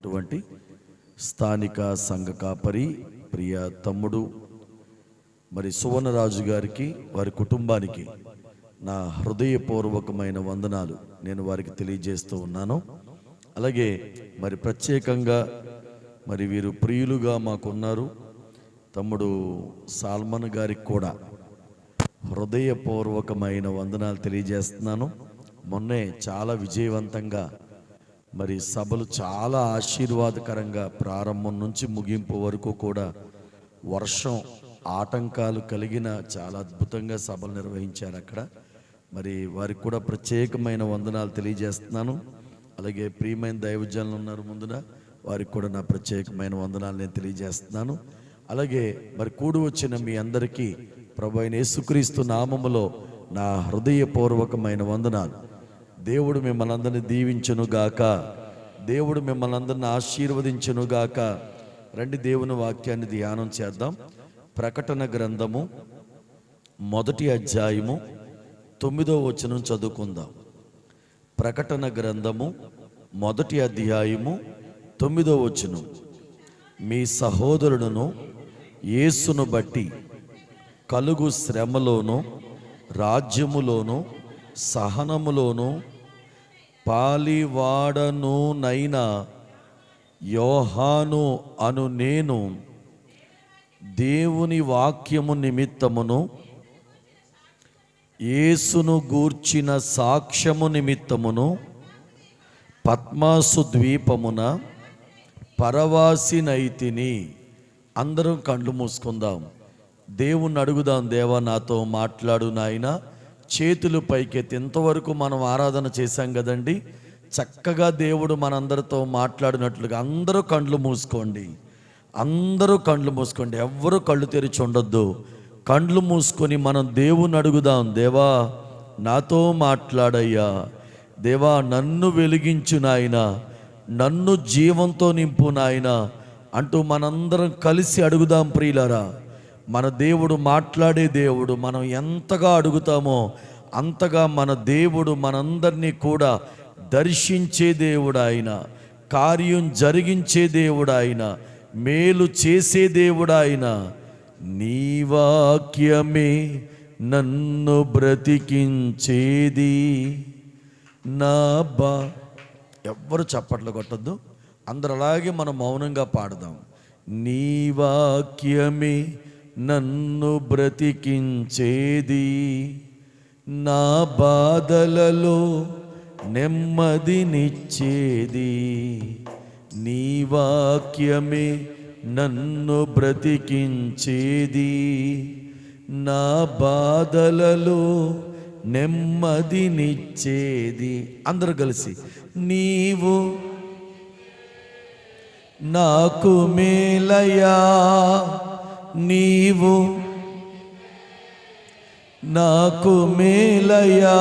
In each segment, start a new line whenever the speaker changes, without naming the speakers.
అటువంటి స్థానిక సంఘ కాపరి ప్రియ తమ్ముడు మరి సువర్ణరాజు గారికి వారి కుటుంబానికి నా హృదయపూర్వకమైన వందనాలు నేను వారికి తెలియజేస్తూ ఉన్నాను. అలాగే మరి ప్రత్యేకంగా మరి వీరు ప్రియులుగా మాకున్నారు తమ్ముడు సాల్మన్ గారికి కూడా హృదయపూర్వకమైన వందనాలు తెలియజేస్తున్నాను. మొన్నే చాలా విజయవంతంగా మరి సభలు చాలా ఆశీర్వాదకరంగా ప్రారంభం నుంచి ముగింపు వరకు కూడా వర్షం ఆటంకాలు కలిగిన చాలా అద్భుతంగా సభలు నిర్వహించారు అక్కడ. మరి వారికి కూడా ప్రత్యేకమైన వందనాలు తెలియజేస్తున్నాను. అలాగే ప్రియమైన దైవజనులు ఉన్నారు ముందున, వారికి కూడా నా ప్రత్యేకమైన వందనాలు నేను తెలియజేస్తున్నాను. అలాగే మరి కూడి వచ్చిన మీ అందరికీ ప్రభు అయిన యేసుక్రీస్తు నామములో నా హృదయపూర్వకమైన వందనాలు. దేవుడు మిమ్మల్ని అందరినీ దీవించునుగాక, దేవుడు మిమ్మల్ని అందరినీ ఆశీర్వదించునుగాక. రండి దేవుని వాక్యాన్ని ధ్యానం చేద్దాం. ప్రకటన గ్రంథము 1వ అధ్యాయము 9వ వచనం చదువుకుందాం. ప్రకటన గ్రంథము 1వ అధ్యాయము 9వ వచనం. మీ సహోదరులను యేసును బట్టి కలుగు శ్రమలోను రాజ్యములోను సహనములోను పాలివాడనునైన యోహాను అను నేను దేవుని వాక్యము నిమిత్తమును యేసును గూర్చిన సాక్ష్యము నిమిత్తమును పద్మాసు ద్వీపమున పరవాసినైతిని. అందరం కళ్ళు మూసుకుందాం, దేవుణ్ణి అడుగుదాం. దేవా నాతో మాట్లాడు నాయనా. చేతులు పైకెత్తి ఇంతవరకు మనం ఆరాధన చేశాం కదండి, చక్కగా దేవుడు మనందరితో మాట్లాడినట్లుగా అందరూ కళ్ళు మూసుకోండి, అందరూ కళ్ళు మూసుకోండి, ఎవ్వరూ కళ్ళు తెరిచి ఉండొద్దు. కళ్ళు మూసుకొని మనం దేవుని అడుగుదాం. దేవా నాతో మాట్లాడయ్యా, దేవా నన్ను వెలిగించు నాయనా, నన్ను జీవంతో నింపు నాయనా అంటూ మనందరం కలిసి అడుగుదాం. ప్రియులారా, మన దేవుడు మాట్లాడే దేవుడు. మనం ఎంతగా అడుగుతామో అంతగా మన దేవుడు మనందరినీ కూడా దర్శించే దేవుడు ఆయన, కార్యం జరిగించే దేవుడు ఆయన, మేలు చేసే దేవుడు ఆయన. నీ వాక్యమే నన్ను బ్రతికించేది నా ఎవ్వరు చప్పట్లు కొట్టద్దు, అందరు అలాగే మనం మౌనంగా పాడదాం. నీ వాక్యమే నన్ను బ్రతికించేది, నా బాధలలో నెమ్మదినిచ్చేది. నీ వాక్యమే నన్ను బ్రతికించేది, నా బాధలలో నెమ్మదినిచ్చేది. అందరూ కలిసి నీవు నాకు మేలయా, నీవు నాకు మేలయా,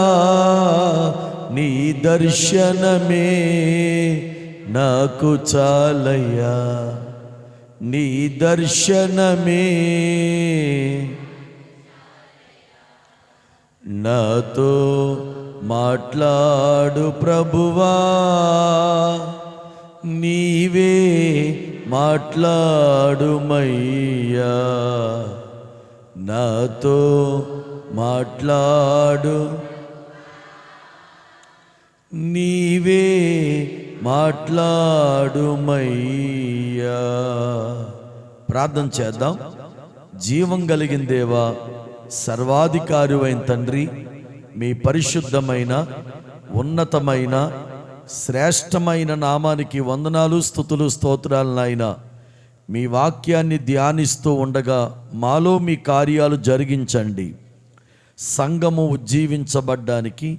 నీ దర్శనమే నాకు చాలయ్యా, నీ దర్శనమే నాతో మాట్లాడు ప్రభువా, నీవే మాట్లాడుమయ్యా, నాతో మాట్లాడు, నీవే మాట్లాడుమయ్యా. ప్రార్థన చేద్దాం. జీవం కలిగిన దేవా, సర్వాధికారివైన తండ్రి, మీ పరిశుద్ధమైన ఉన్నతమైన శ్రేష్టమైన నామానికి వందనాలు, స్తుతులు, స్తోత్రాలు నాయనా. మీ వాక్యాన్ని ధ్యానిస్తూ ఉండగా మాలో మీ కార్యాలు జరిగించండి. సంఘము ఉజ్జీవించబడ్డానికి,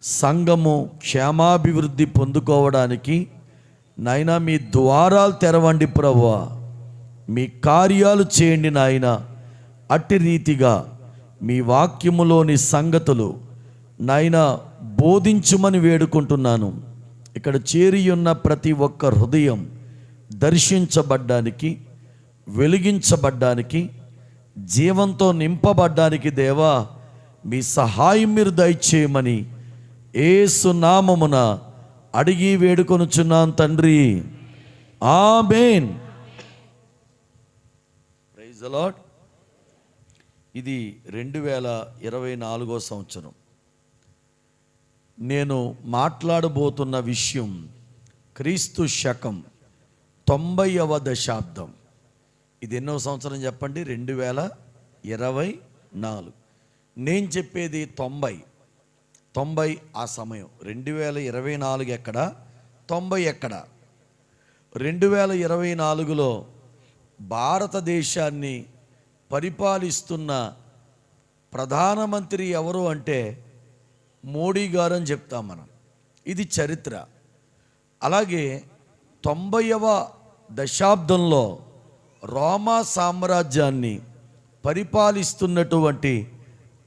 సంఘము క్షేమాభివృద్ధి పొందుకోవడానికి నాయనా మీ ద్వారాలు తెరవండి ప్రభువా. మీ కార్యాలు చేయండి నాయనా. అట్టి రీతిగా మీ వాక్యములోని సంగతులు నాయనా బోధించుమని వేడుకుంటున్నాను. ఇక్కడ చేరి ఉన్న ప్రతి ఒక్క హృదయం దర్శించబడ్డానికి, వెలిగించబడ్డానికి, జీవంతో నింపబడ్డానికి దేవా మీ సహాయం మీరు దయచేయమని యేసు నామమున అడిగి వేడుకొనుచున్నాను తండ్రి, ఆమేన్. Praise the Lord. ఇది 2024 సంవత్సరం. నేను మాట్లాడబోతున్న విషయం క్రీస్తు శకం 90వ దశాబ్దం. ఇది ఎన్నో సంవత్సరం చెప్పండి? 2024. నేను చెప్పేది 90 ఆ సమయం. 2024 ఎక్కడ, 90 ఎక్కడ? 2024లో భారతదేశాన్ని పరిపాలిస్తున్న ప్రధానమంత్రి ఎవరు అంటే మోడీ గారు అని చెప్తాం మనం. ఇది చరిత్ర. అలాగే 90వ దశాబ్దంలో రోమా సామ్రాజ్యాన్ని పరిపాలిస్తున్నటువంటి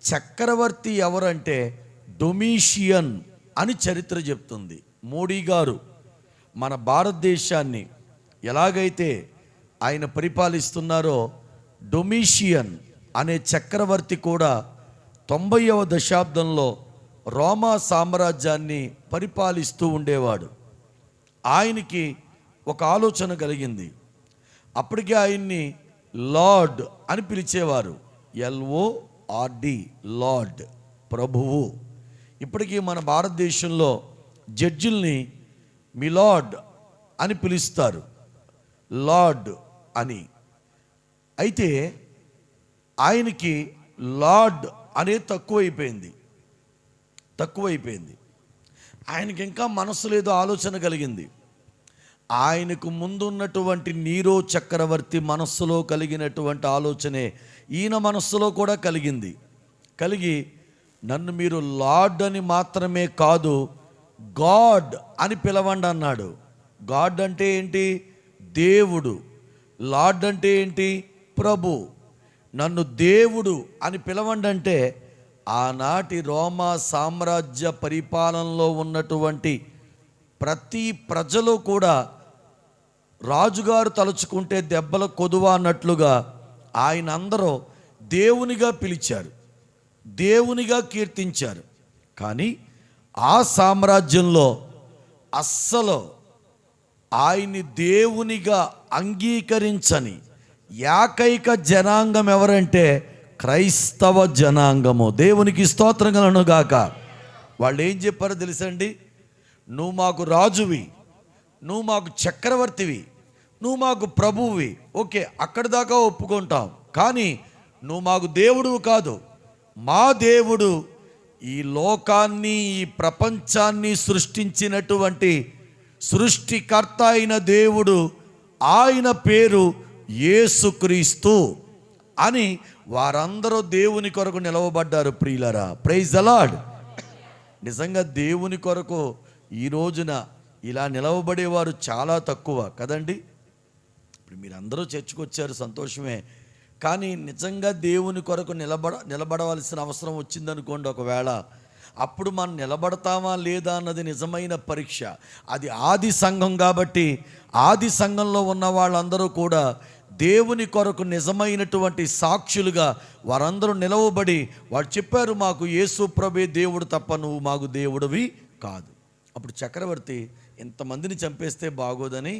చక్రవర్తి ఎవరంటే డొమిషియన్ అని చరిత్ర చెప్తుంది. మోడీ గారు మన భారతదేశాన్ని ఎలాగైతే ఆయన పరిపాలిస్తున్నారో డొమిషియన్ అనే చక్రవర్తి కూడా 90వ దశాబ్దంలో రోమా సామ్రాజ్యాన్ని పరిపాలిస్తూ ఉండేవాడు. ఆయనకి ఒక ఆలోచన కలిగింది. అప్పటికే ఆయన్ని లార్డ్ అని పిలిచేవారు. LORD, లార్డ్, ప్రభువు. ఇప్పటికీ మన భారతదేశంలో జడ్జిల్ని మిలార్డ్ అని పిలుస్తారు, లార్డ్ అని. అయితే ఆయనకి లార్డ్ అనేది తక్కువైపోయింది. ఆయనకి ఇంకా మనసు లేదు, ఆలోచన కలిగింది. ఆయనకు ముందున్నటువంటి నీరో చక్రవర్తి మనస్సులో కలిగినటువంటి ఆలోచనే ఈయన మనస్సులో కూడా కలిగి నన్ను మీరు లార్డ్ అని మాత్రమే కాదు, గాడ్ అని పిలవండి అన్నాడు. గాడ్ అంటే ఏంటి? దేవుడు. లార్డ్ అంటే ఏంటి? ప్రభు. నన్ను దేవుడు అని పిలవండి అంటే ఆనాటి రోమా సామ్రాజ్య పరిపాలనలో ఉన్నటువంటి ప్రతి ప్రజలు కూడా రాజుగారు తలుచుకుంటే దెబ్బల కొదువ అన్నట్లుగా ఆయన అందరూ దేవునిగా పిలిచారు, దేవునిగా కీర్తించారు. కానీ ఆ సామ్రాజ్యంలో అస్సలు ఆయన్ని దేవునిగా అంగీకరించని ఏకైక జనాంగం ఎవరంటే క్రైస్తవ జనాంగము. దేవునికి స్తోత్రం కలుగును గాక. వాళ్ళు ఏం చెప్పారో తెలుసండి? నువ్వు మాకు రాజువి, నువ్వు మాకు చక్రవర్తివి, నువ్వు మాకు ప్రభువువి, ఓకే అక్కడి దాకా ఒప్పుకుంటాం. కానీ నువ్వు మాకు దేవుడు కాదు. మా దేవుడు ఈ లోకాన్ని, ఈ ప్రపంచాన్ని సృష్టించినటువంటి సృష్టికర్త అయిన దేవుడు, ఆయన పేరు యేసుక్రీస్తు అని వారందరూ దేవుని కొరకు నిలవబడ్డారు. ప్రియులరా, ప్రైజ్ ది లార్డ్. నిజంగా దేవుని కొరకు ఈ రోజున ఇలా నిలవబడేవారు చాలా తక్కువ కదండి. ఇప్పుడు మీరందరూ చర్చకొచ్చారు, సంతోషమే. కానీ నిజంగా దేవుని కొరకు నిలబడవలసిన అవసరం వచ్చిందనుకోండి ఒకవేళ, అప్పుడు మనం నిలబడతామా లేదా అన్నది నిజమైన పరీక్ష. అది ఆది సంఘం కాబట్టి ఆది సంఘంలో ఉన్న వాళ్ళందరూ కూడా దేవుని కొరకు నిజమైనటువంటి సాక్షులుగా వారందరూ నిలవబడి వాడు చెప్పారు, మాకు యేసు ప్రభే దేవుడు తప్ప నువ్వు మాకు దేవుడివి కాదు. అప్పుడు చక్రవర్తి ఇంతమందిని చంపేస్తే బాగోదని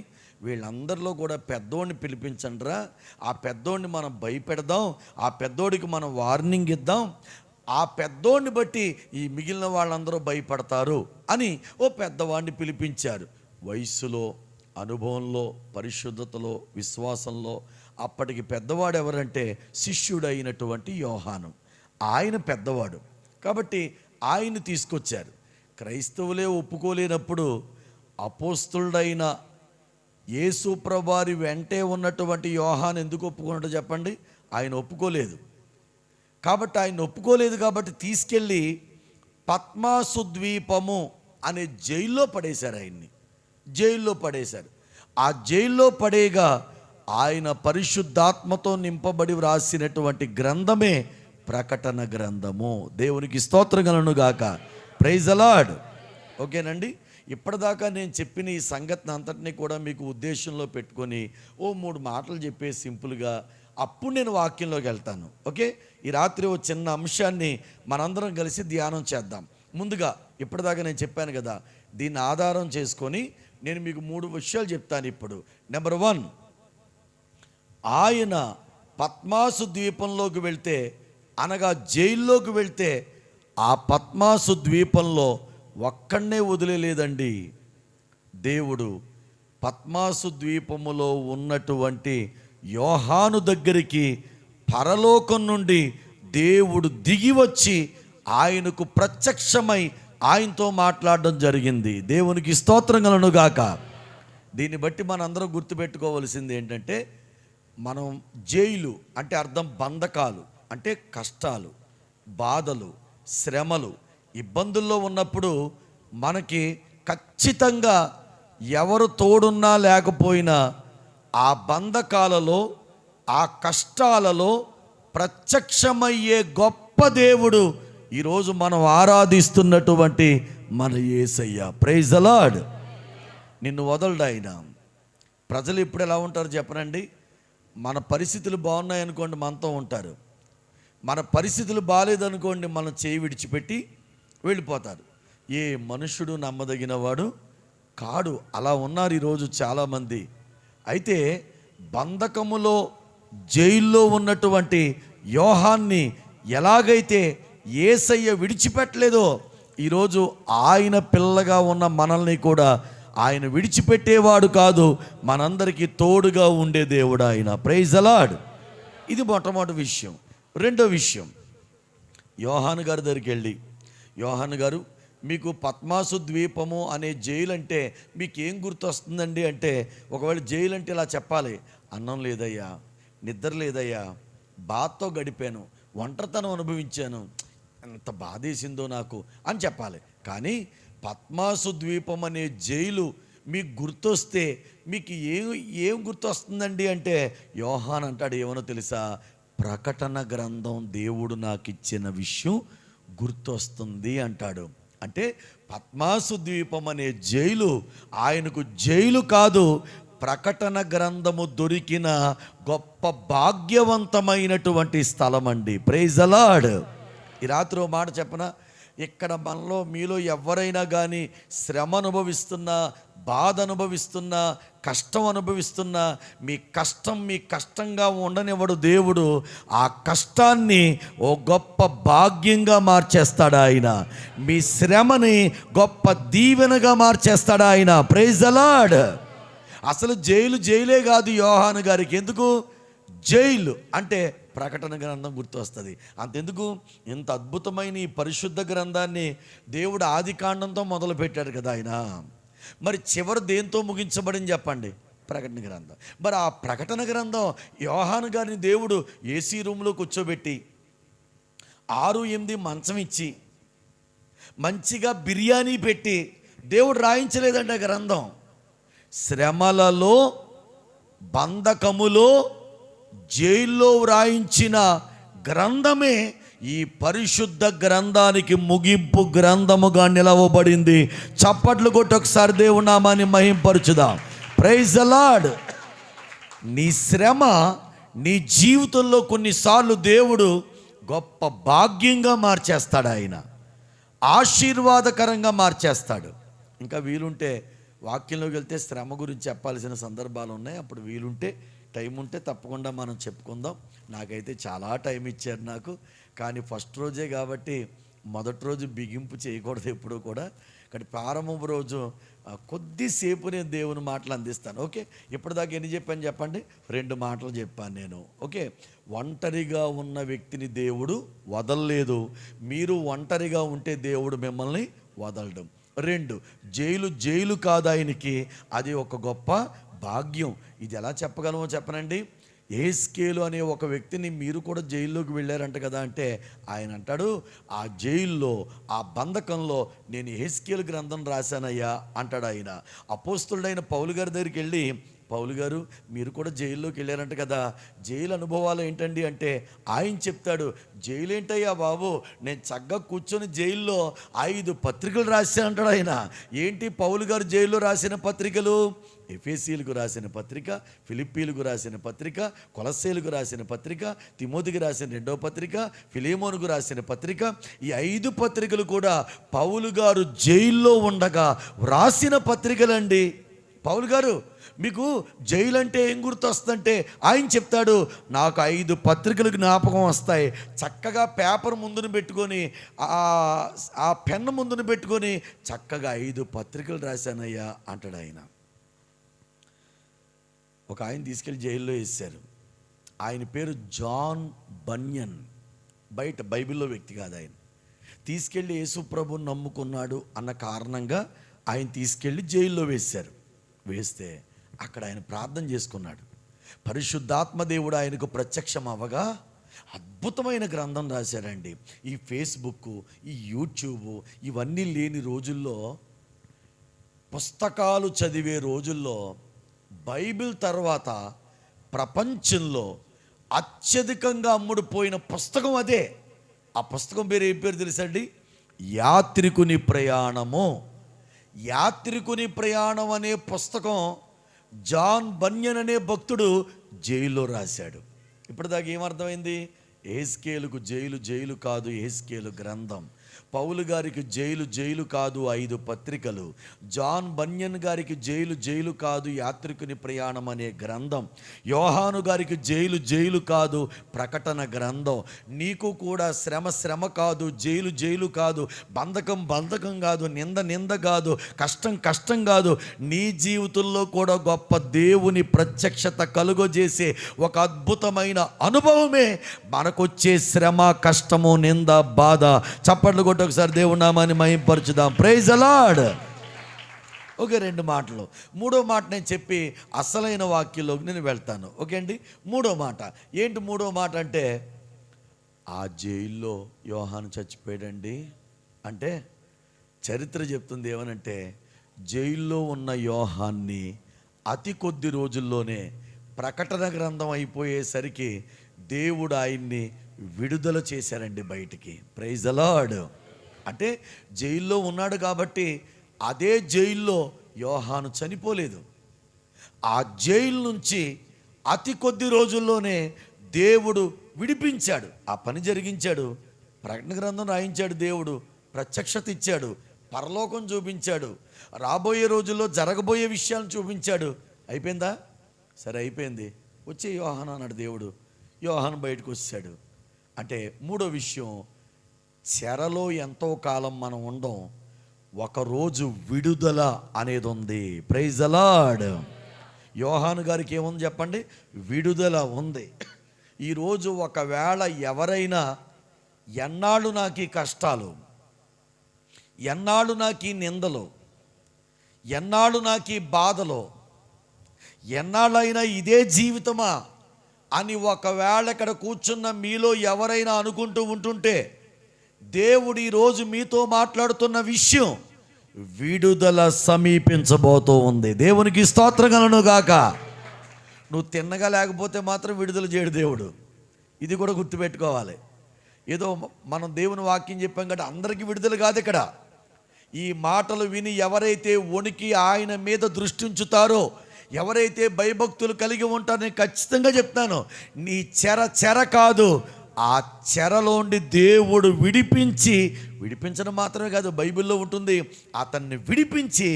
వీళ్ళందరిలో కూడా పెద్దోడిని పిలిపించండిరా, ఆ పెద్దోడిని మనం భయపెడదాం, ఆ పెద్దోడికి మనం వార్నింగ్ ఇద్దాం, ఆ పెద్దోడిని బట్టి ఈ మిగిలిన వాళ్ళందరూ భయపడతారు అని ఓ పెద్దవాడిని పిలిపించారు. వయస్సులో, అనుభవంలో, పరిశుద్ధతలో, విశ్వాసంలో అప్పటికి పెద్దవాడు ఎవరంటే శిష్యుడైనటువంటి యోహాను. ఆయన పెద్దవాడు కాబట్టి ఆయన్ని తీసుకొచ్చారు. క్రైస్తవులే ఒప్పుకోలేనప్పుడు అపోస్తులుడైన యేసు ప్రభువారి వెంటే ఉన్నటువంటి యోహాను ఎందుకు ఒప్పుకున్నాడో చెప్పండి? ఆయన ఒప్పుకోలేదు. కాబట్టి తీసుకెళ్ళి పద్మాసు ద్వీపము అనే జైల్లో పడేశారు. ఆయన్ని జైల్లో పడేశారు. ఆ జైల్లో పడేగా ఆయన పరిశుద్ధాత్మతో నింపబడి వ్రాసినటువంటి గ్రంథమే ప్రకటన గ్రంథము. దేవునికి స్తోత్రం కలుగును గాక. Praise the Lord. ఓకేనండి. ఇప్పటిదాకా నేను చెప్పిన ఈ సంగతిని అంతటినీ కూడా మీకు ఉద్దేశంలో పెట్టుకొని 3 మాటలు చెప్పేసి సింపుల్గా అప్పుడు నేను వాక్యంలోకి వెళ్తాను. ఓకే, ఈ రాత్రి ఓ చిన్న అంశాన్ని మనందరం కలిసి ధ్యానం చేద్దాం. ముందుగా ఇప్పటిదాకా నేను చెప్పాను కదా, దీన్ని ఆధారం చేసుకొని నేను మీకు 3 విషయాలు చెప్తాను ఇప్పుడు. నెంబర్ 1, ఆయన పద్మాసు ద్వీపంలోకి వెళ్తే, అనగా జైల్లోకి వెళ్తే, ఆ పద్మాసు ద్వీపంలో ఒక్కడనే వదిలేలేదండి. దేవుడు పద్మాసు ద్వీపములో ఉన్నటువంటి యోహాను దగ్గరికి పరలోకం నుండి దేవుడు దిగి వచ్చి ఆయనకు ప్రత్యక్షమై ఆయనతో మాట్లాడడం జరిగింది. దేవునికి స్తోత్రం కలుగును గాక. దీన్ని బట్టి మనందరం గుర్తుపెట్టుకోవాల్సింది ఏంటంటే, మనం జైలు అంటే అర్థం బంధకాలు, అంటే కష్టాలు, బాధలు, శ్రమలు, ఇబ్బందుల్లో ఉన్నప్పుడు మనకి ఖచ్చితంగా ఎవరు తోడున్నా లేకపోయినా ఆ బంధకాలలో, ఆ కష్టాలలో ప్రత్యక్షమయ్యే గొప్ప దేవుడు ఈరోజు మనం ఆరాధిస్తున్నటువంటి మన యేసయ్య. Praise the lord. నిన్ను వదలడు ఆయన. ప్రజలు ఇప్పుడు ఎలా ఉంటారు చెప్పనండి? మన పరిస్థితులు బాగున్నాయనుకోండి మనతో ఉంటారు, మన పరిస్థితులు బాగాలేదనుకోండి మనం చేయి విడిచిపెట్టి వెళ్ళిపోతారు. ఏ మనుష్యుడు నమ్మదగిన వాడు కాడు. అలా ఉన్నారు ఈరోజు చాలామంది. అయితే బంధకములో, జైల్లో ఉన్నటువంటి యోహాన్ని ఎలాగైతే యేసయ్య విడిచిపెట్టలేదో, ఈరోజు ఆయన పిల్లగా ఉన్న మనల్ని కూడా ఆయన విడిచిపెట్టేవాడు కాదు, మనందరికీ తోడుగా ఉండే దేవుడు ఆయన. Praise the Lord. ఇది మొట్టమొదటి విషయం. రెండో విషయం, యోహాను గారి దగ్గరికి వెళ్ళి, యోహాను గారు, మీకు పద్మాసు ద్వీపము అనే జైలు అంటే మీకు ఏం గుర్తొస్తుందండి అంటే, ఒకవేళ జైలు అంటే ఇలా చెప్పాలి, అన్నం లేదయ్యా, నిద్ర లేదయ్యా, బాధతో గడిపాను, ఒంటరితనం అనుభవించాను, ఎంత బాధేసిందో నాకు అని చెప్పాలి. కానీ పద్మాసు ద్వీపం అనే జైలు మీకు గుర్తొస్తే మీకు ఏం గుర్తొస్తుందండి అంటే, యోహాన్ అంటాడు ఏమనో తెలుసా, ప్రకటన గ్రంథం దేవుడు నాకు ఇచ్చిన విషయం గుర్తొస్తుంది అంటాడు. అంటే పద్మాసు ద్వీపం అనే జైలు ఆయనకు జైలు కాదు, ప్రకటన గ్రంథము దొరికిన గొప్ప భాగ్యవంతమైనటువంటి స్థలం అండి. Praise the Lord. ఈ రాత్రి ఓ మాట చెప్పనా, ఇక్కడ మనలో మీలో ఎవరైనా కానీ శ్రమ అనుభవిస్తున్నా, బాధ అనుభవిస్తున్నా, కష్టం అనుభవిస్తున్నా, మీ కష్టంగా ఉండనివ్వడు దేవుడు. ఆ కష్టాన్ని ఓ గొప్ప భాగ్యంగా మార్చేస్తాడు ఆయన. మీ శ్రమని గొప్ప దీవెనగా మార్చేస్తాడు ఆయన. Praise the Lord. అసలు జైలే కాదు యోహాను గారికి. ఎందుకు? జైలు అంటే ప్రకటన గ్రంథం గుర్తు వస్తుంది. అంతెందుకు, ఇంత అద్భుతమైన ఈ పరిశుద్ధ గ్రంథాన్ని దేవుడు ఆదికాండంతో మొదలు పెట్టాడు కదా ఆయన. మరి చివరి దేంతో ముగించబడింది చెప్పండి? ప్రకటన గ్రంథం. మరి ఆ ప్రకటన గ్రంథం యోహాను గారిని దేవుడు ఏసీ రూమ్లో కూర్చోబెట్టి 6-8 మంచం ఇచ్చి మంచిగా బిర్యానీ పెట్టి దేవుడు రాయించలేదండి ఆ గ్రంథం. శ్రమలలో, బంధకములో, జైల్లో వ్రాయించిన గ్రంథమే ఈ పరిశుద్ధ గ్రంథానికి ముగింపు గ్రంథముగా నిలవబడింది. చప్పట్లు కొట్టి ఒకసారి దేవుని నామాన్ని మహింపరచుదాం. Praise the lord. నీ శ్రమ నీ జీవితంలో కొన్నిసార్లు దేవుడు గొప్ప భాగ్యంగా మార్చేస్తాడు ఆయన, ఆశీర్వాదకరంగా మార్చేస్తాడు. ఇంకా వీలుంటే వాక్యంలోకి వెళ్తే శ్రమ గురించి చెప్పాల్సిన సందర్భాలు ఉన్నాయి. అప్పుడు వీలుంటే, టైం ఉంటే తప్పకుండా మనం చెప్పుకుందాం. నాకైతే చాలా టైం ఇచ్చారు నాకు, కానీ ఫస్ట్ రోజే కాబట్టి మొదటి రోజు బిగింపు చేయకూడదు ఎప్పుడూ కూడా. కానీ ప్రారంభం రోజు కొద్దిసేపు నేను దేవుని మాటలు అందిస్తాను. ఓకే, ఇప్పటిదాకా ఎన్ని చెప్పాను చెప్పండి? 2 మాటలు చెప్పాను నేను. ఓకే, ఒంటరిగా ఉన్న వ్యక్తిని దేవుడు వదలలేదు. మీరు ఒంటరిగా ఉంటే దేవుడు మిమ్మల్ని వదలడం. 2, జైలు కాదు ఆయనకి, అది ఒక గొప్ప భాగ్యం. ఇది ఎలా చెప్పగలమో చెప్పనండి. యెహెజ్కేలు అనే ఒక వ్యక్తిని మీరు కూడా జైల్లోకి వెళ్ళారంట కదా అంటే, ఆయన అంటాడు, ఆ జైల్లో, ఆ బంధకంలో నేను యెహెజ్కేలు గ్రంథం రాశానయ్యా అంటాడు ఆయన. అపోస్తలుడైన పౌలు గారి దగ్గరికి వెళ్ళి, పౌలు గారు మీరు కూడా జైల్లోకి వెళ్ళారంట కదా, జైలు అనుభవాలు ఏంటండి అంటే, ఆయన చెప్తాడు, జైలు ఏంటయ్యా బాబు, నేను చక్కగా కూర్చొని జైల్లో 5 పత్రికలు రాశాను అంటాడు ఆయన. ఏంటి పౌలు గారు జైల్లో రాసిన పత్రికలు? ఎఫెసీయులకు రాసిన పత్రిక, ఫిలిప్పీలకు రాసిన పత్రిక, కొలస్సీలకు రాసిన పత్రిక, తిమోతికి రాసిన 2వ పత్రిక, ఫిలేమోనుకు రాసిన పత్రిక. ఈ 5 పత్రికలు కూడా పౌలు గారు జైల్లో ఉండగా వ్రాసిన పత్రికలండి. పౌలు గారు మీకు జైలు అంటే ఏం గుర్తొస్తుందంటే ఆయన చెప్తాడు, నాకు 5 పత్రికలు జ్ఞాపకం వస్తాయి. చక్కగా పేపర్ ముందును పెట్టుకొని ఆ పెన్ను ముందును పెట్టుకొని చక్కగా 5 పత్రికలు రాశానయ్యా అంటాడు ఆయన. ఒక ఆయన తీసుకెళ్ళి జైల్లో వేశారు. ఆయన పేరు జాన్ బన్యన్. బయట బైబిల్లో వ్యక్తి కాదు ఆయన. తీసుకెళ్ళి యేసు ప్రభువుని నమ్ముకున్నాడు అన్న కారణంగా ఆయన తీసుకెళ్ళి జైల్లో వేశారు. వేస్తే అక్కడ ఆయన ప్రార్థన చేసుకున్నాడు. పరిశుద్ధాత్మ దేవుడు ఆయనకు ప్రత్యక్షం అవ్వగా అద్భుతమైన గ్రంథం రాశారండి. ఈ ఫేస్బుక్, ఈ యూట్యూబ్ ఇవన్నీ లేని రోజుల్లో, పుస్తకాలు చదివే రోజుల్లో బైబిల్ తర్వాత ప్రపంచంలో అత్యధికంగా అమ్ముడుపోయిన పుస్తకం అదే. ఆ పుస్తకం పేరు ఏం పేరు తెలుసండి? యాత్రికుని ప్రయాణము. యాత్రికుని ప్రయాణం అనే పుస్తకం జాన్ బన్యన్ అనే భక్తుడు జైల్లో రాశాడు. ఇప్పటిదాకా ఏమర్థమైంది? యెహెజ్కేలుకు జైలు కాదు, యెహెజ్కేలు గ్రంథం. పౌలు గారికి జైలు కాదు, 5 పత్రికలు. జాన్ బన్యన్ గారికి జైలు కాదు, యాత్రికుని ప్రయాణం అనే గ్రంథం. యోహాను గారికి జైలు కాదు, ప్రకటన గ్రంథం. నీకు కూడా శ్రమ కాదు, జైలు కాదు, బంధకం కాదు, నింద కాదు, కష్టం కాదు. నీ జీవితంలో కూడా గొప్ప దేవుని ప్రత్యక్షత కలుగజేసే ఒక అద్భుతమైన అనుభవమే మనకొచ్చే శ్రమ, కష్టము, నింద, బాధ. చప్పట్లు కొట్టి ఒకసారి దేవుని నామాన్ని మహింపరచుదాం. Praise the Lord. ఓకే, 2 మాటలు. 3వ మాట నేను చెప్పి అసలైన వాక్యంలోకి నేను వెళ్తాను. ఓకే అండి. 3వ మాట ఏంటి? 3వ మాట అంటే ఆ జైల్లో యోహాను చచ్చిపోయాడండి అంటే చరిత్ర చెప్తుంది ఏమనంటే, జైల్లో ఉన్న యోహాన్ని అతి కొద్ది రోజుల్లోనే ప్రకటన గ్రంథం అయిపోయేసరికి దేవుడు ఆయన్ని విడుదల చేశారండి బయటికి. Praise the Lord. అంటే జైల్లో ఉన్నాడు కాబట్టి అదే జైల్లో యోహాను చనిపోలేదు. ఆ జైలు నుంచి అతి కొద్ది రోజుల్లోనే దేవుడు విడిపించాడు, ఆ పని జరిగించాడు. ప్రకటన గ్రంథం రాయించాడు దేవుడు, ప్రత్యక్షత ఇచ్చాడు, పరలోకం చూపించాడు, రాబోయే రోజుల్లో జరగబోయే విషయాలను చూపించాడు. అయిపోయిందా? సరే అయిపోయింది, వచ్చే యోహాను అన్నాడు దేవుడు. యోహాను బయటకు వచ్చాడు. అంటే 3వ విషయం, చెరలో ఎంతో కాలం మనం ఉండం, ఒకరోజు విడుదల అనేది ఉంది. Praise the Lord. యోహాను గారికి ఏముంది చెప్పండి? విడుదల ఉంది. ఈరోజు ఒకవేళ ఎవరైనా ఎన్నాళ్ళు నాకు ఈ కష్టాలు, ఎన్నాళ్ళు నాకు ఈ నిందలు, ఎన్నాళ్ళు నాకు ఈ బాధలు, ఎన్నాళ్ళైనా ఇదే జీవితమా అని ఒకవేళ ఇక్కడ కూర్చున్న మీలో ఎవరైనా అనుకుంటూ ఉంటుంటే, దేవుడు ఈరోజు మీతో మాట్లాడుతున్న విషయం, విడుదల సమీపించబోతూ ఉంది. దేవునికి స్తోత్రం కలుగును గాక. నువ్వు తిన్నగా లేకపోతే మాత్రం విడుదల చేయడు దేవుడు. ఇది కూడా గుర్తుపెట్టుకోవాలి. ఏదో మనం దేవుని వాక్యం చెప్పాం కాబట్టి అందరికీ విడుదల కాదు ఇక్కడ. ఈ మాటలు విని ఎవరైతే వణికి ఆయన మీద దృష్టి ఉంచుతారో, ఎవరైతే భయభక్తులు కలిగి ఉంటారో, నేను ఖచ్చితంగా చెప్తాను, నీ చెర కాదు, ఆ చెరలోండి దేవుడు విడిపించడం మాత్రమే కాదు, బైబిల్లో ఉంటుంది, అతన్ని విడిపించి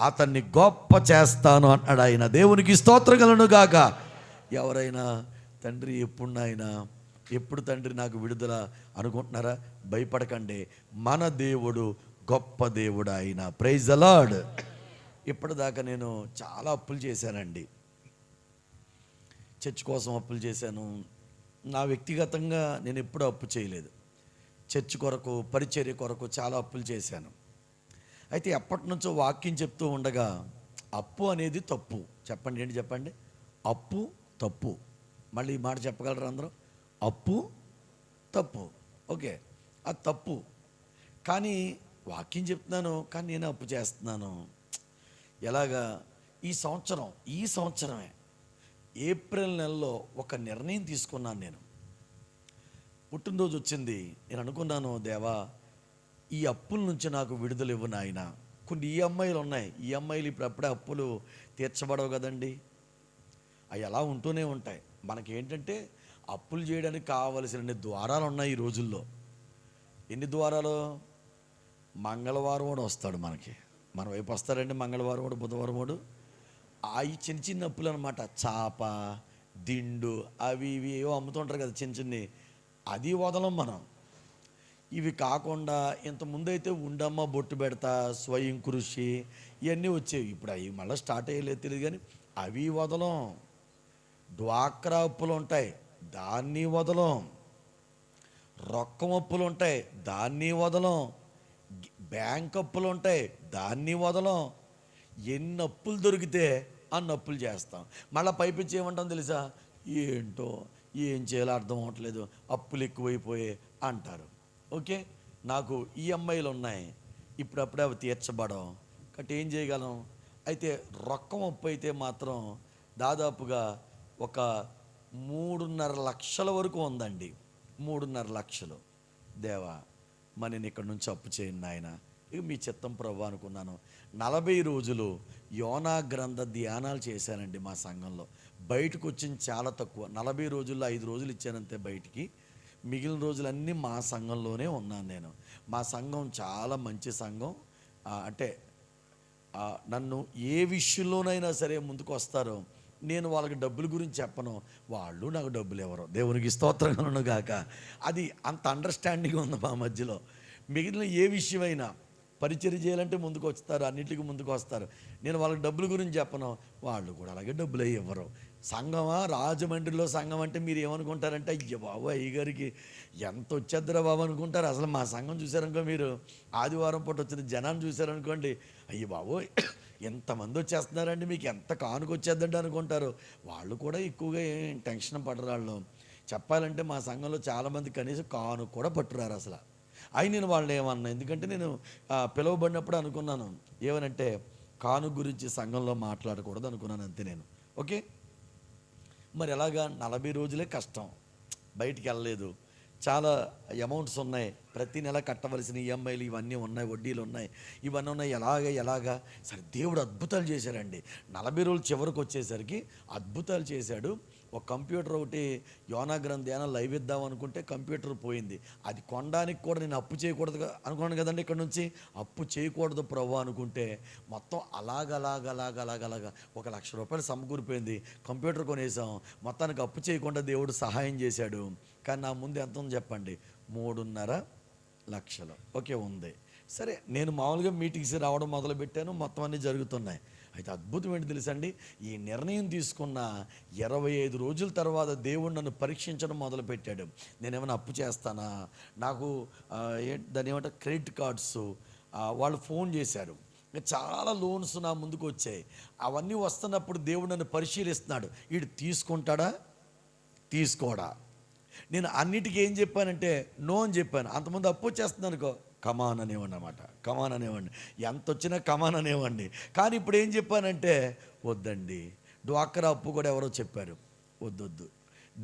అతన్ని గొప్ప చేస్తాను అన్నాడు ఆయన. దేవునికి స్తోత్రం కలుగును గాక. ఎవరైనా తండ్రి ఎప్పుడు తండ్రి నాకు విడుదల అనుకుంటున్నారా? భయపడకండి, మన దేవుడు గొప్ప దేవుడు ఆయన. Praise the Lord. ఇప్పటిదాకా నేను చాలా అప్పులు చేశానండి. చర్చ్ కోసం అప్పులు చేశాను. నా వ్యక్తిగతంగా నేను ఎప్పుడూ అప్పు చేయలేదు. చర్చ్ కొరకు, పరిచర్య కొరకు చాలా అప్పులు చేశాను. అయితే ఎప్పటి నుంచో వాక్యం చెప్తూ ఉండగా, అప్పు అనేది తప్పు. చెప్పండి, ఏంటి చెప్పండి? అప్పు తప్పు. మళ్ళీ ఈ మాట చెప్పగలరు అందరూ? అప్పు తప్పు. ఓకే, అది తప్పు. కానీ వాక్యం చెప్తున్నాను, కానీ నేను అప్పు చేస్తున్నాను. ఎలాగా? ఈ సంవత్సరమే ఏప్రిల్ నెలలో ఒక నిర్ణయం తీసుకున్నాను. నేను పుట్టినరోజు వచ్చింది. నేను అనుకున్నాను, దేవా ఈ అప్పుల నుంచి నాకు విడుదల ఇవ్వు నాయన. కొన్ని ఈఎంఐలు ఉన్నాయి. ఈఎంఐలు ఇప్పుడు అప్పుడే అప్పులు తీర్చబడవు కదండి. అవి అలా ఉంటూనే ఉంటాయి. మనకేంటంటే అప్పులు చేయడానికి కావలసిన ద్వారాలు ఉన్నాయి ఈ రోజుల్లో. ఎన్ని ద్వారాలు? మంగళవారం కూడా వస్తాడు మనకి, మన వైపు వస్తారండి. మంగళవారం కూడా, బుధవారం కూడా, అవి చిన్న చిన్న అప్పులు అనమాట. చాప, దిండు, అవి ఇవి ఏవో అమ్ముతుంటారు కదా చిన్న చిన్నవి, అది వదలం మనం. ఇవి కాకుండా ఇంతకుముందైతే ఉండమ్మ, బొట్టు పెడతా, స్వయం కృషి ఇవన్నీ వచ్చేవి. ఇప్పుడు అవి మళ్ళీ స్టార్ట్ అయ్యలేదు తెలియదు, కానీ అవి వదలం. డ్వాక్రా అప్పులు ఉంటాయి, దాన్ని వదలం. రొక్కం అప్పులు ఉంటాయి, దాన్ని వదలం. బ్యాంక్ అప్పులు ఉంటాయి, దాన్ని వదలం. ఎన్ని అప్పులు దొరికితే అన్ని అప్పులు చేస్తాం. మళ్ళీ పైపించి ఏమంటాం తెలుసా? ఏంటో ఏం చేయాలో అర్థం అవ్వట్లేదు, అప్పులు ఎక్కువైపోయాయి అంటారు. ఓకే, నాకు ఈఎంఐలు ఉన్నాయి, ఇప్పుడప్పుడే అవి తీర్చబడం, కాబట్టి ఏం చేయగలం? అయితే రొక్కం అప్పు అయితే మాత్రం దాదాపుగా ఒక 3.5 లక్షల వరకు ఉందండి. 3.5 లక్షలు. దేవా, మరి నేను ఇక్కడ నుంచి అప్పు చేయను నాయన, ఇక మీ చిత్తం ప్రభు అనుకున్నాను. 40 రోజులు యోనా గ్రంథ ధ్యానాలు చేశానండి మా సంఘంలో. బయటకు వచ్చింది చాలా తక్కువ. 40 రోజుల్లో 5 రోజులు ఇచ్చానంతే బయటికి. మిగిలిన రోజులన్నీ మా సంఘంలోనే ఉన్నాను నేను. మా సంఘం చాలా మంచి సంఘం. అంటే నన్ను ఏ విషయంలోనైనా సరే ముందుకు వస్తారో, నేను వాళ్ళకి డబ్బుల గురించి చెప్పను, వాళ్ళు నాకు డబ్బులు ఎవరో. దేవునికి స్తోత్రం కలుగును గాక. అది అంత అండర్స్టాండింగ్ ఉంది మా మధ్యలో. మిగిలిన ఏ విషయమైనా పరిచర్య చేయాలంటే ముందుకు వస్తారు, అన్నిటికీ ముందుకు వస్తారు. నేను వాళ్ళకి డబ్బుల గురించి చెప్పను, వాళ్ళు కూడా అలాగే డబ్బులు అయ్యి ఇవ్వరు. సంఘమా, రాజమండ్రిలో సంఘం అంటే మీరు ఏమనుకుంటారంటే, అయ్య బాబు అయ్యగారికి ఎంత వచ్చేద్దరా బాబు అనుకుంటారు. అసలు మా సంఘం చూసారనుకో, మీరు ఆదివారం పూట వచ్చిన జనాన్ని చూసారనుకోండి, అయ్య బాబు ఎంతమంది వచ్చేస్తున్నారండి, మీకు ఎంత కానుక వచ్చేద్దండి అనుకుంటారు. వాళ్ళు కూడా ఎక్కువగా ఏం టెన్షన్ పడరు. వాళ్ళు చెప్పాలంటే మా సంఘంలో చాలామంది కనీసం కానుక కూడా పట్టురారు అసలు. అయి నేను వాళ్ళని ఏమన్నా, ఎందుకంటే నేను పిలువబడినప్పుడు అనుకున్నాను ఏమనంటే, కానుక గురించి సంఘంలో మాట్లాడకూడదు అనుకున్నాను అంతే నేను. ఓకే, మరి ఎలాగా? 40 రోజులే కష్టం, బయటికి వెళ్ళలేదు, చాలా అమౌంట్స్ ఉన్నాయి, ప్రతి నెల కట్టవలసిన ఈఎంఐలు ఇవన్నీ ఉన్నాయి, వడ్డీలు ఉన్నాయి, ఇవన్నీ ఉన్నాయి. ఎలాగా సరే, దేవుడు అద్భుతాలు చేశారండి. 40 రోజులు చివరికి వచ్చేసరికి అద్భుతాలు చేశాడు. ఒక కంప్యూటర్ ఒకటి యోనా గ్రంథాన లైవ్ ఇద్దాం అనుకుంటే కంప్యూటర్ పోయింది. అది కొనడానికి కూడా నేను అప్పు చేయకూడదు అనుకున్నాను కదండి. ఇక్కడ నుంచి అప్పు చేయకూడదు ప్రభు అనుకుంటే మొత్తం అలాగ 1 లక్ష రూపాయలు సమకూరిపోయింది. కంప్యూటర్ కొనేసాం, మొత్తానికి అప్పు చేయకుండా దేవుడు సహాయం చేశాడు. కానీ నా ముందు ఎంత ఉంది చెప్పండి? 3.5 లక్షలు. ఓకే, ఉంది. సరే, నేను మామూలుగా మీటింగ్స్ రావడం మొదలుపెట్టాను, మొత్తం అన్నీ జరుగుతున్నాయి. అయితే అద్భుతం ఏంటి తెలుసండి, ఈ నిర్ణయం తీసుకున్న 25 రోజుల తర్వాత దేవుడు నన్ను పరీక్షించడం మొదలుపెట్టాడు. నేనేమైనా అప్పు చేస్తానా? నాకు దాని ఏమంటారు, క్రెడిట్ కార్డ్స్ వాళ్ళు ఫోన్ చేశారు, చాలా లోన్స్ నా ముందుకు వచ్చాయి. అవన్నీ వస్తున్నప్పుడు దేవుడు నన్ను పరిశీలిస్తున్నాడు, వీడు తీసుకుంటాడా తీసుకోడా. నేను అన్నిటికీ ఏం చెప్పానంటే నో అని చెప్పాను. అంతకుముందు అప్పు వచ్చేస్తుంది అనుకో, కమాన్ అనేవాడిని అన్నమాట, కమాన్ అనేవాడిని, ఎంత వచ్చినా కమాన్ అనేవాడిని. కానీ ఇప్పుడు ఏం చెప్పానంటే, వద్దండి. డ్వాక్రా అప్పు కూడా ఎవరో చెప్పారు, వద్దొద్దు,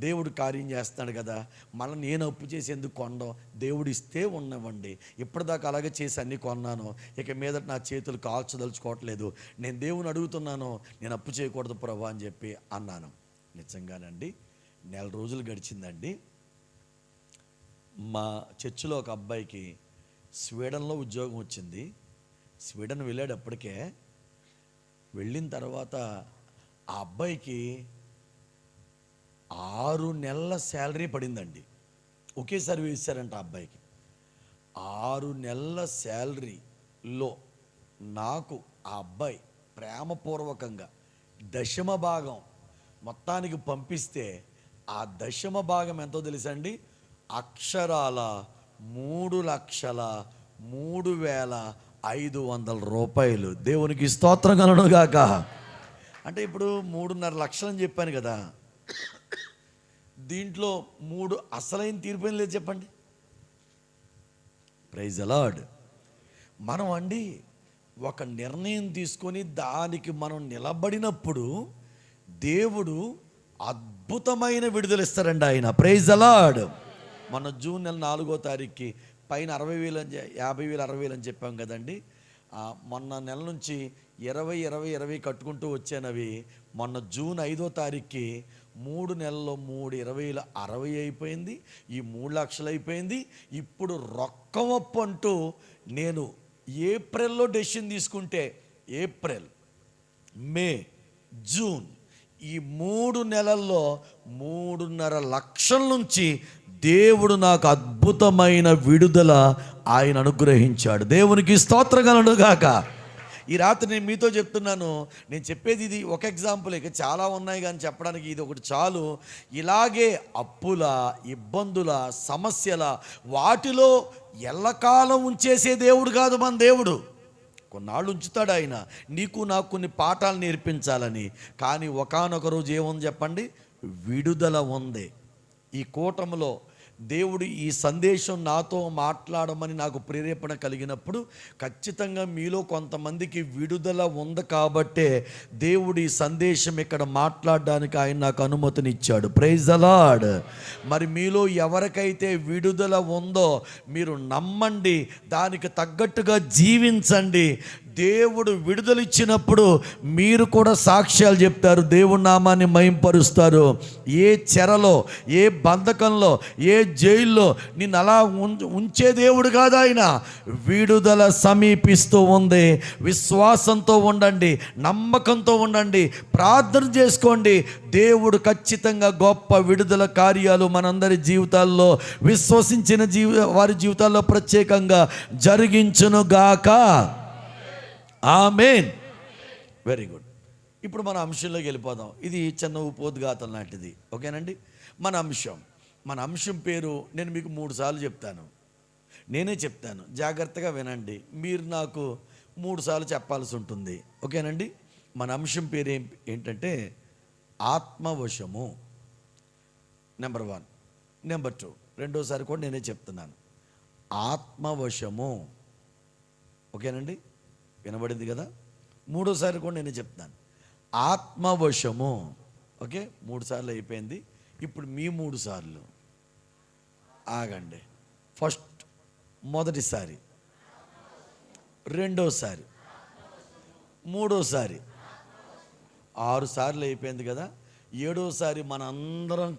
దేవుడు కార్యం చేస్తాడు కదా, మళ్ళీ నేను అప్పు చేసి ఎందుకు కొనడం, దేవుడు ఇస్తే ఉన్నవ్వండి. ఇప్పటిదాకా అలాగే చేసి అన్నీ కొన్నాను, ఇక మీద నా చేతులు కాల్చదలుచుకోవట్లేదు, నేను దేవుని అడుగుతున్నాను, నేను అప్పు చేయకూడదు ప్రభా అని చెప్పి అన్నాను. నిజంగానండి, 4 రోజులు గడిచిందండి. మా చర్చిలో ఒక అబ్బాయికి స్వీడన్లో ఉద్యోగం వచ్చింది. స్వీడన్ వెళ్ళాడు. అప్పటికే వెళ్ళిన తర్వాత ఆ అబ్బాయికి 6 నెలల శాలరీ పడిందండి. ఒకేసారి వేశారంట ఆ అబ్బాయికి. 6 నెలల శాలరీలో నాకు ఆ అబ్బాయి ప్రేమపూర్వకంగా 10వ భాగం మొత్తానికి పంపిస్తే, ఆ 10వ భాగం ఎంతో తెలుసండి? అక్షరాల 3,03,500 రూపాయలు. దేవునికి స్తోత్రం కలుగును గాక. అంటే ఇప్పుడు 3.5 లక్షలు అని చెప్పాను కదా, దీంట్లో 3 అసలైన తీర్పు లేదు చెప్పండి. Praise the Lord. మనం అండి ఒక నిర్ణయం తీసుకొని దానికి మనం నిలబడినప్పుడు దేవుడు అద్భుతమైన విడుదల ఇస్తారండి ఆయన. Praise the Lord. మన జూన్ నెల 4వ తారీఖుకి పైన 60,000 50,000 60,000 అని చెప్పాం కదండి. మొన్న నెల నుంచి 20 కట్టుకుంటూ వచ్చానవి. మొన్న జూన్ 5వ తారీఖుకి 3 నెలల్లో 3,20,000 60 అయిపోయింది. ఈ 3 లక్షలు అయిపోయింది. ఇప్పుడు రొక్కం అప్పు అంటూ నేను ఏప్రిల్లో డెసిషన్ తీసుకుంటే, ఏప్రిల్, మే, జూన్, ఈ 3 నెలల్లో 3.5 లక్షల నుంచి దేవుడు నాకు అద్భుతమైన విడుదల ఆయన అనుగ్రహించాడు. దేవునికి స్తోత్రం కలుగును గాక. ఈ రాత్రి నేను మీతో చెప్తున్నాను, నేను చెప్పేది ఇది ఒక ఎగ్జాంపుల్, ఇక చాలా ఉన్నాయి కానీ చెప్పడానికి ఇది ఒకటి చాలు. ఇలాగే అప్పుల, ఇబ్బందుల, సమస్యల, వాటిలో ఎల్లకాలం ఉంచేసే దేవుడు కాదు మన దేవుడు. కొన్నాళ్ళు ఉంచుతాడు ఆయన, నీకు నాకు కొన్ని పాఠాలు నేర్పించాలని. కానీ ఒకానొక రోజు ఏముంది చెప్పండి, విడుదల ఉంది. ఈ కూటమిలో దేవుడు ఈ సందేశం నాతో మాట్లాడమని నాకు ప్రేరేపణ కలిగినప్పుడు ఖచ్చితంగా మీలో కొంతమందికి విడుదల ఉంది కాబట్టే దేవుడు ఈ సందేశం ఇక్కడ మాట్లాడడానికి ఆయన నాకు అనుమతినిచ్చాడు. Praise the lord. మరి మీలో ఎవరికైతే విడుదల ఉందో మీరు నమ్మండి, దానికి తగ్గట్టుగా జీవించండి. దేవుడు విడుదలిచ్చినప్పుడు మీరు కూడా సాక్ష్యాలు చెప్తారు, దేవుడి నామాన్ని మహింపరుస్తారు. ఏ చెరలో, ఏ బంధకంలో, ఏ జైల్లో నిన్ను అలా ఉంచే దేవుడు కాదు ఆయన. విడుదల సమీపిస్తూ ఉంది. విశ్వాసంతో ఉండండి, నమ్మకంతో ఉండండి, ప్రార్థన చేసుకోండి. దేవుడు ఖచ్చితంగా గొప్ప విడుదల కార్యాలు మనందరి జీవితాల్లో, విశ్వసించిన వారి జీవితాల్లో ప్రత్యేకంగా జరిగించునుగాక. ఆమేన్. Very good. ఇప్పుడు మన అంశంలోకి వెళ్ళిపోదాం. ఇది చిన్న ఉపోద్ఘాతం లాంటిది, ఓకేనండి. మన అంశం పేరు నేను మీకు 3 సార్లు చెప్తాను, నేనే చెప్తాను, జాగ్రత్తగా వినండి. మీరు నాకు 3 సార్లు చెప్పాల్సి ఉంటుంది, ఓకేనండి. మన అంశం పేరు ఏంటంటే ఆత్మవశము. నెంబర్ 1. నెంబర్ 2, రెండోసారి కూడా నేనే చెప్తున్నాను, ఆత్మవశము. ఓకేనండి, వినబడింది కదా. మూడోసారి కూడా నేనే చెప్తాను, ఆత్మవశము. ఓకే, 3 సార్లు అయిపోయింది. ఇప్పుడు మీ 3 సార్లు ఆగండి. ఫస్ట్, మొదటిసారి, రెండోసారి, మూడోసారి, 6 సార్లు అయిపోయింది కదా. 7వసారి మనందరం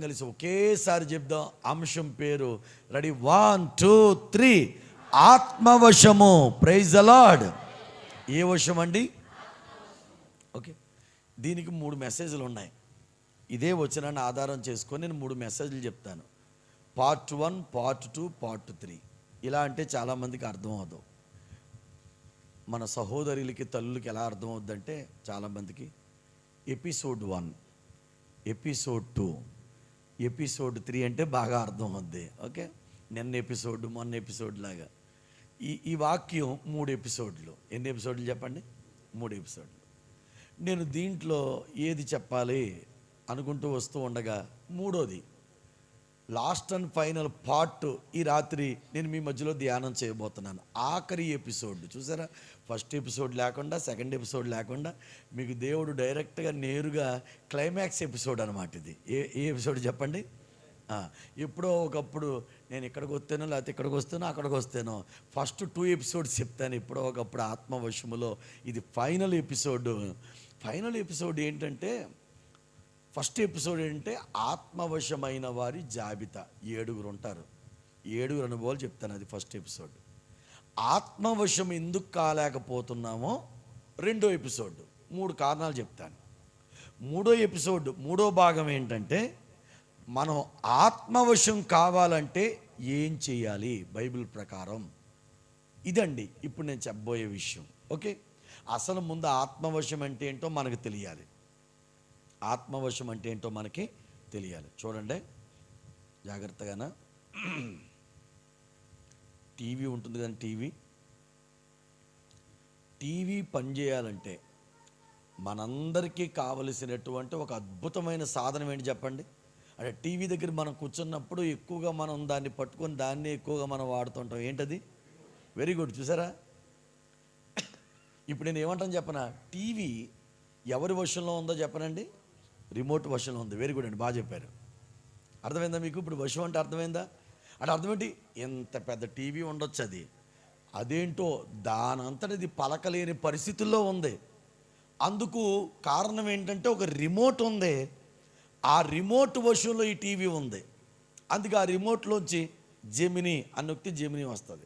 కలిసి ఒకేసారి చెప్దాం. అంశం పేరు రెడీ, 1 2 3, ఆత్మవశము. Praise the Lord. ఏ వశం అండి? ఓకే, దీనికి 3 మెసేజ్లు ఉన్నాయి. ఇదే వచనాన్ని ఆధారం చేసుకొని నేను 3 మెసేజ్లు చెప్తాను. Part 1, part 2, part 3. ఇలా అంటే చాలామందికి అర్థం అవ్వదు. మన సహోదరులకి, తల్లులకి ఎలా అర్థం అవుద్దంటే చాలామందికి ఎపిసోడ్ 1, ఎపిసోడ్ 2, ఎపిసోడ్ 3 అంటే బాగా అర్థం అవుద్ది. ఓకే, నిన్న ఎపిసోడ్, మొన్న ఎపిసోడ్ లాగా ఈ వాక్యం 3 ఎపిసోడ్లు. ఎన్ని ఎపిసోడ్లు చెప్పండి? 3 ఎపిసోడ్లు. నేను దీంట్లో ఏది చెప్పాలి అనుకుంటూ వస్తూ ఉండగా 3వది, లాస్ట్ అండ్ ఫైనల్ పార్ట్ ఈ రాత్రి నేను మీ మధ్యలో ధ్యానం చేయబోతున్నాను. ఆఖరి ఎపిసోడ్ చూసారా, ఫస్ట్ ఎపిసోడ్ లేకుండా, సెకండ్ ఎపిసోడ్ లేకుండా మీకు దేవుడు డైరెక్ట్గా నేరుగా క్లైమాక్స్ ఎపిసోడ్ అనమాట ఇది. ఏ ఎపిసోడ్ చెప్పండి? ఎప్పుడో ఒకప్పుడు నేను ఇక్కడికి వస్తానో, లేకపోతే ఇక్కడికి వస్తానో, అక్కడికి వస్తానో, ఫస్ట్ 2 ఎపిసోడ్స్ చెప్తాను. ఎప్పుడో ఒకప్పుడు ఆత్మవశములో ఇది ఫైనల్ ఎపిసోడ్. ఫైనల్ ఎపిసోడ్ ఏంటంటే, ఫస్ట్ ఎపిసోడ్ ఏంటంటే ఆత్మవశమైన వారి జాబితా. 7 ఉంటారు. 7 అనుభవాలు చెప్తాను, అది ఫస్ట్ ఎపిసోడ్. ఆత్మవశం ఎందుకు కాలేకపోతున్నామో 2వ ఎపిసోడ్ 3 కారణాలు చెప్తాను. 3వ ఎపిసోడ్ 3వ భాగం ఏంటంటే, మనం ఆత్మవశం కావాలంటే ఏం చేయాలి బైబిల్ ప్రకారం. ఇదండి ఇప్పుడు నేను చెప్పబోయే విషయం. ఓకే, అసలు ముందు ఆత్మవశం అంటే ఏంటో మనకు తెలియాలి. ఆత్మవశం అంటే ఏంటో మనకి తెలియాలి. చూడండి జాగ్రత్తగానా. టీవీ ఉంటుంది కానీ టీవీ పనిచేయాలంటే మనందరికీ కావలసినటువంటి ఒక అద్భుతమైన సాధనం ఏంటి చెప్పండి? అంటే టీవీ దగ్గర మనం కూర్చున్నప్పుడు ఎక్కువగా మనం దాన్ని పట్టుకొని దాన్ని ఎక్కువగా మనం వాడుతుంటాం. ఏంటది? Very good. చూసారా, ఇప్పుడు నేను ఏమంటాను చెప్పనా, టీవీ ఎవరి వశంలో ఉందో చెప్పనండి? రిమోట్ వశంలో ఉంది. వెరీ గుడ్ అండి, బాగా చెప్పారు. అర్థమైందా మీకు? ఇప్పుడు వశం అంటే అర్థమైందా? అంటే అర్థమేంటి? ఎంత పెద్ద టీవీ ఉండొచ్చు, అదేంటో దానంతటిది పలకలేని పరిస్థితుల్లో ఉంది. అందుకు కారణం ఏంటంటే ఒక రిమోట్ ఉంది. ఆ రిమోట్ వశంలో ఈ టీవీ ఉంది. అందుకే ఆ రిమోట్లోంచి జెమినీ అని నొక్కితే జెమినీ వస్తుంది,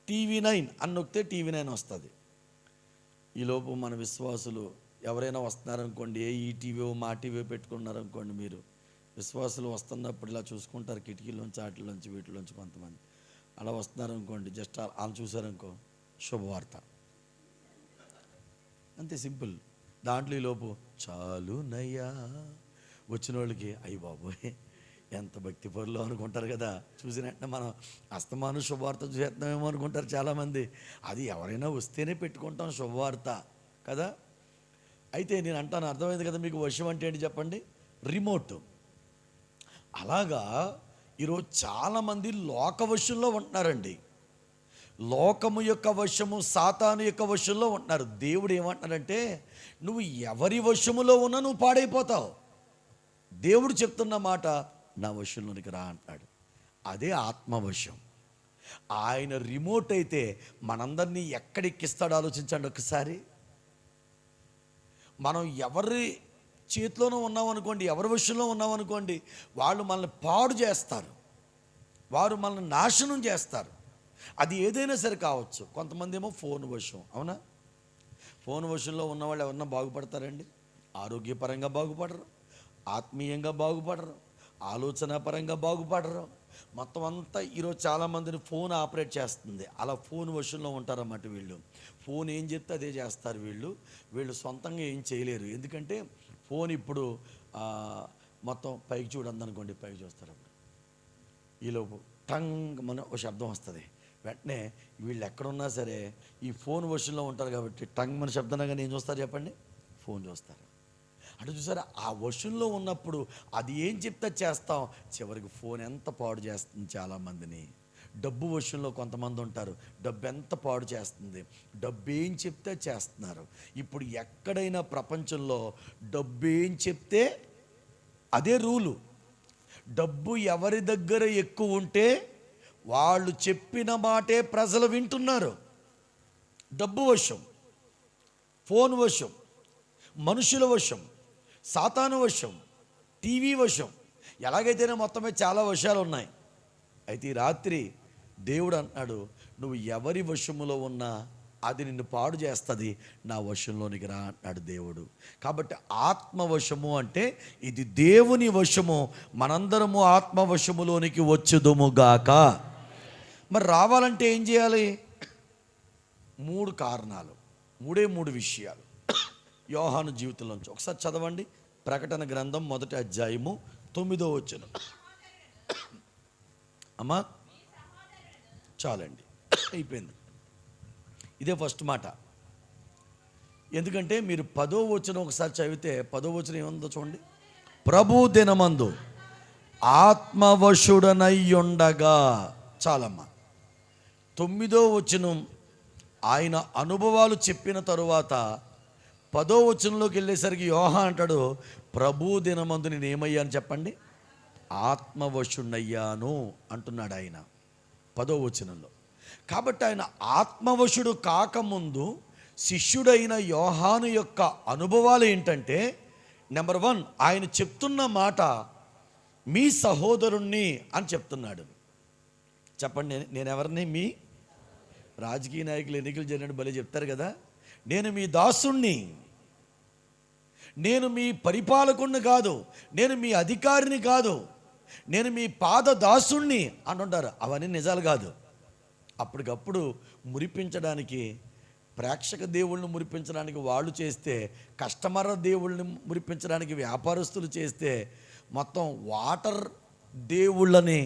TV9 అని నొక్కితే TV9 వస్తుంది. ఈలోపు మన విశ్వాసులు ఎవరైనా వస్తున్నారనుకోండి, ఏ ఈటీవీ మా టీవీ పెట్టుకున్నారనుకోండి, మీరు విశ్వాసులు వస్తున్నప్పుడు ఇలా చూసుకుంటారు, కిటికీలోంచి వాటిలోంచి వీటిలోంచి కొంతమంది అలా వస్తున్నారనుకోండి, జస్ట్ వాళ్ళు చూసారనుకో శుభవార్త, అంతే సింపుల్. దాంట్లో ఈలోపు చాలునయ్యా వచ్చిన వాళ్ళకి అయ్యి బాబోయ్ ఎంత భక్తి పరులు అనుకుంటారు కదా. చూసినట్టే మనం అస్తమాను శుభవార్త చేస్తున్నామేమో అనుకుంటారు చాలామంది. అది ఎవరైనా వస్తేనే పెట్టుకుంటాం శుభవార్త కదా. అయితే నేను అంటాను, అర్థమైంది కదా మీకు వశం అంటే ఏంటి చెప్పండి, రిమోట్. అలాగా ఈరోజు చాలామంది లోక వశంలో ఉంటున్నారండి. లోకము యొక్క వశము, సాతాను యొక్క వశంలో ఉంటున్నారు. దేవుడు ఏమంటున్నాడంటే, నువ్వు ఎవరి వశములో ఉన్నా నువ్వు పాడైపోతావు. దేవుడు చెప్తున్న మాట, నా వశంలోనికి రా అంటాడు. అదే ఆత్మవశం. ఆయన రిమోట్ అయితే మనందరినీ ఎక్కడెక్కిస్తాడో ఆలోచించండి ఒకసారి. మనం ఎవరి చేతిలోనూ ఉన్నామనుకోండి, ఎవరి వశంలో ఉన్నామనుకోండి, వాళ్ళు మనల్ని పాడు చేస్తారు, వారు మనల్ని నాశనం చేస్తారు. అది ఏదైనా సరే కావచ్చు. కొంతమంది ఏమో ఫోన్ వశం, అవునా? ఫోన్ వశంలో ఉన్నవాళ్ళు ఎవరన్నా బాగుపడతారండి? ఆరోగ్యపరంగా బాగుపడరు, ఆత్మీయంగా బాగుపడరు, ఆలోచన పరంగా బాగుపడరు. మొత్తం అంతా ఈరోజు చాలామందిని ఫోన్ ఆపరేట్ చేస్తుంది. అలా ఫోన్ వశంలో ఉంటారన్నమాట వీళ్ళు. ఫోన్ ఏం చెప్తే అదే చేస్తారు వీళ్ళు సొంతంగా ఏం చేయలేరు. ఎందుకంటే ఫోన్ ఇప్పుడు మొత్తం పైకి చూడండి అనుకోండి, పైకి చూస్తారు. అప్పుడు ఈలోపు టంగ్ మన ఒక శబ్దం వస్తుంది. వెంటనే వీళ్ళు ఎక్కడున్నా సరే ఈ ఫోన్ వశంలో ఉంటారు కాబట్టి టంగ్ మన శబ్దంగా ఏం చూస్తారు చెప్పండి, ఫోన్ చూస్తారు. అంటే చూసారా, ఆ వశంలో ఉన్నప్పుడు అది ఏం చెప్తే చేస్తాం. చివరికి ఫోన్ ఎంత పాడు చేస్తుంది చాలామందిని. డబ్బు వశంలో కొంతమంది ఉంటారు, డబ్బు ఎంత పాడు చేస్తుంది. డబ్బు ఏం చెప్తే చేస్తున్నారు. ఇప్పుడు ఎక్కడైనా ప్రపంచంలో డబ్బు ఏం చెప్తే అదే రూలు. డబ్బు ఎవరి దగ్గర ఎక్కువ ఉంటే వాళ్ళు చెప్పిన మాటే ప్రజలు వింటున్నారు. డబ్బు వశం, ఫోన్ వశం, మనుషుల వశం, సాతాను వశం, టీవీ వశం, ఎలాగైతేనే మొత్తమే చాలా వశాలు ఉన్నాయి. అయితే ఈ రాత్రి దేవుడు అన్నాడు, నువ్వు ఎవరి వశములో ఉన్నా అది నిన్ను పాడు చేస్తుంది, నా వశంలోనికి రా అన్నాడు దేవుడు. కాబట్టి ఆత్మవశము అంటే ఇది దేవుని వశము. మనందరము ఆత్మవశములోనికి వచ్చుదుముగాక. మరి రావాలంటే ఏం చేయాలి? 3 కారణాలు, 3 విషయాలు యోహాను జీవితంలోంచి ఒకసారి చదవండి. ప్రకటన గ్రంథం 1వ అధ్యాయము 9వ వచనం. అమ్మా చాలండి, అయిపోయింది. ఇదే ఫస్ట్ మాట. ఎందుకంటే మీరు 10వ వచనం ఒకసారి చదివితే 10వ వచనం ఏముందో చూడండి. ప్రభు దినమందు ఆత్మవశుడనయ్యుండగా, చాలమ్మా. 9వ వచనం ఆయన అనుభవాలు చెప్పిన తరువాత 10వ వచనంలోకి వెళ్ళేసరికి యోహాను అంటాడు, ప్రభు దినమందు నేను ఏమయ్యాను చెప్పండి, ఆత్మవశుడయ్యాను అంటున్నాడు ఆయన 10వ వచనంలో. కాబట్టి ఆయన ఆత్మవశుడు కాకముందు శిష్యుడైన యోహాను యొక్క అనుభవాలు ఏంటంటే, నెంబర్ 1 ఆయన చెప్తున్న మాట మీ సహోదరుణ్ణి అని చెప్తున్నాడు. చెప్పండి, నేను ఎవరిని? మీ రాజకీయ నాయకులు ఎన్నికలు జరిగినట్టు భలే చెప్తారు కదా, నేను మీ దాసుణ్ణి, నేను మీ పరిపాలకుణ్ణి కాదు, నేను మీ అధికారిని కాదు, నేను మీ పాద దాసుణ్ణి అంటుంటారు. అవన్నీ నిజాలు కాదు. అప్పటికప్పుడు మురిపించడానికి, ప్రేక్షక దేవుళ్ళని మురిపించడానికి వాళ్ళు చేస్తే, కస్టమర్ దేవుళ్ళని మురిపించడానికి వ్యాపారస్తులు చేస్తే, మొత్తం వాటర్ దేవుళ్ళని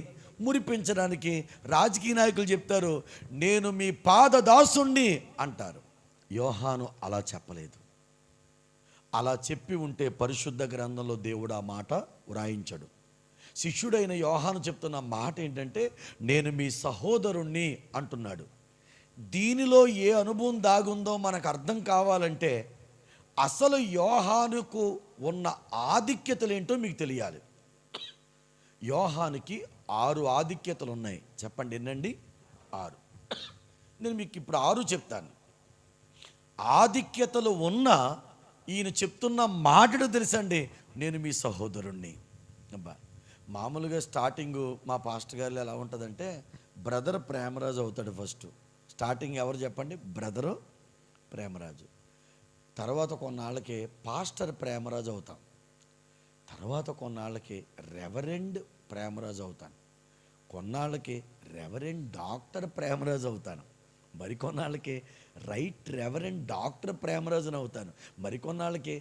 మురిపించడానికి రాజకీయ నాయకులు చెప్తారు, నేను మీ పాద దాసుణ్ణి అంటారు. యోహాను అలా చెప్పలేదు. అలా చెప్పి ఉంటే పరిశుద్ధ గ్రంథంలో దేవుడు ఆ మాట వ్రాయించడు. శిష్యుడైన యోహాను చెప్తున్న మాట ఏంటంటే, నేను మీ సహోదరుణ్ణి అంటున్నాడు. దీనిలో ఏ అనుభవం దాగుందో మనకు అర్థం కావాలంటే అసలు యోహానుకు ఉన్న ఆధిక్యతలు ఏంటో మీకు తెలియాలి. యోహానుకి 6 ఆధిక్యతలు ఉన్నాయి. చెప్పండి ఎన్నండి? 6. నేను మీకు ఇప్పుడు 6 చెప్తాను. ఆధిక్యతలు ఉన్న ఈయన చెప్తున్న మాటలు తెలుసండి, నేను మీ సహోదరుణ్ణి. అబ్బా, మామూలుగా స్టార్టింగు మా పాస్టర్ గారు ఎలా ఉంటుందంటే, బ్రదర్ ప్రేమరాజు అవుతాడు ఫస్ట్. స్టార్టింగ్ ఎవరు చెప్పండి? బ్రదరు ప్రేమరాజు. తర్వాత కొన్నాళ్ళకి పాస్టర్ ప్రేమరాజు అవుతాం, తర్వాత కొన్నాళ్ళకి రెవరెండ్ ప్రేమరాజు అవుతాను, కొన్నాళ్ళకి రెవరెండ్ డాక్టర్ ప్రేమరాజు అవుతాను, మరికొన్నాళ్ళకి రైట్ రెవరెండ్ డాక్టర్ ప్రేమరాజుని అవుతాను, మరికొన్నాళ్ళకి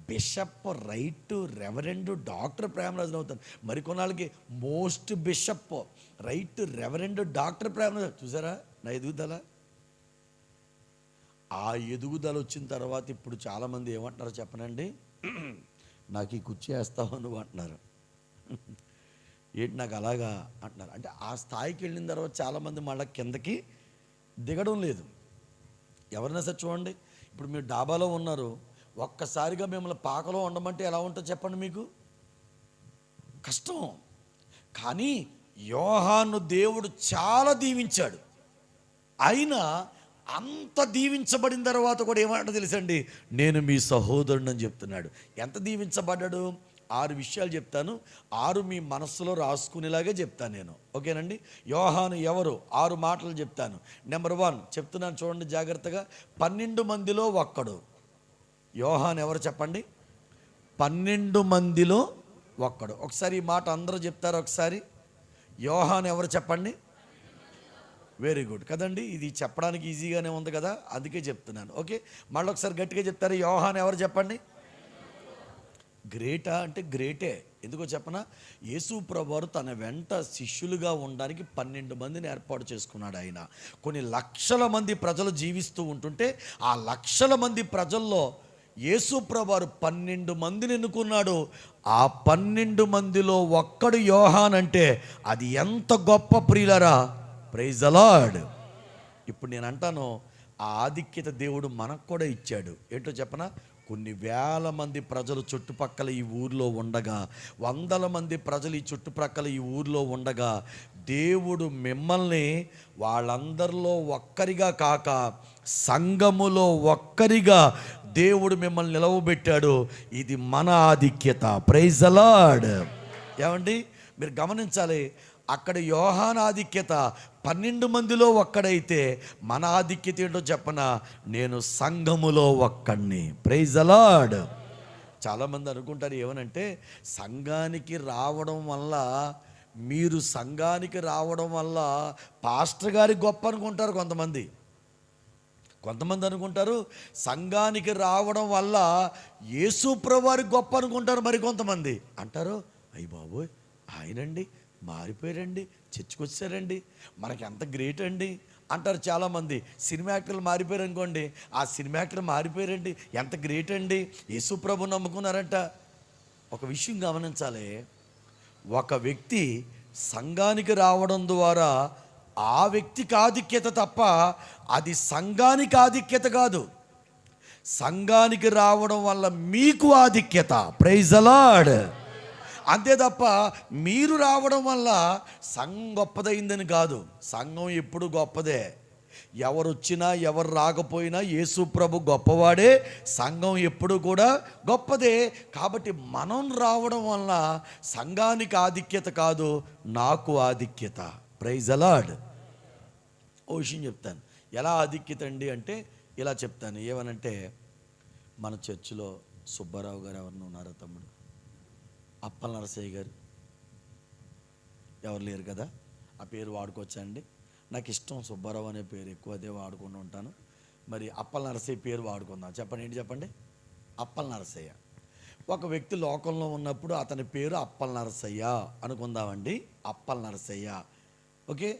బిషప్ రైట్ రెవరెండ్ డాక్టర్ ప్రేమరాజుని అవుతాను, మరికొన్నాళ్ళకి most bishop right reverend doctor Premaraju. చూసారా నా ఎదుగుదల? ఆ ఎదుగుదల వచ్చిన తర్వాత ఇప్పుడు చాలామంది ఏమంటున్నారో చెప్పనండి, నాకు ఈ కుర్చీ వేస్తావు నువ్వు అంటున్నారు. ఏంటి నాకు అలాగా అంటున్నారు. అంటే ఆ స్థాయికి వెళ్ళిన తర్వాత చాలామంది మళ్ళీ కిందకి దిగడం లేదు. ఎవరైనా సరే చూడండి, ఇప్పుడు మీరు డాబాలో ఉన్నారు, ఒక్కసారిగా మిమ్మల్ని పాకలో ఉండమంటే ఎలా ఉంటుందో చెప్పండి, మీకు కష్టం. కానీ యోహాను దేవుడు చాలా దీవించాడు. అయినా అంత దీవించబడిన తర్వాత కూడా ఏమంటే తెలుసండి, నేను మీ సహోదరుడు అని చెప్తున్నాడు. ఎంత దీవించబడ్డాడు? 6 విషయాలు చెప్తాను, 6 మీ మనస్సులో రాసుకునేలాగే చెప్తాను నేను, ఓకేనండి? యోహాను ఎవరు? 6 మాటలు చెప్తాను. నెంబర్ 1 చెప్తున్నాను, చూడండి జాగ్రత్తగా. 12 మందిలో ఒక్కడు. యోహాను ఎవరు చెప్పండి? 12 మందిలో ఒక్కడు. ఒకసారి ఈ మాట అందరూ చెప్తారు ఒకసారి. యోహాను ఎవరు చెప్పండి? వెరీ గుడ్ కదండి, ఇది చెప్పడానికి ఈజీగానే ఉంది కదా, అందుకే చెప్తున్నాను. ఓకే, మళ్ళీ ఒకసారి గట్టిగా చెప్తారు. యోహాను ఎవరు చెప్పండి? గ్రేటా అంటే గ్రేటే. ఎందుకో చెప్పనా, యేసు ప్రభువారు తన వెంట శిష్యులుగా ఉండడానికి 12 మందిని ఏర్పాటు చేసుకున్నాడు ఆయన. కొన్ని లక్షల మంది ప్రజలు జీవిస్తూ ఉంటుంటే ఆ లక్షల మంది ప్రజల్లో యేసు ప్రభువారు 12 మందిని ఎన్నుకున్నాడు. ఆ 12 మందిలో ఒక్కడు యోహాన్ అంటే అది ఎంత గొప్ప ప్రియులరా! Praise the Lord. ఇప్పుడు నేను అంటాను, ఆ ఆధిక్యత దేవుడు మనకు కూడా ఇచ్చాడు. ఏంటో చెప్పనా, కొన్ని వేల మంది ప్రజలు చుట్టుపక్కల ఈ ఊర్లో ఉండగా, వందల మంది ప్రజలు ఈ చుట్టుపక్కల ఈ ఊర్లో ఉండగా, దేవుడు మిమ్మల్ని వాళ్ళందరిలో ఒక్కరిగా కాక సంఘములో ఒక్కరిగా దేవుడు మిమ్మల్ని నిలవబెట్టాడు. ఇది మన ఆధిక్యత. Praise the Lord. ఏమండి, మీరు గమనించాలి, అక్కడ యోహాను ఆధిక్యత 12 మందిలో ఒక్కడైతే, మన ఆధిక్యత ఏంటో చెప్పనా, నేను సంఘములో ఒక్కడిని. Praise the Lord. చాలామంది అనుకుంటారు ఏమనంటే, సంఘానికి రావడం వల్ల, మీరు సంఘానికి రావడం వల్ల పాస్టర్ గారి గొప్ప అనుకుంటారు కొంతమంది. కొంతమంది అనుకుంటారు సంఘానికి రావడం వల్ల యేసు ప్రభువారి గొప్ప అనుకుంటారు. మరి కొంతమంది అంటారు, అయ్య బాబోయ్ ఆయనండి మారిపోయారండి, చర్చకొచ్చారండి, మనకి ఎంత గ్రేట్ అండి అంటారు చాలామంది. సినిమా యాక్టర్లు మారిపోయారు అనుకోండి, ఆ సినిమా యాక్టర్ మారిపోయారండి, ఎంత గ్రేట్ అండి, యేసు ప్రభు నమ్ముకున్నారంట. ఒక విషయం గమనించాలి, ఒక వ్యక్తి సంఘానికి రావడం ద్వారా ఆ వ్యక్తికి ఆధిక్యత తప్ప అది సంఘానికి ఆధిక్యత కాదు. సంఘానికి రావడం వల్ల మీకు ఆధిక్యత. Praise the Lord. అంతే తప్ప మీరు రావడం వల్ల సంఘం గొప్పదైందని కాదు. సంఘం ఎప్పుడు గొప్పదే. ఎవరు వచ్చినా ఎవరు రాకపోయినా యేసు ప్రభు గొప్పవాడే, సంఘం ఎప్పుడు కూడా గొప్పదే. కాబట్టి మనం రావడం వల్ల సంఘానికి ఆధిక్యత కాదు, నాకు ఆధిక్యత. Praise the lord. ఓ విషయం చెప్తాను, ఎలా ఆధిక్యత అండి అంటే ఇలా చెప్తాను. ఏమనంటే, మన చర్చిలో సుబ్బారావు గారు ఎవరిని ఉన్నారో తమ్ముడు, అప్పల నరసయ్య గారు ఎవరు లేరు కదా, ఆ పేరు వాడుకోవచ్చా అండి? నాకు ఇష్టం సుబ్బారావు అనే పేరు, ఎక్కువ అదే వాడుకుంటూ ఉంటాను. మరి అప్పల నరసయ్య పేరు వాడుకుందాం. చెప్పండి, ఏంటి చెప్పండి? అప్పల నరసయ్య. ఒక వ్యక్తి లోకంలో ఉన్నప్పుడు అతని పేరు అప్పల నరసయ్య అనుకుందామండి, అప్పల నరసయ్య. ఓకే,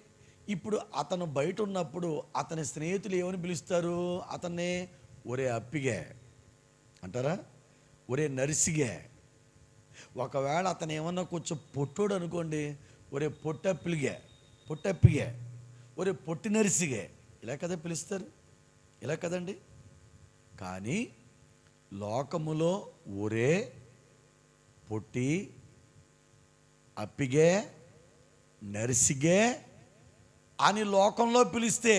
ఇప్పుడు అతను బయట ఉన్నప్పుడు అతని స్నేహితులు ఏమని పిలుస్తారు? అతన్నే ఒరే అప్పిగే అంటారా, ఒరే నరిసిగే. ఒకవేళ అతను ఏమన్నా కొంచెం పొట్టోడు అనుకోండి, ఒరే పొట్టప్పిలిగే, పొట్టప్పిగే, ఒరే పొట్టి నరిసిగే, ఇలా కదా పిలుస్తారు, ఇలా కదండి. కానీ లోకములో ఒరే, పొట్టి, అప్పిగే, నరిసిగే అని లోకంలో పిలిస్తే,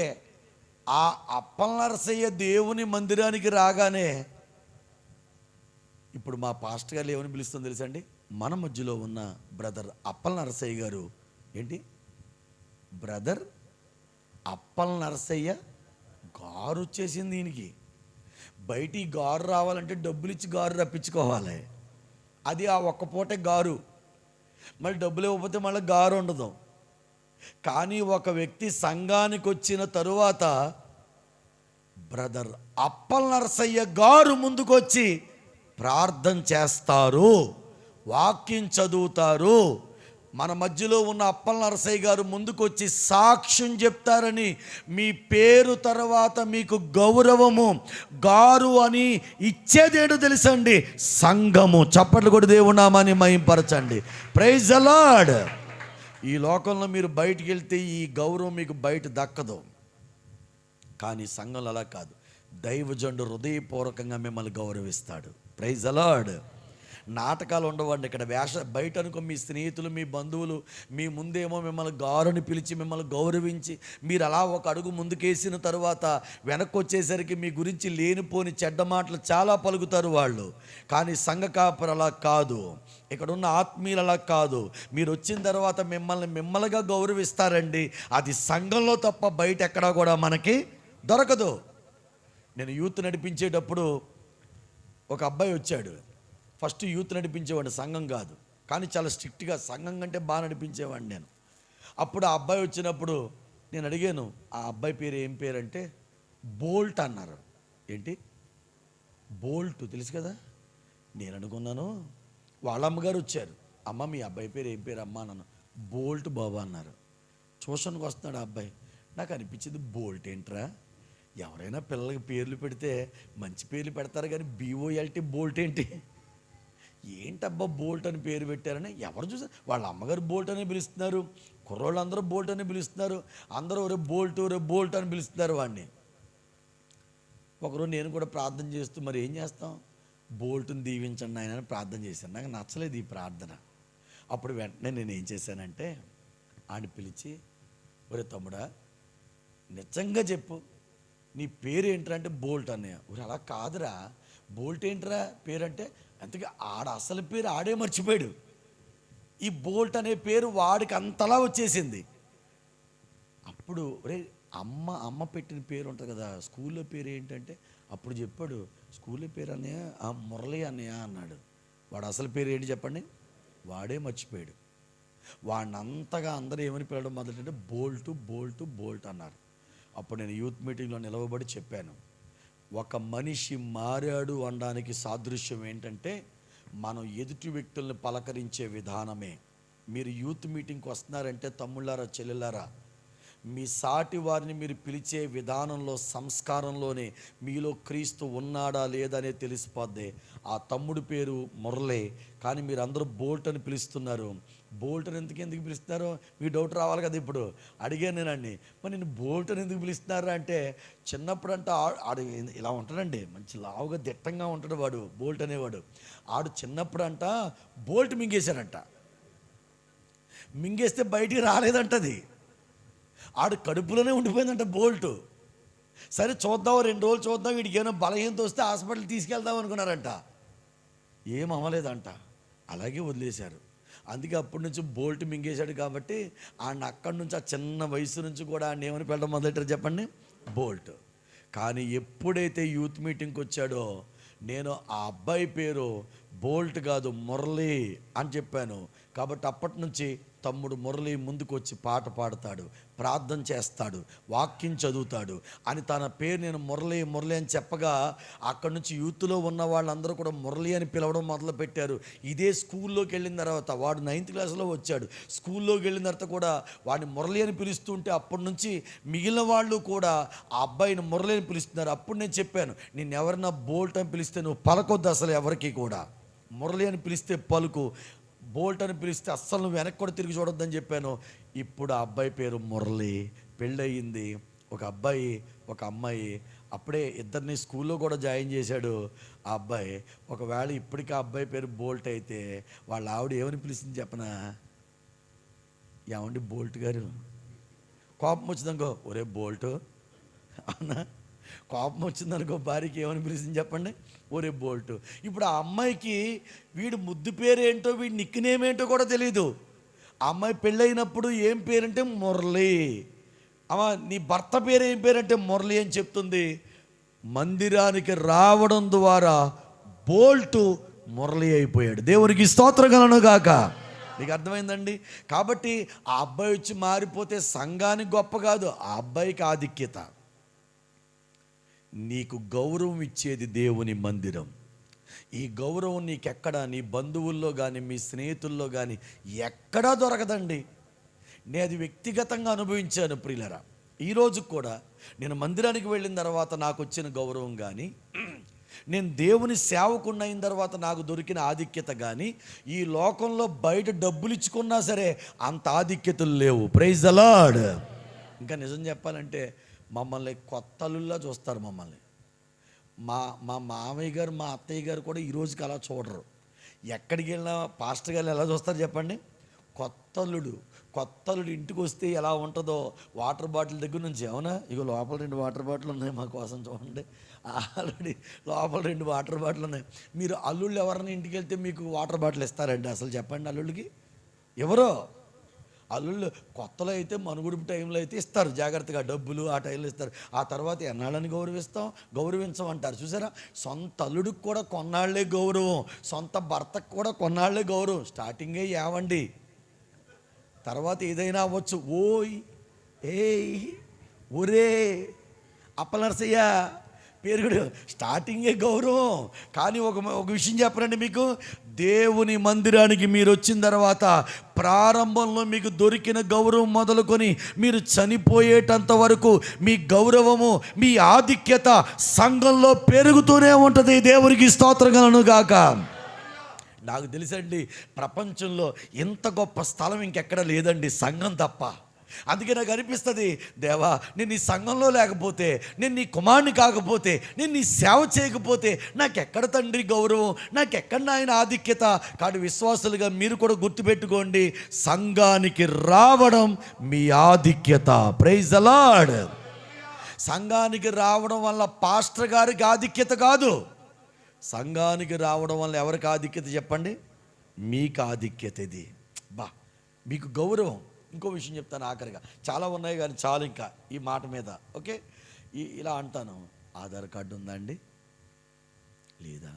ఆ అప్పల నరసయ్య దేవుని మందిరానికి రాగానే ఇప్పుడు మా పాస్టర్ గారు ఏమని పిలుస్తుందో తెలుసండి? మన మధ్యలో ఉన్న బ్రదర్ అప్పల నరసయ్య గారు. ఏంటి బ్రదర్ అప్పల నరసయ్య గారు వచ్చేసింది దీనికి. బయటికి గారు రావాలంటే డబ్బులు ఇచ్చి గారు రప్పించుకోవాలి. అది ఆ ఒక్క పూటే గారు, మళ్ళీ డబ్బులు ఇవ్వకపోతే మళ్ళీ గారు ఉండదు. కానీ ఒక వ్యక్తి సంఘానికి వచ్చిన తరువాత బ్రదర్ అప్పల నరసయ్య గారు ముందుకొచ్చి ప్రార్థన చేస్తారు, వాక్యం చదువుతారు. మన మధ్యలో ఉన్న అప్పల నరసయ్య గారు ముందుకొచ్చి సాక్ష్యం చెప్తారని మీ పేరు తర్వాత మీకు గౌరవము గారు అని ఇచ్చేదేంటో తెలుసండి, సంఘము. చప్పట్లు కూడా దేవుని నామాన్ని మహింపరచండి. Praise the Lord. ఈ లోకంలో మీరు బయటికి వెళ్తే ఈ గౌరవం మీకు బయట దక్కదు, కానీ సంఘంలో అలా కాదు. దైవజనుడు హృదయపూర్వకంగా మిమ్మల్ని గౌరవిస్తాడు. Praise the lord. నాటకాలు ఉండవండి ఇక్కడ. బయట అనుకో మీ స్నేహితులు, మీ బంధువులు మీ ముందేమో మిమ్మల్ని గారుని పిలిచి మిమ్మల్ని గౌరవించి మీరు అలా ఒక అడుగు ముందుకేసిన తర్వాత వెనక్కి వచ్చేసరికి మీ గురించి లేనిపోని చెడ్డ మాటలు చాలా పలుకుతారు వాళ్ళు. కానీ సంఘ కాపరి అలా కాదు, ఇక్కడ ఉన్న ఆత్మీయులు అలా కాదు. మీరు వచ్చిన తర్వాత మిమ్మల్నిగా గౌరవిస్తారండి. అది సంఘంలో తప్ప బయట ఎక్కడా కూడా మనకి దొరకదు. నేను యూత్ నడిపించేటప్పుడు ఒక అబ్బాయి వచ్చాడు. ఫస్ట్ యూత్ నడిపించేవాడిని, సంఘం కాదు, కానీ చాలా స్ట్రిక్ట్గా సంఘం కంటే బాగా నడిపించేవాడిని నేను. అప్పుడు ఆ అబ్బాయి వచ్చినప్పుడు నేను అడిగాను, ఆ అబ్బాయి పేరు ఏం పేరు అంటే బోల్ట్ అన్నారు. ఏంటి బోల్ట్ తెలుసు కదా. నేను అనుకున్నాను వాళ్ళ అమ్మగారు వచ్చారు, అమ్మ మీ అబ్బాయి పేరు ఏం పేరు అమ్మ అన్నాను. బోల్ట్ బాబా అన్నారు. ట్యూషన్కి వస్తున్నాడు ఆ అబ్బాయి. నాకు అనిపించింది బోల్ట్ ఏంట్రా, ఎవరైనా పిల్లలకి పేర్లు పెడితే మంచి పేర్లు పెడతారు కానీ BOLT బోల్ట్ ఏంటబ్బా బోల్ట్ అని పేరు పెట్టారని ఎవరు చూసారు. వాళ్ళ అమ్మగారు బోల్ట్ అని పిలుస్తున్నారు, కుర్రోళ్ళు అందరూ బోల్ట్ అని పిలుస్తున్నారు, అందరూ ఒరే బోల్ట్ అని పిలుస్తున్నారు వాడిని. ఒకరోజు నేను కూడా ప్రార్థన చేస్తూ మరి ఏం చేస్తాం, బోల్ట్ని దీవించండి ఆయన అని ప్రార్థన చేశాను. నాకు నచ్చలేదు ఈ ప్రార్థన. అప్పుడు వెంటనే నేను ఏం చేశానంటే ఆయన పిలిచి, ఒరే తమ్ముడా నిజంగా చెప్పు నీ పేరు ఏంట్రా అంటే బోల్ట్ అన్నయ్య. ఒరే అలా కాదురా, బోల్ట్ ఏంట్రా పేరంటే, అంతగా ఆడ అసలు పేరు ఆడే మర్చిపోయాడు. ఈ బోల్ట్ అనే పేరు వాడికి అంతలా వచ్చేసింది. అప్పుడు రే అమ్మ పెట్టిన పేరు ఉంటుంది కదా, స్కూల్లో పేరు ఏంటంటే అప్పుడు చెప్పాడు, స్కూల్లో పేరు అన్నయ్య మురళి అన్నయ్య అన్నాడు. వాడు అసలు పేరు ఏంటి చెప్పండి, వాడే మర్చిపోయాడు. వాడిని అంతగా అందరూ ఏమని పిలవడం మొదలంటే బోల్ట్ అన్నారు. అప్పుడు నేను యూత్ మీటింగ్లో నిలవబడి చెప్పాను, ఒక మనిషి మారాడు అనడానికి సాదృశ్యం ఏంటంటే మనం ఎదుటి వ్యక్తుల్ని పలకరించే విధానమే. మీరు యూత్ మీటింగ్కి వస్తున్నారంటే తమ్ముళ్ళారా చెల్లెళ్ళారా, మీ సాటి వారిని మీరు పిలిచే విధానంలో సంస్కారంలోనే మీలో క్రీస్తు ఉన్నాడా లేదా అనేది తెలిసిపోద్ది. ఆ తమ్ముడు పేరు మురళే, కానీ మీరు అందరూ బోల్ట్ అని పిలుస్తున్నారు. బోల్ట్ అని ఎందుకు పిలుస్తున్నారు మీ డౌట్ రావాలి కదా. ఇప్పుడు అడిగాను నేనండి, మరి నేను బోల్ట్ అని ఎందుకు పిలుస్తున్నారు అంటే, చిన్నప్పుడు అంటే ఆడు ఇలా ఉంటాడండి, మంచి లావుగా దిట్టంగా ఉంటాడు వాడు, బోల్ట్ అనేవాడు. ఆడు చిన్నప్పుడు అంట బోల్ట్ మింగేశాడంట. మింగేస్తే బయటికి రాలేదంటది, ఆడు కడుపులోనే ఉండిపోయిందంట బోల్ట్. సరే చూద్దాం 2 రోజులు చూద్దాం, వీడికి ఏమైనా బలహీనత వస్తే హాస్పిటల్ తీసుకెళ్దాం అనుకున్నారంట. ఏం అవ్వలేదంట, అలాగే వదిలేశారు. అందుకే అప్పటి నుంచి బోల్ట్ మింగేశాడు కాబట్టి ఆయన అక్కడి నుంచి ఆ చిన్న వయసు నుంచి కూడా ఆయన ఏమని పెట్టడం మొదలెట్టారు చెప్పండి, బోల్ట్. కానీ ఎప్పుడైతే యూత్ మీటింగ్కి వచ్చాడో నేను ఆ అబ్బాయి పేరు బోల్ట్ కాదు మురళి అని చెప్పాను. కాబట్టి అప్పటి నుంచి తమ్ముడు మురళి ముందుకు వచ్చి పాట పాడతాడు, ప్రార్థన చేస్తాడు, వాక్యం చదువుతాడు అని తన పేరు నేను మురళి అని చెప్పగా అక్కడి నుంచి యూత్లో ఉన్న వాళ్ళందరూ కూడా మురళి అని పిలవడం మొదలుపెట్టారు. ఇదే స్కూల్లోకి వెళ్ళిన తర్వాత వాడు 9th క్లాస్లో వచ్చాడు. స్కూల్లోకి వెళ్ళిన తర్వాత కూడా వాడిని మురళి అని పిలుస్తుంటే అప్పటి నుంచి మిగిలిన వాళ్ళు కూడా ఆ అబ్బాయిని మురళి అని పిలుస్తున్నారు. అప్పుడు నేను చెప్పాను, నేను ఎవరైనా బోల్ట్ అని పిలిస్తే నువ్వు పలకొద్దు, అసలు ఎవరికి కూడా మురళి అని పిలిస్తే పలుకు, బోల్ట్ అని పిలిస్తే అస్సలు నువ్వు వెనక్కి కూడా తిరిగి చూడొద్దని చెప్పాను. ఇప్పుడు ఆ అబ్బాయి పేరు మురళి, పెళ్ళయింది, ఒక అబ్బాయి ఒక అమ్మాయి. అప్పుడే ఇద్దరిని స్కూల్లో కూడా జాయిన్ చేశాడు ఆ అబ్బాయి. ఒకవేళ ఇప్పటికీ ఆ అబ్బాయి పేరు బోల్ట్ అయితే వాళ్ళ ఆవిడ ఏమని పిలిచింది చెప్పనా, ఏమండి బోల్ట్ గారు, కోపం వచ్చిందనుకో ఒరే బోల్ట్, అవునా, కోపం వచ్చిందనుకో భార్యకి ఏమని పిలిచింది చెప్పండి, ఒరే బోల్ట్. ఇప్పుడు ఆ అమ్మాయికి వీడు ముద్దు పేరు ఏంటో వీడి నిక్నేమ్ ఏంటో కూడా తెలీదు. ఆ అమ్మాయి పెళ్ళైనప్పుడు ఏం పేరంటే మురళి. అమ్మ నీ భర్త పేరు ఏం పేరంటే మురళి అని చెప్తుంది. మందిరానికి రావడం ద్వారా బోల్టు మురళి అయిపోయాడు. దేవునికి స్తోత్రం కలుగును గాక. మీకు అర్థమైందండి? కాబట్టి ఆ అబ్బాయి వచ్చి మారిపోతే సంఘానికి గొప్ప కాదు, ఆ అబ్బాయికి ఆధిక్యత. నీకు గౌరవం ఇచ్చేది దేవుని మందిరం. ఈ గౌరవం నీకెక్కడా, నీ బంధువుల్లో కానీ మీ స్నేహితుల్లో కానీ ఎక్కడా దొరకదండి. నేను అది వ్యక్తిగతంగా అనుభవించాను ప్రియులరా. ఈరోజు కూడా నేను మందిరానికి వెళ్ళిన తర్వాత నాకు వచ్చిన గౌరవం కానీ, నేను దేవుని సేవకుడిని అయిన తర్వాత నాకు దొరికిన ఆధిక్యత కానీ, ఈ లోకంలో బయట డబ్బులు ఇచ్చుకున్నా సరే అంత ఆధిక్యతలు లేవు. Praise the Lord. ఇంకా నిజం చెప్పాలంటే మమ్మల్ని కొత్త అల్లుల్లా చూస్తారు మమ్మల్ని. మా మా మామయ్య గారు మా అత్తయ్య గారు కూడా ఈ రోజుకి అలా చూడరు. ఎక్కడికి వెళ్ళినా పాస్టర్ గారు ఎలా చూస్తారు చెప్పండి? కొత్త అల్లుడు ఇంటికి వస్తే ఎలా ఉంటుందో వాటర్ బాటిల్ దగ్గర నుంచి, అవునా, ఇగో లోపల 2 వాటర్ బాటిల్ ఉన్నాయి మా కోసం చూడండి, ఆల్రెడీ లోపల 2 వాటర్ బాటిల్ ఉన్నాయి. మీరు అల్లుళ్ళు ఎవరైనా ఇంటికి వెళ్తే మీకు వాటర్ బాటిల్ ఇస్తారండి అసలు చెప్పండి? అల్లుళ్ళకి ఎవరో అల్లుళ్ళు కొత్తలో అయితే మనుగుడుపు టైంలో అయితే ఇస్తారు జాగ్రత్తగా డబ్బులు, ఆ టైంలో ఇస్తారు. ఆ తర్వాత ఎన్నాళ్ళని గౌరవించమంటారు చూసారా? సొంత అల్లుడికి కూడా కొన్నాళ్లే గౌరవం, సొంత భర్తకు కూడా కొన్నాళ్లే గౌరవం. స్టార్టింగే ఏవండి, తర్వాత ఏదైనా అవ్వచ్చు. ఓయ్, ఏయ్, ఒరే, అప్పలనరసయ్య పేరుగుడు, స్టార్టింగే గౌరవం. కానీ ఒక విషయం చెప్పనండి మీకు, దేవుని మందిరానికి మీరు వచ్చిన తర్వాత ప్రారంభంలో మీకు దొరికిన గౌరవం మొదలుకొని మీరు చనిపోయేటంత వరకు మీ గౌరవము, మీ ఆధిక్యత సంఘంలో పెరుగుతూనే ఉంటుంది. దేవునికి స్తోత్రం కలుగును గాక. నాకు తెలుసండి, ప్రపంచంలో ఇంత గొప్ప స్థలం ఇంకెక్కడ లేదండి, సంఘం తప్ప. అందుకే నాకు అనిపిస్తుంది, దేవా నేను నీ సంఘంలో లేకపోతే, నేను నీ కుమారుని కాకపోతే, నేను నీ సేవ చేయకపోతే నాకెక్కడ తండ్రి గౌరవం, నాకెక్కడ ఆయన ఆధిక్యత. కాదు విశ్వాసులుగా మీరు కూడా గుర్తుపెట్టుకోండి, సంఘానికి రావడం మీ ఆధిక్యత. Praise the Lord. సంఘానికి రావడం వల్ల పాస్టర్ గారికి ఆధిక్యత కాదు, సంఘానికి రావడం వల్ల ఎవరికి ఆధిక్యత చెప్పండి? మీకు ఆధిక్యత. ఇది మీకు గౌరవం. ఇంకో విషయం చెప్తాను ఆఖరిగా, చాలా ఉన్నాయి కానీ చాలు ఇంకా ఈ మాట మీద. ఓకే, ఇలా అంటాను, ఆధార్ కార్డు ఉందా అండి? లేదా?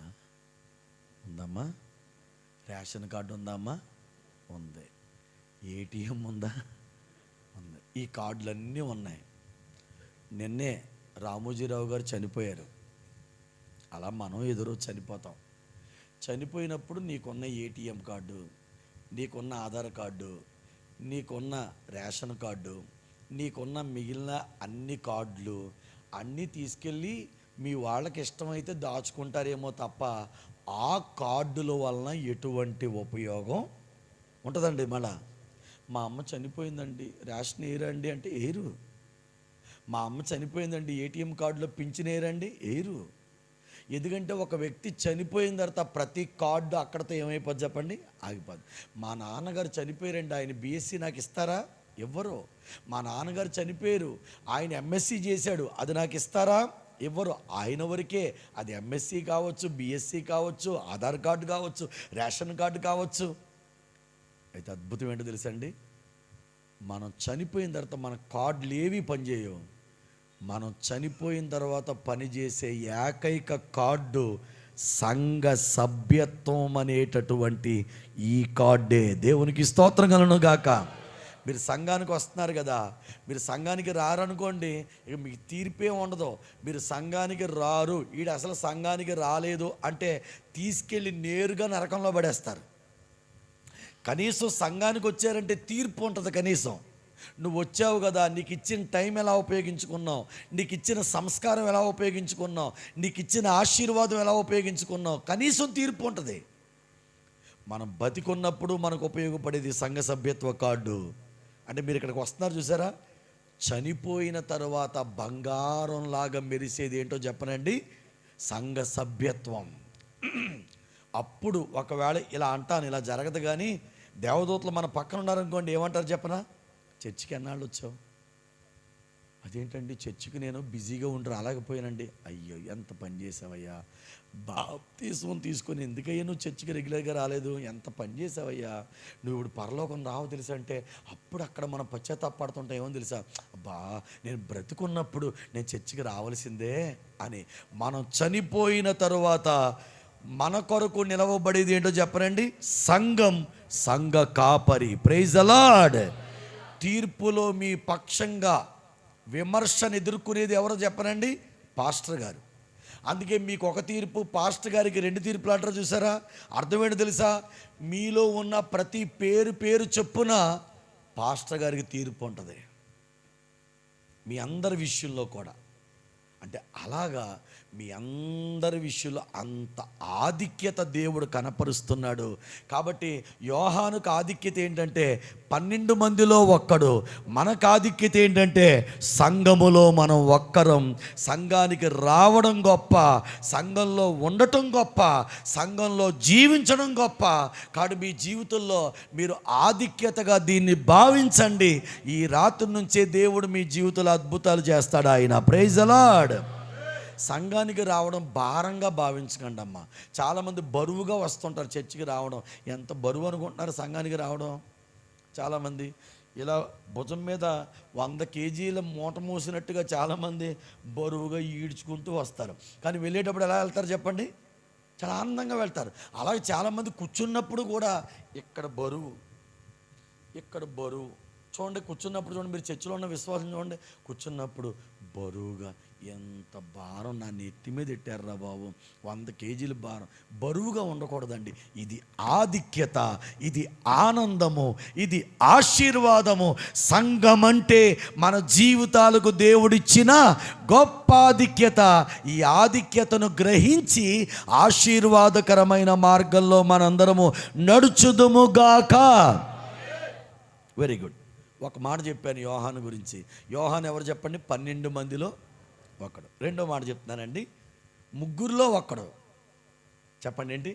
ఉందమ్మా. రేషన్ కార్డు ఉందమ్మా? ఉంది. ఏటీఎం ఉందా? ఉంది. ఈ కార్డులన్నీ ఉన్నాయి. నిన్నే రామోజీరావు గారు చనిపోయారు. అలా మనం ఎదురు చనిపోతాం. చనిపోయినప్పుడు నీకున్న ఏటీఎం కార్డు, నీకున్న ఆధార్ కార్డు, నీకున్న రేషన్ కార్డు, నీకున్న మిగిలిన అన్ని కార్డులు అన్నీ తీసుకెళ్ళి మీ వాళ్ళకి ఇష్టమైతే దాచుకుంటారేమో తప్ప ఆ కార్డుల వలన ఎటువంటి ఉపయోగం ఉంటుందండి. మళ్ళా మా అమ్మ చనిపోయిందండి, రేషన్ ఏరండి అంటే ఏరు. మా అమ్మ చనిపోయిందండి, ఏటీఎం కార్డులో పింఛన్ ఏరండి, ఏరు. ఎందుకంటే ఒక వ్యక్తి చనిపోయిన తర్వాత ప్రతి కార్డు అక్కడితో ఏమైపోద్ది చెప్పండి? ఆగిపోద్ది. మా నాన్నగారు చనిపోయారండి, ఆయన బీఎస్సీ నాకు ఇస్తారా? ఇవ్వరు. మా నాన్నగారు చనిపోయారు, ఆయన ఎంఎస్సీ చేశాడు, అది నాకు ఇస్తారా? ఇవ్వరు. ఆయన వరకే. అది ఎంఎస్సీ కావచ్చు, బీఎస్సీ కావచ్చు, ఆధార్ కార్డు కావచ్చు, రేషన్ కార్డు కావచ్చు. అయితే అద్భుతం ఏంటో తెలుసండి, మనం చనిపోయిన తర్వాత మన కార్డులు ఏవి పనిచేయవు. మనం చనిపోయిన తర్వాత పనిచేసే ఏకైక కార్డు సంఘ సభ్యత్వం అనేటటువంటి ఈ కార్డే. దేవునికి స్తోత్రం కలుగును గాక. మీరు సంఘానికి వస్తున్నారు కదా, మీరు సంఘానికి రారనుకోండి, ఇక మీకు తీర్పే ఉండదు. మీరు సంఘానికి రారు, ఈడు అసలు సంఘానికి రాలేదు అంటే తీసుకెళ్ళి నేరుగా నరకంలో పడేస్తారు. కనీసం సంఘానికి వచ్చారంటే తీర్పు ఉంటుంది. కనీసం నువ్వు వచ్చావు కదా, నీకు ఇచ్చిన టైం ఎలా ఉపయోగించుకున్నావు, నీకు ఇచ్చిన సంస్కారం ఎలా ఉపయోగించుకున్నావు, నీకు ఇచ్చిన ఆశీర్వాదం ఎలా ఉపయోగించుకున్నావు, కనీసం తీర్పు ఉంటుంది. మనం బతికున్నప్పుడు మనకు ఉపయోగపడేది సంఘ సభ్యత్వ కార్డు. అంటే మీరు ఇక్కడికి వస్తున్నారు చూసారా, చనిపోయిన తర్వాత బంగారంలాగా మెరిసేది ఏంటో చెప్పనండి? సంఘ సభ్యత్వం. అప్పుడు ఒకవేళ ఇలా అంటాను, ఇలా జరగదు కానీ దేవదూతలు మన పక్కన ఉన్నారనుకోండి, ఏమంటారు చెప్పనా? చర్చికి ఎన్నాళ్ళు వచ్చావు? అదేంటండి చర్చికి నేను బిజీగా ఉండి రాలేకపోయానండి. అయ్యో ఎంత పని చేసావయ్యా, బాప్తీసం తీసుకొని ఎందుకయ్యా నువ్వు చర్చికి రెగ్యులర్గా రాలేదు, ఎంత పని చేసావయ్యా, నువ్వు ఇప్పుడు పరలోకం రావు తెలుసా అంటే అప్పుడు అక్కడ మనం పశ్చాత్తాపడుతుంటాం. ఏమో తెలుసా, అబ్బా నేను బ్రతుకున్నప్పుడు నేను చర్చికి రావాల్సిందే అని. మనం చనిపోయిన తరువాత మన కొరకు నిలవబడేది ఏంటో చెప్పరండి, సంఘం, సంఘ కాపరి. Praise the Lord. తీర్పులో మీ పక్షంగా విమర్శను ఎదుర్కొనేది ఎవరో చెప్పనండి, పాస్టర్ గారు. అందుకే మీకు ఒక తీర్పు, పాస్టర్ గారికి 2 తీర్పులు అంటారు చూసారా. అర్థమేంటో తెలుసా, మీలో ఉన్న ప్రతి పేరు చొప్పున పాస్టర్ గారికి తీర్పు ఉంటుంది మీ అందరి విషయంలో కూడా. అంటే అలాగా మీ అందరి విషయంలో అంత ఆధిక్యత దేవుడు కనపరుస్తున్నాడు. కాబట్టి యోహానుకు ఆధిక్యత ఏంటంటే 12 మందిలో ఒక్కడు, మనకు ఆధిక్యత ఏంటంటే సంఘములో మనం ఒక్కరం. సంఘానికి రావడం గొప్ప, సంఘంలో ఉండటం గొప్ప, సంఘంలో జీవించడం గొప్ప. కాబట్టి మీ జీవితంలో మీరు ఆధిక్యతగా దీన్ని భావించండి. ఈ రాత్రి నుంచే దేవుడు మీ జీవితంలో అద్భుతాలు చేస్తాడు ఆయన. Praise the Lord. సంఘానికి రావడం భారంగా భావించకండి అమ్మ. చాలామంది బరువుగా వస్తుంటారు చర్చికి రావడం. ఎంత బరువు అనుకుంటున్నారు సంఘానికి రావడం. చాలామంది ఇలా భుజం మీద 100 కేజీల మూట మోసినట్టుగా చాలామంది బరువుగా ఈడ్చుకుంటూ వస్తారు. కానీ వెళ్ళేటప్పుడు ఎలా వెళ్తారు చెప్పండి, చాలా ఆనందంగా వెళ్తారు. అలాగే చాలామంది కూర్చున్నప్పుడు కూడా ఇక్కడ బరువు, ఇక్కడ బరువు. చూడండి కూర్చున్నప్పుడు, చూడండి మీరు చర్చిలో ఉన్న విశ్వాసం చూడండి, కూర్చున్నప్పుడు బరువుగా, ఎంత భారం నా నెత్తి మీద ఎట్టారా బాబు, 100 కేజీల భారం. బరువుగా ఉండకూడదండి. ఇది ఆధిక్యత, ఇది ఆనందము, ఇది ఆశీర్వాదము. సంఘం అంటే మన జీవితాలకు దేవుడిచ్చిన గొప్ప ఆధిక్యత. ఈ ఆధిక్యతను గ్రహించి ఆశీర్వాదకరమైన మార్గంలో మనందరము నడుచుదుముగాక. Very good. ఒక మాట చెప్పాను యోహాను గురించి. యోహాను ఎవరు చెప్పండి, 12 మందిలో ఒకడు. రెండో మాట చెప్తున్నానండి, 3లో ఒకడు. చెప్పండి ఏంటి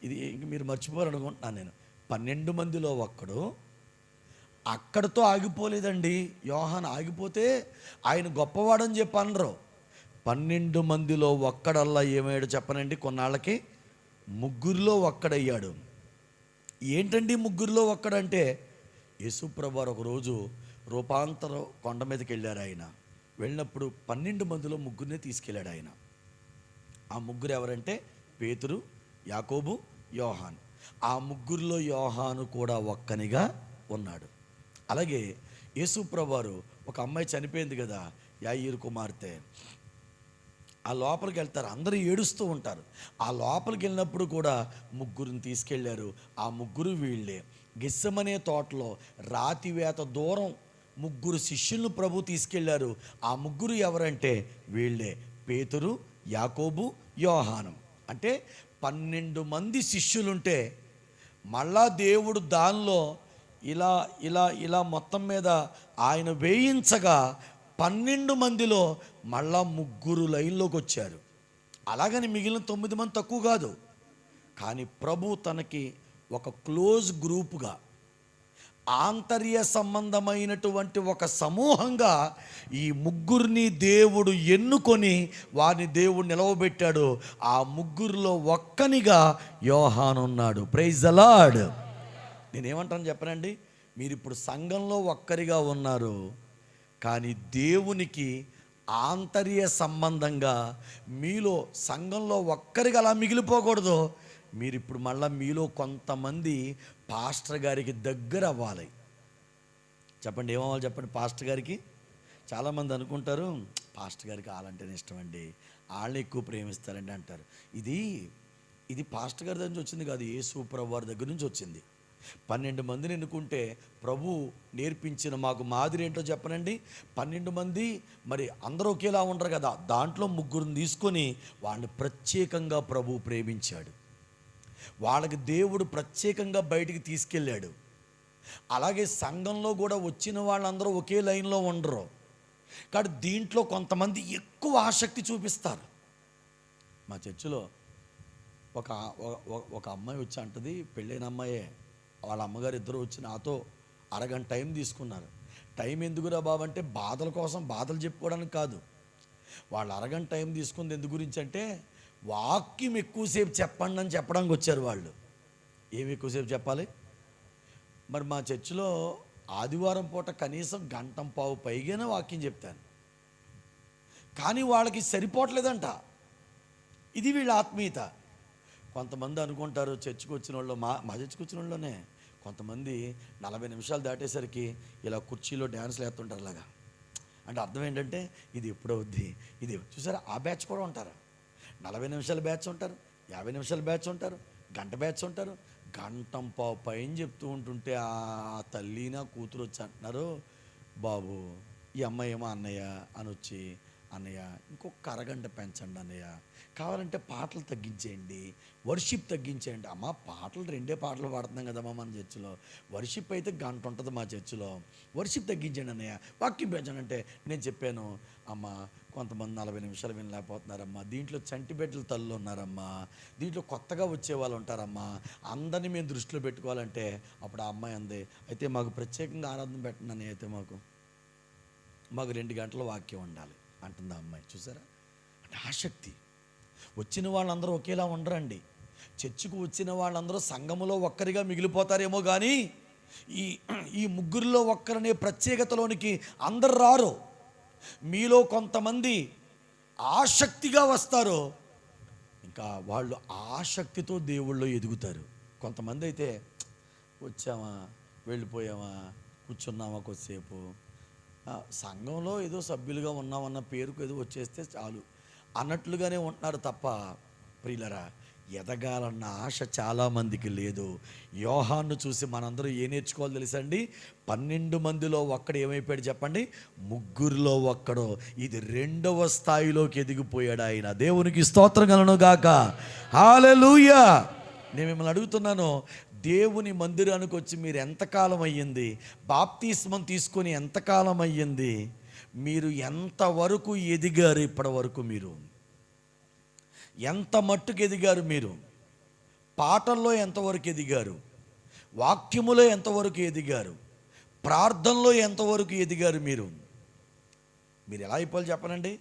ఇది, మీరు మర్చిపోరనుకుంటున్నాను నేను. 12 మందిలో ఒక్కడు. అక్కడితో ఆగిపోలేదండి యోహాను. ఆగిపోతే ఆయన గొప్పవాడని చెప్పి అనరు. 12 మందిలో ఒక్కడల్లా ఏమయ్యాడు చెప్పనండి, కొన్నాళ్ళకి 3లో ఒక్కడయ్యాడు. ఏంటండి 3లో ఒక్కడంటే, యేసుప్రభు ఒకరోజు రూపాంతర కొండ మీదకి వెళ్ళారు. ఆయన వెళ్ళినప్పుడు 12 మందిలో 3నే తీసుకెళ్ళాడు ఆయన. ఆ 3 ఎవరంటే పేతురు, యాకోబు, యోహాను. ఆ 3లో యోహాను కూడా ఒక్కనిగా ఉన్నాడు. అలాగే యేసుప్రభు ఒక అమ్మాయి చనిపోయింది కదా, యాయీరు కుమార్తె. ఆ లోపలికి వెళ్తారు, అందరూ ఏడుస్తూ ఉంటారు. ఆ లోపలికి వెళ్ళినప్పుడు కూడా 3ని తీసుకెళ్లారు. ఆ 3 వీళ్ళే. గెత్సెమనే తోటలో రాతివేత దూరం 3 శిష్యులను ప్రభు తీసుకెళ్లారు. ఆ 3 ఎవరంటే వీళ్ళే, పేతురు, యాకోబు, యోహాను. అంటే 12 మంది శిష్యులుంటే మళ్ళా దేవుడు దానిలో ఇలా ఇలా ఇలా మొత్తం మీద ఆయన వేయించగా 12 మందిలో మళ్ళా 3 లైన్లోకి వచ్చారు. అలాగని మిగిలిన 9 మంది తక్కువ కాదు. కానీ ప్రభు తనకి ఒక క్లోజ్ గ్రూపుగా, ఆంతర్య సంబంధమైనటువంటి ఒక సమూహంగా ఈ 3ని దేవుడు ఎన్నుకొని వారిని దేవుడు నిలవబెట్టాడు. ఆ 3లో ఒక్కనిగా యోహాను ఉన్నాడు. Praise the lord. నేనేమంటాను చెప్పనండి, మీరు ఇప్పుడు సంఘంలో ఒక్కరిగా ఉన్నారు, కానీ దేవునికి ఆంతర్య సంబంధంగా మీలో సంఘంలో ఒక్కరిగా అలా మిగిలిపోకూడదు. మీరు ఇప్పుడు మళ్ళీ మీలో కొంతమంది పాస్టర్ గారికి దగ్గర అవ్వాలి. చెప్పండి ఏమవ్వాలి చెప్పండి పాస్టర్ గారికి. చాలామంది అనుకుంటారు పాస్టర్ గారికి వాళ్ళంటేనే ఇష్టం అండి, వాళ్ళని ఎక్కువ ప్రేమిస్తారండి అంటారు. ఇది పాస్టర్ గారి దగ్గర నుంచి వచ్చింది కాదు, యేసు ప్రభు వారి దగ్గర నుంచి వచ్చింది. 12 మందిని ఎన్నుకుంటే ప్రభు నేర్పించిన మాకు మాదిరి ఏంటో చెప్పనండి. 12 మంది మరి అందరూ ఒకేలా ఉండరు కదా, దాంట్లో 3ని తీసుకొని వాళ్ళని ప్రత్యేకంగా ప్రభు ప్రేమించాడు. వాళ్ళకి దేవుడు ప్రత్యేకంగా బయటికి తీసుకెళ్ళాడు. అలాగే సంఘంలో కూడా వచ్చిన వాళ్ళందరూ ఒకే లైన్లో ఉండరు. కాబట్టి దీంట్లో కొంతమంది ఎక్కువ ఆసక్తి చూపిస్తారు. మా చర్చిలో ఒక అమ్మాయి వచ్చి అంటది, పెళ్ళైన అమ్మాయే, వాళ్ళ అమ్మగారు ఇద్దరు వచ్చి నాతో అరగంట టైం తీసుకున్నారు. టైం ఎందుకురా బాబు అంటే బాధల కోసం బాధలు చెప్పుకోవడానికి కాదు. వాళ్ళు అరగంట టైం తీసుకుంది ఎందు గురించి అంటే వాక్యం ఎక్కువసేపు చెప్పండి అని చెప్పడానికి వచ్చారు వాళ్ళు. ఏమి ఎక్కువసేపు చెప్పాలి? మరి మా చర్చిలో ఆదివారం పూట కనీసం గంటం పావు పైగానే వాక్యం చెప్తాను, కానీ వాళ్ళకి సరిపోవట్లేదంట. ఇది వీళ్ళ ఆత్మీయత. కొంతమంది అనుకుంటారు చర్చికి వచ్చిన వాళ్ళు, మా చర్చికి వచ్చిన వాళ్ళనే కొంతమంది 40 నిమిషాలు దాటేసరికి ఇలా కుర్చీలో డ్యాన్స్లు వేస్తుంటారు అలాగా. అంటే అర్థం ఏంటంటే ఇది ఎప్పుడవుద్ది, ఇది చూసారా. ఆ బ్యాచ్ కూడా ఉంటారు. 40 నిమిషాల బ్యాచ్ ఉంటారు, 50 నిమిషాల బ్యాచ్ ఉంటారు, గంట బ్యాచ్ ఉంటారు. గంటం పావు పైన చెప్తూ ఉంటుంటే ఆ తల్లి నా కూతురు వచ్చి అంటున్నారు, బాబు ఈ అమ్మాయి ఏమో అన్నయ్య అని వచ్చి, అన్నయ్య ఇంకొక అరగంట పెంచండి అన్నయ్య, కావాలంటే పాటలు తగ్గించేయండి, వర్షిప్ తగ్గించేయండి. అమ్మ పాటలు 2 పాటలు పాడుతున్నాం కదమ్మా మన చర్చిలో, వర్షిప్ అయితే గంట ఉంటుంది మా చర్చిలో, వర్షిప్ తగ్గించండి అన్నయ్య, వాక్యం పెంచండి అంటే నేను చెప్పాను, అమ్మ కొంతమంది 40 నిమిషాలు వినలేకపోతున్నారమ్మా, దీంట్లో చంటి బిడ్డల తల్లులు ఉన్నారమ్మా, దీంట్లో కొత్తగా వచ్చే వాళ్ళు ఉంటారమ్మా, అందరినీ మేము దృష్టిలో పెట్టుకోవాలంటే అప్పుడు ఆ అమ్మాయి అంది, అయితే మాకు ప్రత్యేకంగా ఆరాధన పెట్టండి అని, అయితే మాకు 2 గంటల వాక్యం ఉండాలి అంటుంది ఆ అమ్మాయి. చూసారా, అంటే ఆసక్తి. వచ్చిన వాళ్ళందరూ ఒకేలా ఉండరండి. చర్చికి వచ్చిన వాళ్ళందరూ సంఘములో ఒక్కరిగా మిగిలిపోతారేమో కానీ ఈ ముగ్గురిలో ఒక్కరనే ప్రత్యేకతలోనికి అందరు రారు. మీలో కొంతమంది ఆసక్తిగా వస్తారు, ఇంకా వాళ్ళు ఆసక్తితో దేవుళ్ళో ఎదుగుతారు. కొంతమంది అయితే వచ్చామా వెళ్ళిపోయామా కూర్చున్నామా కొద్దిసేపు, సంఘంలో ఏదో సభ్యులుగా ఉన్నామన్న పేరుకు ఏదో వచ్చేస్తే చాలు అన్నట్లుగానే ఉంటున్నారు తప్ప ప్రియులరా ఎదగాలన్న ఆశ చాలామందికి లేదు. యోహాను చూసి మనందరూ ఏం నేర్చుకోవాలి తెలుసండి? 12 మందిలో ఒక్కడు ఏమైపోయాడు చెప్పండి? ముగ్గురిలో ఒక్కడు. ఇది 2వ స్థాయిలోకి ఎదిగిపోయాడు ఆయన. దేవునికి స్తోత్రం కలుగును గాక. హల్లెలూయా. నేను మిమ్మల్ని అడుగుతున్నాను, దేవుని మందిరానికి వచ్చి మీరు ఎంతకాలం అయ్యింది? బాప్తిస్మం తీసుకొని ఎంతకాలం అయ్యింది? మీరు ఎంతవరకు ఎదిగారు? ఇప్పటి వరకు మీరు ఎంత మట్టుకు ఎదిగారు? మీరు పాటల్లో ఎంతవరకు ఎదిగారు? వాక్యములో ఎంతవరకు ఎదిగారు? ప్రార్థనలో ఎంతవరకు ఎదిగారు? మీరు ఎలా అయిపోవాలి చెప్పనండి?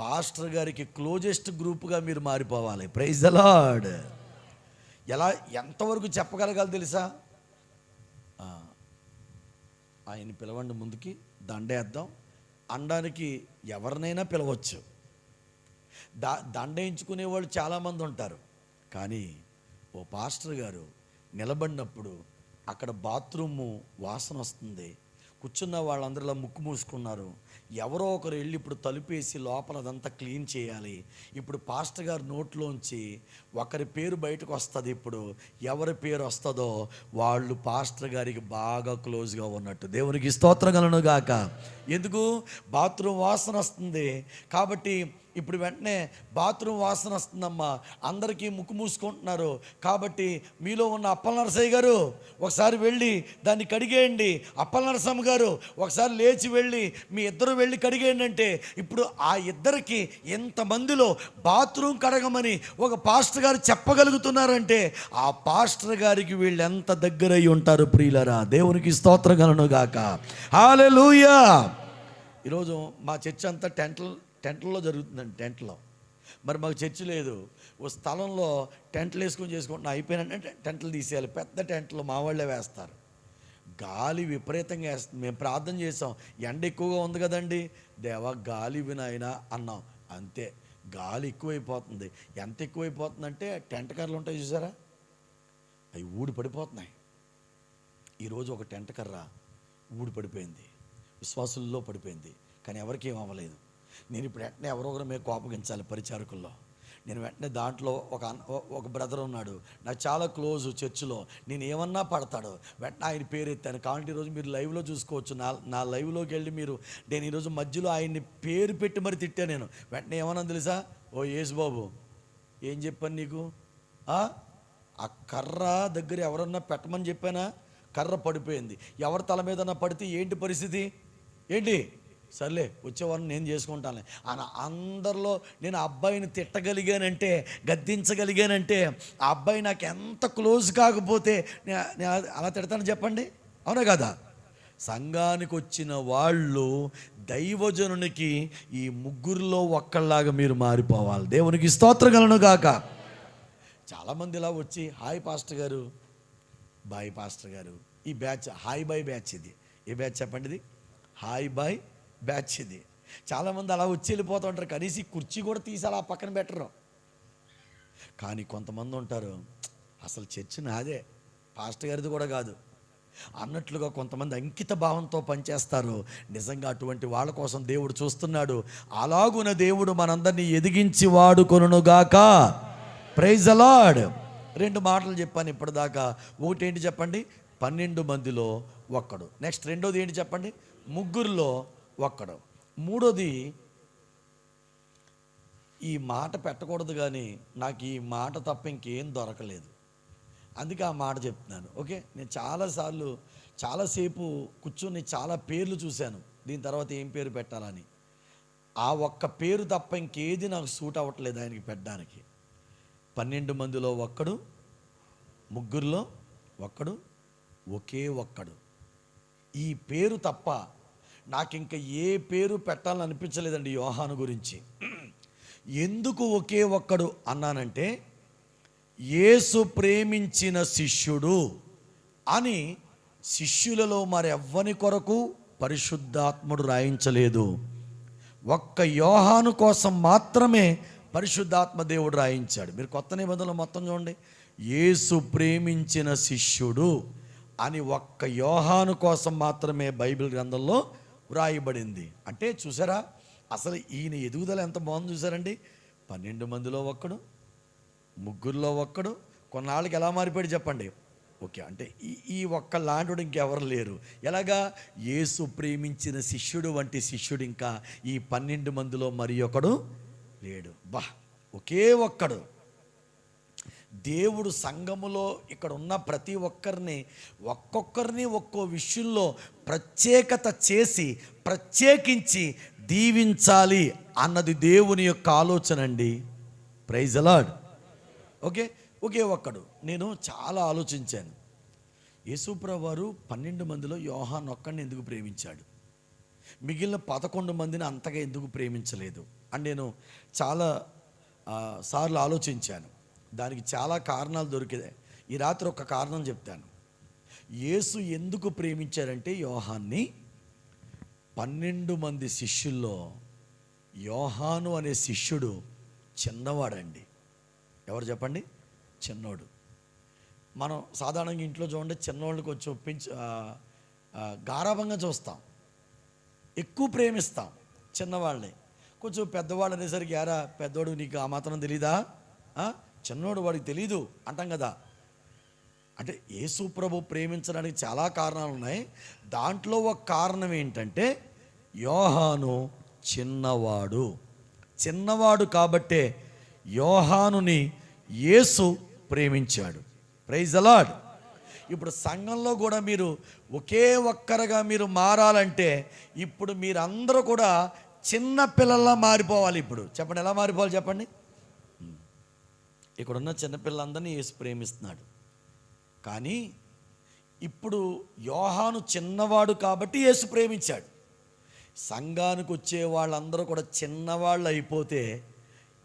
పాస్టర్ గారికి క్లోజెస్ట్ గ్రూప్గా మీరు మారిపోవాలి. Praise the Lord. ఎంతవరకు చెప్పగలగాలి తెలుసా? ఆయన పిలవండి ముందుకి, దండేద్దాం అనడానికి ఎవరినైనా పిలవచ్చు. దండేయించుకునే వాళ్ళు చాలామంది ఉంటారు, కానీ ఓ పాస్టర్ గారు నిలబడినప్పుడు అక్కడ బాత్రూము వాసన వస్తుంది, కూర్చున్న వాళ్ళందరిలో ముక్కు మూసుకున్నారు, ఎవరో ఒకరు వెళ్ళి ఇప్పుడు తలుపేసి లోపల అదంతా క్లీన్ చేయాలి. ఇప్పుడు పాస్టర్ గారి నోట్లోంచి ఒకరి పేరు బయటకు వస్తుంది. ఇప్పుడు ఎవరి పేరు వస్తుందో వాళ్ళు పాస్టర్ గారికి బాగా క్లోజ్గా ఉన్నట్టు. దేవునికి స్తోత్రం కలుగును గాక. ఎందుకు? బాత్రూమ్ వాసన వస్తుంది కాబట్టి ఇప్పుడు వెంటనే బాత్రూమ్ వాసన వస్తుందమ్మా, అందరికీ ముక్కు మూసుకుంటున్నారు కాబట్టి మీలో ఉన్న అప్పల నరసయ్య గారు ఒకసారి వెళ్ళి దాన్ని కడిగేయండి, అప్పల నరసమ్మ గారు ఒకసారి లేచి వెళ్ళి మీ ఇద్దరు వెళ్ళి కడిగేయండి అంటే ఇప్పుడు ఆ ఇద్దరికి ఎంతమందిలో బాత్రూమ్ కడగమని ఒక పాస్టర్ గారు చెప్పగలుగుతున్నారంటే ఆ పాస్టర్ గారికి వీళ్ళు ఎంత దగ్గరై ఉంటారు ప్రియులరా. దేవునికి స్తోత్రం కలుగును గాక. హల్లెలూయా. ఈరోజు మా చర్చ్ అంతా టెంట్లో జరుగుతుందండి. టెంట్లో మరి మాకు చర్చి లేదు, ఓ స్థలంలో టెంట్లు వేసుకొని చేసుకుంటున్నా, అయిపోయినంటే టెంట్లు తీసేయాలి. పెద్ద టెంట్లు మా వాళ్ళే వేస్తారు. గాలి విపరీతంగా వేస్తుంది. మేము ప్రార్థన చేసాం, ఎండ ఎక్కువగా ఉంది కదండి, దేవా గాలి వినాయనా అన్నాం, అంతే గాలి ఎక్కువైపోతుంది. ఎంత ఎక్కువైపోతుందంటే టెంట్ కర్రలు ఉంటాయి చూసారా, అవి ఊడి పడిపోతున్నాయి. ఈరోజు ఒక టెంట్ కర్ర ఊడి పడిపోయింది, విశ్వాసుల్లో పడిపోయింది, కానీ ఎవరికి ఏం అవ్వలేదు. నేను ఇప్పుడు వెంటనే ఎవరో ఒకరు మేము కోపగించాలి పరిచారకుల్లో. నేను వెంటనే దాంట్లో ఒక బ్రదర్ ఉన్నాడు నాకు చాలా క్లోజ్ చర్చిలో, నేను ఏమన్నా పడతాడు, వెంటనే ఆయన పేరు ఎత్తాను. కాబట్టి ఈరోజు మీరు లైవ్లో చూసుకోవచ్చు. నా లైవ్లోకి వెళ్ళి నేను ఈరోజు మధ్యలో ఆయన్ని పేరు పెట్టి మరి తిట్టాను. నేను వెంటనే ఏమన్నా తెలుసా? ఓ యేసుబాబు ఏం చెప్పాను నీకు? ఆ కర్ర దగ్గర ఎవరన్నా పెట్టమని చెప్పానా? కర్ర పడిపోయింది. ఎవరి తల మీదన్నా పడితే ఏంటి పరిస్థితి? ఏంటి? సర్లే వచ్చేవారిని నేను చేసుకుంటాను అని అందరిలో నేను ఆ అబ్బాయిని తిట్టగలిగానంటే, గద్దించగలిగానంటే, ఆ అబ్బాయి నాకు ఎంత క్లోజ్ కాకపోతే నేను అలా తిడతాను చెప్పండి, అవునా కదా? సంఘానికి వచ్చిన వాళ్ళు దైవజనునికి ఈ ముగ్గురిలో ఒక్కళ్ళలాగా మీరు మారిపోవాలి. దేవునికి స్తోత్రం కలుగును గాక. చాలామంది ఇలా వచ్చి హాయ్ పాస్టర్ గారు, బాయ్ పాస్టర్ గారు. ఈ బ్యాచ్ హాయ్ బాయ్ బ్యాచ్. ఇది ఏ బ్యాచ్ చెప్పండి? ఇది హాయ్ బాయ్ బ్యాచ్. ఇది చాలామంది అలా వచ్చి వెళ్ళిపోతూ ఉంటారు. కనీసం ఈ కుర్చీ కూడా తీసి అలా పక్కన పెట్టరు. కానీ కొంతమంది ఉంటారు, అసలు చర్చి నాదే, పాస్టర్ గారిది కూడా కాదు అన్నట్లుగా కొంతమంది అంకిత భావంతో పనిచేస్తారు. నిజంగా అటువంటి వాళ్ళ కోసం దేవుడు చూస్తున్నాడు. అలాగున దేవుడు మనందరినీ ఎదిగించి వాడుకొనుగాక. Praise the Lord. 2 మాటలు చెప్పాను ఇప్పటిదాకా. ఒకటి ఏంటి చెప్పండి? 12 మందిలో ఒక్కడు. నెక్స్ట్ రెండోది ఏంటి చెప్పండి? ముగ్గురులో ఒక్కడు. మూడోది, ఈ మాట పెట్టకూడదు కానీ నాకు ఈ మాట తప్ప ఇంకేం దొరకలేదు, అందుకే ఆ మాట చెప్తున్నాను. ఓకే, నేను చాలాసేపు కూర్చొని చాలా పేర్లు చూశాను, దీని తర్వాత ఏం పేరు పెట్టాలని. ఆ ఒక్క పేరు తప్ప ఇంకేది నాకు సూట్ అవ్వట్లేదు ఆయనకి పెట్టడానికి. 12 మందిలో ఒక్కడు, ముగ్గురులో ఒక్కడు, ఒకే ఒక్కడు. ఈ పేరు తప్ప నాకు ఇంకా ఏ పేరు పెట్టాలని అనిపించలేదండి యోహాను గురించి. ఎందుకు ఒకే ఒక్కడు అన్నానంటే, యేసు ప్రేమించిన శిష్యుడు అని శిష్యులలో మరెవ్వని కొరకు పరిశుద్ధాత్ముడు రాయించలేదు. ఒక్క యోహాను కోసం మాత్రమే పరిశుద్ధాత్మ దేవుడు రాయించాడు. మీరు కొత్త నిబంధనలు మొత్తం చూడండి, యేసు ప్రేమించిన శిష్యుడు అని ఒక్క యోహాను కోసం మాత్రమే బైబిల్ గ్రంథంలో వ్రాయబడింది. అంటే చూసారా, అసలు ఈయన ఎదుగుదల ఎంత బాగుంది చూసారండి. 12 మందిలో ఒక్కడు, ముగ్గురులో ఒక్కడు. కొన్నాళ్ళకి ఎలా మారిపోయాడు చెప్పండి? ఓకే, అంటే ఈ ఒక్క లాంటి ఇంకెవరు లేరు. ఎలాగా? యేసు ప్రేమించిన శిష్యుడు వంటి శిష్యుడు ఇంకా ఈ 12 మందిలో మరి ఒకడు లేడు. ఒకే ఒక్కడు. దేవుడు సంఘములో ఇక్కడ ఉన్న ప్రతి ఒక్కరిని ఒక్కొక్కరిని ఒక్కో విషయంలో ప్రత్యేకత చేసి ప్రత్యేకించి దీవించాలి అన్నది దేవుని యొక్క ఆలోచన అండి. Praise the Lord. ఓకే, ఒకే ఒక్కడు. నేను చాలా ఆలోచించాను, యేసుప్రభువు వారు 12 మందిలో యోహాను ఒక్కడిని ఎందుకు ప్రేమించాడు, మిగిలిన 11 మందిని అంతగా ఎందుకు ప్రేమించలేదు అని నేను చాలా సార్లు ఆలోచించాను. దానికి చాలా కారణాలు దొరికినాయి. ఈ రాత్రి ఒక కారణం చెప్తాను. యేసు ఎందుకు ప్రేమించారంటే యోహాన్ని, 12 మంది శిష్యుల్లో యోహాను అనే శిష్యుడు చిన్నవాడండి. ఎవరు చెప్పండి? చిన్నోడు. మనం సాధారణంగా ఇంట్లో చూడండి, చిన్నోళ్ళకి వచ్చి ఒప్పించి గారాభంగా చూస్తాం, ఎక్కువ ప్రేమిస్తాం చిన్నవాళ్ళని. కొంచెం పెద్దవాళ్ళు అనేసరికి, యారా పెద్దోడు నీకు ఆ మాత్రం తెలీదా, చిన్నోడు వాడికి తెలీదు అంటాం కదా. అంటే యేసు ప్రభు ప్రేమించడానికి చాలా కారణాలు ఉన్నాయి. దాంట్లో ఒక కారణం ఏంటంటే, యోహాను చిన్నవాడు కాబట్టే యోహానుని యేసు ప్రేమించాడు. Praise the Lord. ఇప్పుడు సంఘంలో కూడా మీరు ఒకే ఒక్కరుగా మీరు మారాలంటే, ఇప్పుడు మీరందరూ కూడా చిన్న పిల్లల్లా మారిపోవాలి. ఇప్పుడు చెప్పండి, ఎలా మారిపోవాలి చెప్పండి? ఇక్కడున్న చిన్నపిల్లలందరినీ యేసు ప్రేమిస్తున్నాడు. కానీ ఇప్పుడు యోహాను చిన్నవాడు కాబట్టి యేసు ప్రేమించాడు. సంఘానికి వచ్చే వాళ్ళందరూ కూడా చిన్నవాళ్ళు అయిపోతే,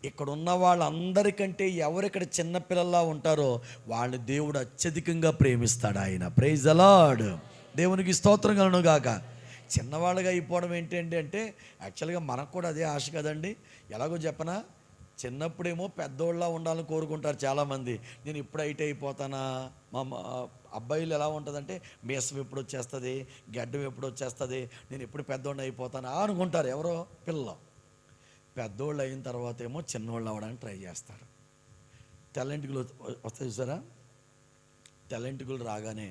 ఇక్కడున్న వాళ్ళందరికంటే ఎవరిక్కడ చిన్నపిల్లల్లా ఉంటారో వాళ్ళని దేవుడు అత్యధికంగా ప్రేమిస్తాడు ఆయన. Praise the Lord. దేవునికి స్తోత్రం కలుగును గాక. చిన్నవాళ్ళుగా అయిపోవడం ఏంటంటే అంటే యాక్చువల్గా మనకు కూడా అదే ఆశ కదండి. ఎలాగో చెప్పనా, చిన్నప్పుడేమో పెద్దోళ్ళ ఉండాలని కోరుకుంటారు చాలామంది. నేను ఇప్పుడు హైట్ అయిపోతానా, మా అబ్బాయిలు ఎలా ఉంటుందంటే మీసం ఎప్పుడు వచ్చేస్తుంది, గడ్డం ఎప్పుడు వచ్చేస్తుంది, నేను ఎప్పుడు పెద్దోళ్ళని అయిపోతానా అనుకుంటారు ఎవరో పిల్లలు. పెద్దోళ్ళు అయిన తర్వాత ఏమో చిన్నోళ్ళు అవ్వడానికి ట్రై చేస్తారు. తెల్లంటికులు వస్తాయి చూసారా, తెల్లంటికులు రాగానే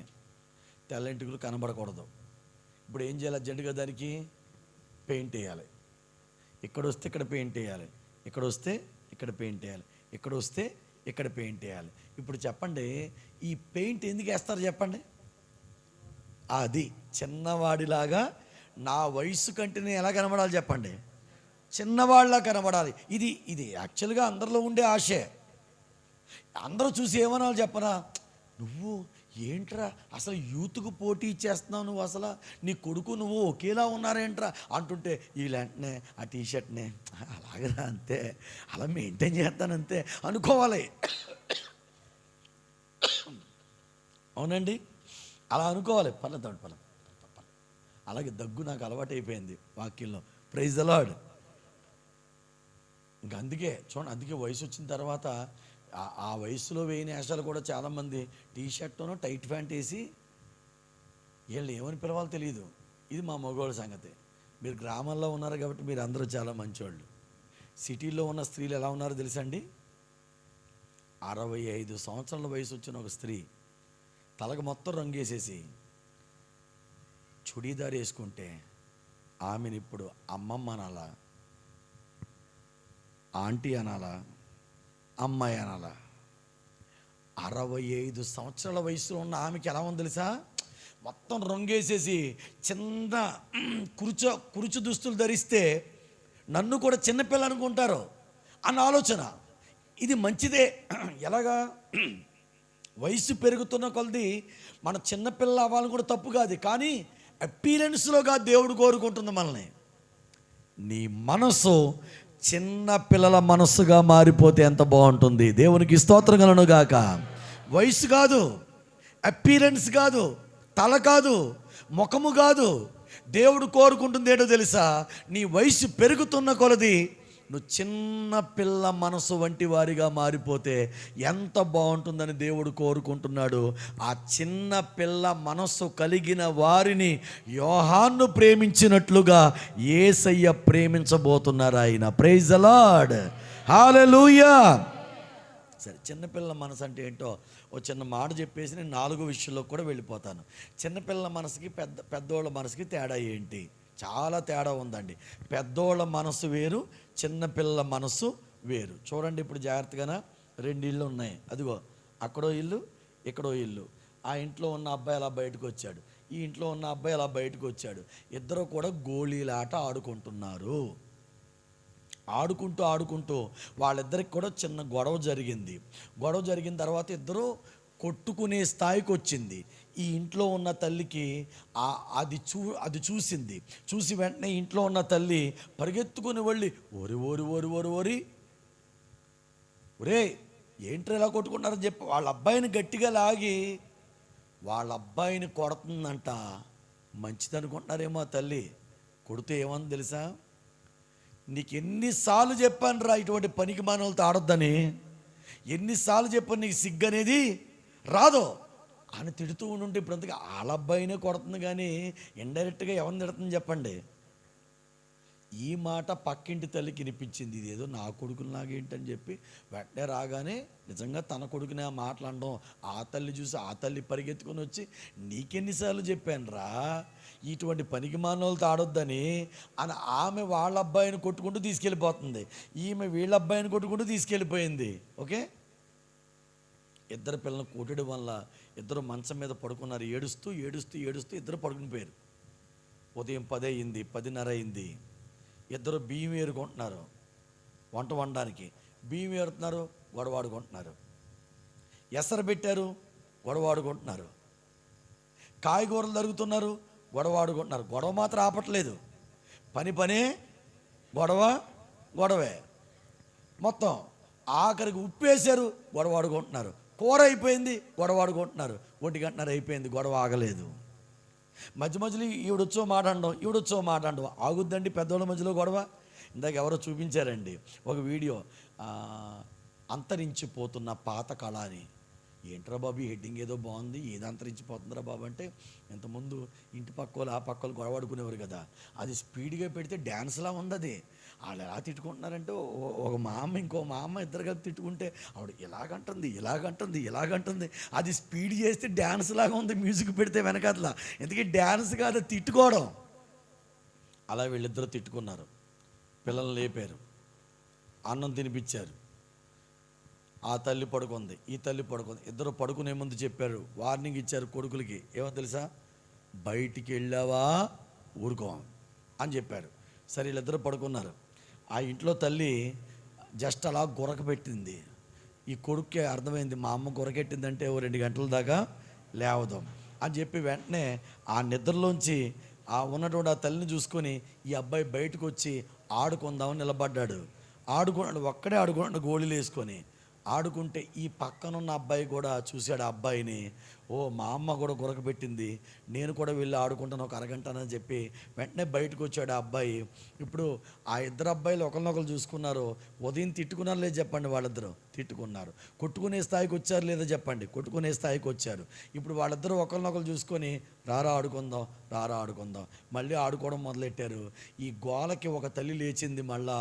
తెల్లంటికులు కనబడకూడదు. ఇప్పుడు ఏం చేయాలి? అర్జెంటుగా దానికి పెయింట్ వేయాలి. ఇక్కడ వస్తే ఇక్కడ పెయింట్ వేయాలి, ఇక్కడ వస్తే ఇక్కడ పెయింట్ వేయాలి, ఇక్కడ వస్తే ఇక్కడ పెయింట్ వేయాలి. ఇప్పుడు చెప్పండి, ఈ పెయింట్ ఎందుకు వేస్తారు చెప్పండి? అది చిన్నవాడిలాగా నా వయసు కంటే నేను ఎలా కనబడాలి చెప్పండి? చిన్నవాళ్ళ కనబడాలి. ఇది యాక్చువల్గా అందరిలో ఉండే ఆశే. అందరూ చూసి ఏమనాలి చెప్పనా, నువ్వు ఏంట్రా అసలు యూత్కు పోటీ ఇచ్చేస్తున్నావు నువ్వు, అసలు నీ కొడుకు నువ్వు ఒకేలా ఉన్నారేంట్రా అంటుంటే వీళ్ళు వెంటనే ఆ టీషర్ట్నే అలాగరా అంతే, అలా మెయింటైన్ చేస్తానంతే అనుకోవాలి. అవునండి, అలా అనుకోవాలి. పర్లేదు. అలాగే దగ్గు నాకు అలవాటు అయిపోయింది వాక్యంలో. Praise the Lord. ఇంకా అందుకే చూడండి, అందుకే వయసు వచ్చిన తర్వాత ఆ వయసులో వేయని వేషాలు కూడా చాలామంది టీషర్ట్ను టైట్ ప్యాంట్ వేసి వీళ్ళు ఏమని పిలవాలో తెలియదు. ఇది మా మగవాళ్ళ సంగతి. మీరు గ్రామాల్లో ఉన్నారు కాబట్టి మీరు అందరూ చాలా మంచివాళ్ళు. సిటీలో ఉన్న స్త్రీలు ఎలా ఉన్నారో తెలుసండి? 65 సంవత్సరాల వయసు వచ్చిన ఒక స్త్రీ తలకు మొత్తం రంగేసేసి చుడీదార్ వేసుకుంటే ఆమెను ఇప్పుడు అమ్మమ్మ అనాలా, ఆంటీ అనాలా, అమ్మాయి అనాలా? 65 సంవత్సరాల వయసులో ఉన్న ఆమెకి ఎలా ఉంది తెలుసా? మొత్తం రంగేసేసి చిన్న కురుచు దుస్తులు ధరిస్తే నన్ను కూడా చిన్నపిల్ల అనుకుంటారు అన్న ఆలోచన. ఇది మంచిదే. ఎలాగా? వయసు పెరుగుతున్న కొలది మన చిన్నపిల్ల అవ్వాలని కూడా తప్పు కాదు, కానీ అపీరెన్స్లోగా దేవుడు కోరుకుంటుంది మనల్ని. నీ మనసు చిన్న పిల్లల మనస్సుగా మారిపోతే ఎంత బాగుంటుంది. దేవునికి స్తోత్రం కలుగును గాక. వయసు కాదు, అపీరెన్స్ కాదు, తల కాదు, ముఖము కాదు. దేవుడు కోరుకుంటుంది ఏంటో తెలుసా? నీ వయసు పెరుగుతున్న కొలది నువ్వు చిన్న పిల్ల మనసు వంటి వారిగా మారిపోతే ఎంత బాగుంటుందని దేవుడు కోరుకుంటున్నాడు. ఆ చిన్న పిల్ల మనస్సు కలిగిన వారిని యోహాను ప్రేమించినట్లుగా యేసయ్య ప్రేమించబోతున్నారు ఆయన. ప్రైజ్ ద లార్డ్, హల్లెలూయా. సరే, చిన్నపిల్లల మనసు అంటే ఏంటో ఓ చిన్న మాట చెప్పేసి నేను 4 విషయంలో కూడా వెళ్ళిపోతాను. చిన్నపిల్లల మనసుకి పెద్దోళ్ళ మనసుకి తేడా ఏంటి? చాలా తేడా ఉందండి. పెద్దోళ్ళ మనసు వేరు, చిన్నపిల్లల మనసు వేరు. చూడండి ఇప్పుడు జాగ్రత్తగా, 2 ఇళ్ళు ఉన్నాయి. అదిగో అక్కడో ఇల్లు, ఇక్కడో ఇల్లు. ఆ ఇంట్లో ఉన్న అబ్బాయి అలా బయటకు వచ్చాడు, ఈ ఇంట్లో ఉన్న అబ్బాయి అలా బయటకు వచ్చాడు. ఇద్దరు కూడా గోళీలాట ఆడుకుంటున్నారు. ఆడుకుంటూ వాళ్ళిద్దరికి కూడా చిన్న గొడవ జరిగింది. గొడవ జరిగిన తర్వాత ఇద్దరు కొట్టుకునే స్థాయికి వచ్చింది. ఈ ఇంట్లో ఉన్న తల్లికి అది చూసింది. చూసి వెంటనే ఇంట్లో ఉన్న తల్లి పరిగెత్తుకుని వెళ్ళి ఓరి ఒరే ఏంట్రా ఇలా కొట్టుకున్నారని చెప్పి వాళ్ళ అబ్బాయిని గట్టిగా లాగి వాళ్ళ అబ్బాయిని కొడుతుందంట. మంచిది అనుకుంటున్నారేమో ఆ తల్లి. కొడితే ఏమని తెలుసా? నీకు ఎన్నిసార్లు చెప్పాను రా ఇటువంటి పనికి మానవులతో ఆడొద్దని, ఎన్నిసార్లు చెప్పాను నీకు సిగ్గు అనేది రాదో అని తిడుతూ ఉంటే ఇప్పుడు అంతగా వాళ్ళ అబ్బాయినే కొడుతుంది, కానీ ఇండైరెక్ట్గా ఎవరిని తిడుతుంది చెప్పండి? ఈ మాట పక్కింటి తల్లికి వినిపించింది. ఇదేదో నా కొడుకులు నాగేంటని చెప్పి వెంటనే రాగానే నిజంగా తన కొడుకునే మాట్లాడడం ఆ తల్లి చూసి ఆ తల్లి పరిగెత్తుకొని వచ్చి నీకెన్నిసార్లు చెప్పాను రా ఇటువంటి పనికి మానవులతో ఆడొద్దని అని ఆమె వాళ్ళ అబ్బాయిని కొట్టుకుంటూ తీసుకెళ్ళిపోతుంది. ఈమె వీళ్ళ అబ్బాయిని కొట్టుకుంటూ తీసుకెళ్ళిపోయింది. ఓకే, ఇద్దరు పిల్లలను కొట్టడం వల్ల ఇద్దరు మంచం మీద పడుకున్నారు. ఏడుస్తూ ఇద్దరు పడుకుని పోయారు. ఉదయం 10 అయింది, 10:30 అయింది. ఇద్దరు బియ్యం ఏరుకుంటున్నారు వంట వండడానికి. బియ్యం ఏరుతున్నారు, గొడవాడుకుంటున్నారు. ఎసరు పెట్టారు, గొడవాడుకుంటున్నారు. కాయగూరలు తరుగుతున్నారు, గొడవాడుకుంటున్నారు. గొడవ మాత్రం ఆపట్లేదు. పనే గొడవే మొత్తం. ఆఖరికి ఉప్పేశారు, గొడవాడుకుంటున్నారు. కూర అయిపోయింది, గొడవాడుకుంటున్నారు. 1:30 అయిపోయింది, గొడవ ఆగలేదు. మధ్యలో ఈవిడొచ్చో మాట్లాడడం ఆగుద్దండి పెద్దోళ్ళ మధ్యలో గొడవ. ఇందాక ఎవరో చూపించారండి ఒక వీడియో, అంతరించిపోతున్న పాత కళ అని. ఏంట్రా బాబు, హెడ్డింగ్ ఏదో బాగుంది, ఏదో అంతరించిపోతుందిరా బాబు అంటే, ఇంతకుముందు ఇంటి పక్కోళ్ళు ఆ పక్కలు గొడవాడుకునేవారు కదా, అది స్పీడ్గా పెడితే డ్యాన్స్లా ఉంది. అది వాళ్ళు ఎలా తిట్టుకుంటున్నారంటే, ఒక మా అమ్మ ఇంకో మా అమ్మ ఇద్దరు కలిపి తిట్టుకుంటే ఆవిడ ఇలాగంటుంది. అది స్పీడ్ చేస్తే డ్యాన్స్ లాగా ఉంది, మ్యూజిక్ పెడితే వెనకట్లా. ఎందుకంటే డ్యాన్స్ కాదు, తిట్టుకోవడం. అలా వీళ్ళిద్దరూ తిట్టుకున్నారు. పిల్లల్ని లేపారు, అన్నం తినిపించారు. ఆ తల్లి పడుకుంది, ఈ తల్లి పడుకుంది. ఇద్దరు పడుకునే ముందు చెప్పారు, వార్నింగ్ ఇచ్చారు కొడుకులకి. ఏమో తెలుసా? బయటికి వెళ్ళావా ఊరుకో అని చెప్పారు. సరే, వీళ్ళిద్దరు పడుకున్నారు. ఆ ఇంట్లో తల్లి జస్ట్ అలా గురక పెట్టింది. ఈ కొడుక్కి అర్థమైంది, మా అమ్మ గురకెట్టిందంటే ఓ 2 గంటల దాకా లేవదాం అని చెప్పి వెంటనే ఆ నిద్రలోంచి ఆ ఉన్నటువంటి ఆ తల్లిని చూసుకొని ఈ అబ్బాయి బయటకు వచ్చి ఆడుకుందామని నిలబడ్డాడు. ఆడుకున్నాడు, ఒక్కడే ఆడుకున్నాడు గోళీలు వేసుకొని. ఆడుకుంటే ఈ పక్కనున్న అబ్బాయి కూడా చూశాడు ఆ అబ్బాయిని. ఓ మా అమ్మ కూడా గురకబెట్టింది, నేను కూడా వెళ్ళి ఆడుకుంటాను ఒక అరగంటనని చెప్పి వెంటనే బయటకు వచ్చాడు ఆ అబ్బాయి. ఇప్పుడు ఆ ఇద్దరు అబ్బాయిలు ఒకరినొకరు చూసుకున్నారు. ఉదయం తిట్టుకున్నారు లేదు చెప్పండి, వాళ్ళిద్దరూ తిట్టుకున్నారు. కొట్టుకునే స్థాయికి వచ్చారు లేదా చెప్పండి, కొట్టుకునే స్థాయికి వచ్చారు. ఇప్పుడు వాళ్ళిద్దరూ ఒకరినొకరు చూసుకొని రారా ఆడుకుందాం, రారా ఆడుకుందాం, మళ్ళీ ఆడుకోవడం మొదలెట్టారు. ఈ గోలకి ఒక తల్లి లేచింది మళ్ళా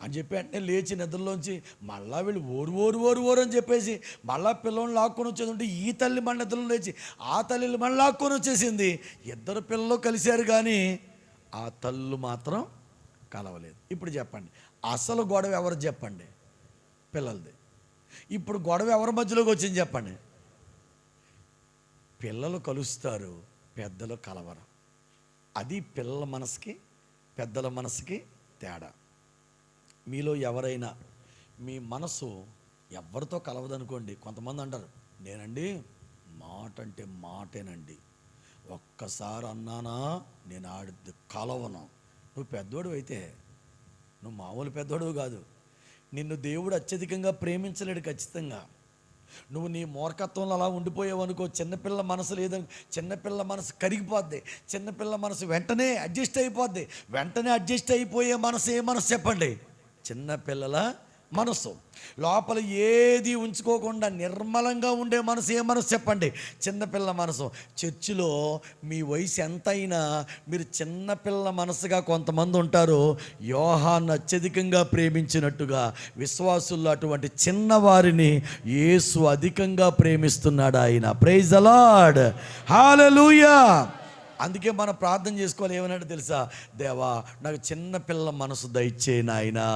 అని చెప్పి వెంటనే లేచి నిద్రలోంచి మళ్ళా వీళ్ళు ఓరు ఓరు ఓరు ఓరు అని చెప్పేసి మళ్ళా పిల్లల్ని లాక్కొని వచ్చేది ఉంటే ఈ తల్లి మన నిద్రలో లేచి ఆ తల్లిని మళ్ళీ లాక్కొని వచ్చేసింది. ఇద్దరు పిల్లలు కలిశారు కానీ ఆ తల్లు మాత్రం కలవలేదు. ఇప్పుడు చెప్పండి, అసలు గొడవ ఎవరు చెప్పండి? పిల్లలది. ఇప్పుడు గొడవ ఎవరి మధ్యలోకి వచ్చింది చెప్పండి? పిల్లలు కలుస్తారు, పెద్దలు కలవరు. అది పిల్లల మనసుకి పెద్దల మనసుకి తేడా. మీలో ఎవరైనా మీ మనసు ఎవరితో కలవదనుకోండి, కొంతమంది అంటారు నేనండి మాట అంటే మాటేనండి, ఒక్కసారి అన్నానా నేను ఆడి కలవను. నువ్వు పెద్దోడు అయితే, నువ్వు మామూలు పెద్దోడు కాదు. నిన్ను దేవుడు అత్యధికంగా ప్రేమించలేడు ఖచ్చితంగా. నువ్వు నీ మూర్ఖత్వంలో అలా ఉండిపోయావు అనుకో, చిన్నపిల్ల మనసు లేదని చిన్నపిల్ల మనసు కరిగిపోద్ది. చిన్నపిల్ల మనసు వెంటనే అడ్జస్ట్ అయిపోద్ది. వెంటనే అడ్జస్ట్ అయిపోయే మనసు ఏ మనసు చెప్పండి? చిన్నపిల్లల మనసు. లోపల ఏది ఉంచుకోకుండా నిర్మలంగా ఉండే మనసు ఏ మనసు చెప్పండి? చిన్నపిల్ల మనసు. చర్చిలో మీ వయసు ఎంతైనా మీరు చిన్నపిల్ల మనసుగా కొంతమంది ఉంటారు. యోహాను అత్యధికంగా ప్రేమించినట్టుగా విశ్వాసుల్లో అటువంటి చిన్నవారిని యేసు అధికంగా ప్రేమిస్తున్నాడు ఆయన. ప్రైజ్ ది లార్డ్, హల్లెలూయా. అందుకే మనం ప్రార్థన చేసుకోవాలి. ఏమన్నాడు తెలుసా? దేవా నాకు చిన్నపిల్ల మనసు దయచేయి నాయనా.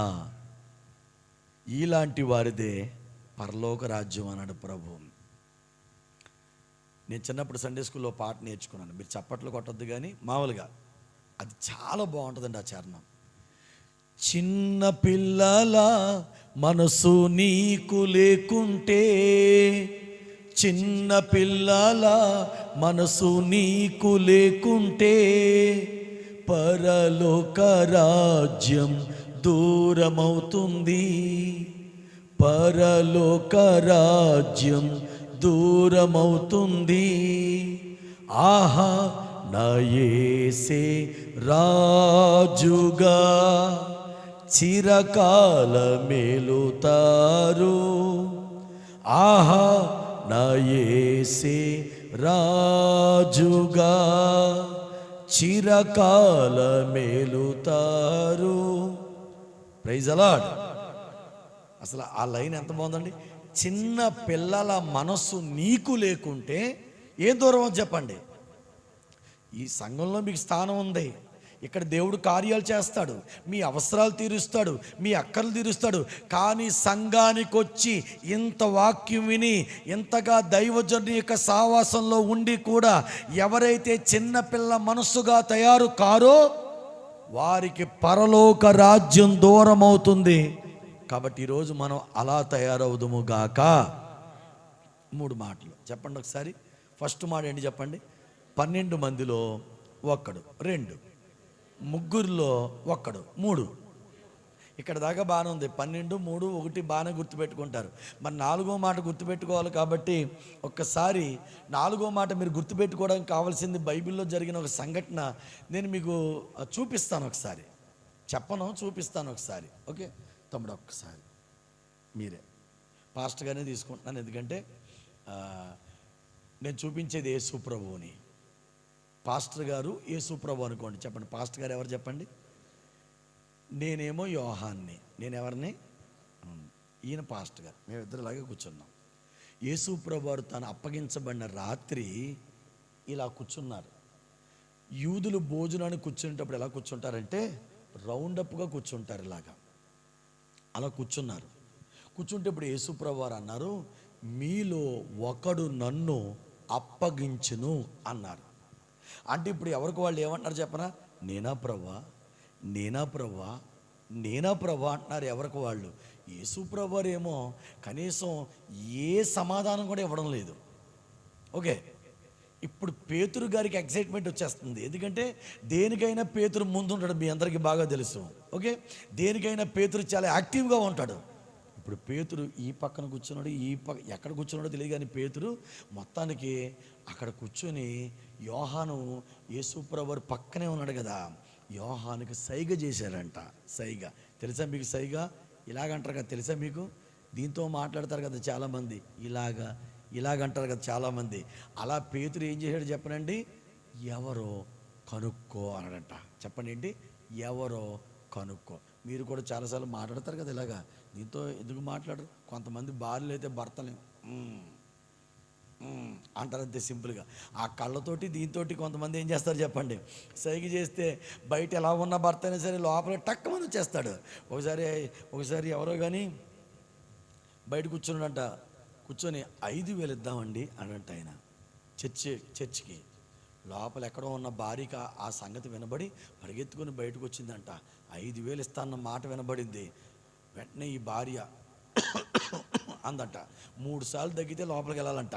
ఇలాంటి వారిదే పరలోక రాజ్యం అన్నాడు ప్రభు. నేను చిన్నప్పుడు సండే స్కూల్లో పాట నేర్చుకున్నాను. మీరు చప్పట్లు కొట్టద్దు కానీ మామూలుగా అది చాలా బాగుంటుందండి ఆ చరణం. చిన్న పిల్లల మనసు నీకు లేకుంటే, చిన్న పిల్లల మనసు నీకు లేకుంటే పరలోక రాజ్యం దూరమవుతుంది, పరలోక రాజ్యం దూరమవుతుంది. ఆహా నా యేసే రాజుగా చిరకాల మేలుతారు. ఆహా నా యేసే రాజుగా చిరకాల మేలుతారు. Praise the Lord. అసలు ఆ లైన్ ఎంత బాగుందండి. చిన్న పిల్లల మనస్సు నీకు లేకుంటే ఏం దూరం చెప్పండి? ఈ సంఘంలో మీకు స్థానం ఉంది, ఇక్కడ దేవుడు కార్యాలు చేస్తాడు, మీ అవసరాలు తీరుస్తాడు, మీ అక్కర్లు తీరుస్తాడు. కానీ సంఘానికి వచ్చి ఇంత వాక్యం విని ఇంతగా దైవజనుని యొక్క సావాసంలో ఉండి కూడా ఎవరైతే చిన్నపిల్ల మనస్సుగా తయారు కారో వారికి పరలోక రాజ్యం దూరం అవుతుంది. కాబట్టి ఈరోజు మనం అలా తయారవుదుము గాక. 3 మాటలు చెప్పండి ఒకసారి. ఫస్ట్ మాట ఏంటి చెప్పండి? 12 మందిలో ఒక్కడు, 2 ముగ్గురులో ఒక్కడు, 3. ఇక్కడ దాకా బాగానే ఉంది. 12, 3, 1 బాగానే గుర్తుపెట్టుకుంటారు. మరి 4వ మాట గుర్తుపెట్టుకోవాలి. కాబట్టి ఒక్కసారి 4వ మాట మీరు గుర్తుపెట్టుకోవడానికి కావాల్సింది బైబిల్లో జరిగిన ఒక సంఘటన నేను మీకు చూపిస్తాను. ఒకసారి చెప్పను, చూపిస్తాను ఒకసారి. ఓకే తమ్ముడు, ఒక్కసారి మీరే పాస్టర్ గానే తీసుకుంటున్నాను, ఎందుకంటే నేను చూపించేది యేసు ప్రభువుని. పాస్టర్ గారు యేసు ప్రభు అనుకోండి. చెప్పండి పాస్టర్ గారు ఎవరు చెప్పండి? నేనేమో యోహాన్ని. నేను ఎవరిని? ఈయన పాస్టర్ గారు. మేమిద్దరులాగే కూర్చున్నాం. యేసు ప్రభు వారు తను అప్పగించబడిన రాత్రి ఇలా కూర్చున్నారు. యూదులు భోజనాన్ని కూర్చునేటప్పుడు ఎలా కూర్చుంటారంటే రౌండప్గా కూర్చుంటారు. ఇలాగా అలా కూర్చున్నారు. కూర్చుంటే ఇప్పుడు యేసు ప్రభు వారు అన్నారు, మీలో ఒకడు నన్ను అప్పగించును అన్నారు. అంటే ఇప్పుడు ఎవరికి వాళ్ళు ఏమంటున్నారు చెప్పనా? నేనా ప్రభువా, నేనా ప్రభువా, నేనా ప్రభువా అంటున్నారు ఎవరికి వాళ్ళు. యేసు ప్రభు వారు ఏమో కనీసం ఏ సమాధానం కూడా ఇవ్వడం లేదు. ఓకే, ఇప్పుడు పేతురు గారికి ఎక్సైట్మెంట్ వచ్చేస్తుంది. ఎందుకంటే దేనికైనా పేతురు ముందు ఉంటాడు, మీ అందరికీ బాగా తెలుసు. ఓకే, దేనికైనా పేతురు చాలా యాక్టివ్గా ఉంటాడు. ఇప్పుడు పేతురు ఈ పక్కన కూర్చున్నాడు, ఈ పక్క ఎక్కడ కూర్చున్నాడో తెలియదు, కానీ పేతురు మొత్తానికి అక్కడ కూర్చొని యోహాను యేసుప్రభు పక్కనే ఉన్నాడు కదా, యోహానుకి సైగ చేశారంట. సైగ తెలుసా మీకు? సైగ ఇలాగంటారు కదా, తెలుసా మీకు? దీంతో మాట్లాడతారు కదా చాలామంది, ఇలాగంటారు కదా చాలామంది. అలా పేతురు ఏం చేశాడు చెప్పనండి? ఎవరో కనుక్కో అన్నాడంట. చెప్పండి ఏంటి? ఎవరో కనుక్కో. మీరు కూడా చాలాసార్లు మాట్లాడతారు కదా ఇలాగా, దీంతో ఎందుకు మాట్లాడరు? కొంతమంది భార్యలు అయితే భర్తలు అంటారు అంతే సింపుల్గా. ఆ కళ్ళతోటి దీంతో కొంతమంది ఏం చేస్తారు చెప్పండి? సైగ చేస్తే బయట ఎలా ఉన్న భర్త అయినా సరే లోపల టక్కుమని వచ్చేస్తాడు. ఒకసారి ఎవరో కానీ బయట కూర్చున్నాడంట, కూర్చొని 5,000 ఇద్దామండి అనంట ఆయన చర్చికి. లోపల ఎక్కడో ఉన్న భార్యకి ఆ సంగతి వినబడి పరిగెత్తుకొని బయటకు వచ్చిందంట. 5,000 ఇస్తాన్న మాట వినబడింది. వెంటనే ఈ భార్య అందంట, 3 సార్లు తగ్గితే లోపలికి వెళ్ళాలంట.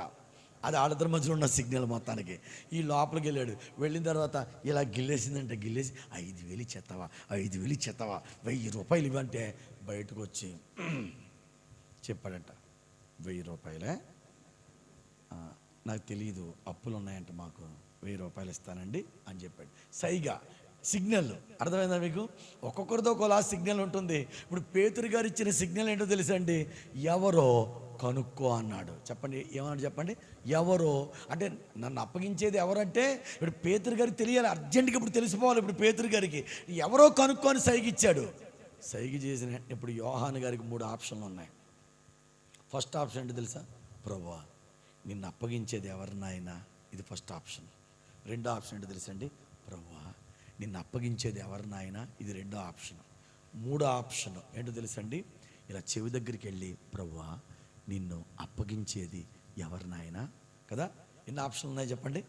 అది ఆడద్దరి మధ్యలో ఉన్న సిగ్నల్ మొత్తానికి. ఈ లోపలికి వెళ్ళాడు. వెళ్ళిన తర్వాత ఇలా గిల్లేసిందంట. గిల్లేసి 5,000 ఇచ్చేస్తావా, 5,000 ఇచ్చేస్తావా, 1,000 రూపాయలు ఇవ్వంటే బయటకు వచ్చి చెప్పాడంట, 1,000 రూపాయలే, నాకు తెలియదు, అప్పులు ఉన్నాయంట మాకు, 1,000 రూపాయలు ఇస్తానండి అని చెప్పాడు. సైగా సిగ్నల్ అర్థమైందా మీకు? ఒక్కొక్కరితో ఒకలా సిగ్నల్ ఉంటుంది. ఇప్పుడు పేతురు గారు ఇచ్చిన సిగ్నల్ ఏంటో తెలుసా అండి? ఎవరో కనుక్కో అన్నాడు. చెప్పండి, ఏమన్నాడు చెప్పండి? ఎవరో అంటే నన్ను అప్పగించేది ఎవరంటే ఇప్పుడు పేతురు గారికి తెలియాలి, అర్జెంటుగా ఇప్పుడు తెలిసిపోవాలి. ఇప్పుడు పేతురు గారికి ఎవరో కనుక్కో అని సైగ ఇచ్చాడు. సైగ చేసిన ఇప్పుడు యోహాను గారికి 3 ఆప్షన్లు ఉన్నాయి. ఫస్ట్ ఆప్షన్ ఏంటో తెలుసా? ప్రభువా నిన్ను అప్పగించేది ఎవరు నాయనా, ఇది ఫస్ట్ ఆప్షన్. రెండో ఆప్షన్ ఏంటో తెలుసండి? ప్రభువా నిన్ను అప్పగించేది ఎవరు నాయనా, ఇది రెండో ఆప్షన్. మూడో ఆప్షన్ ఏంటో తెలుసండి? ఇలా చెవి దగ్గరికి వెళ్ళి ప్రభువా నిన్ను అప్పగించేది ఎవరు నాయనా కదా. ఎన్ని ఆప్షన్లు ఉన్నాయి చెప్పండి?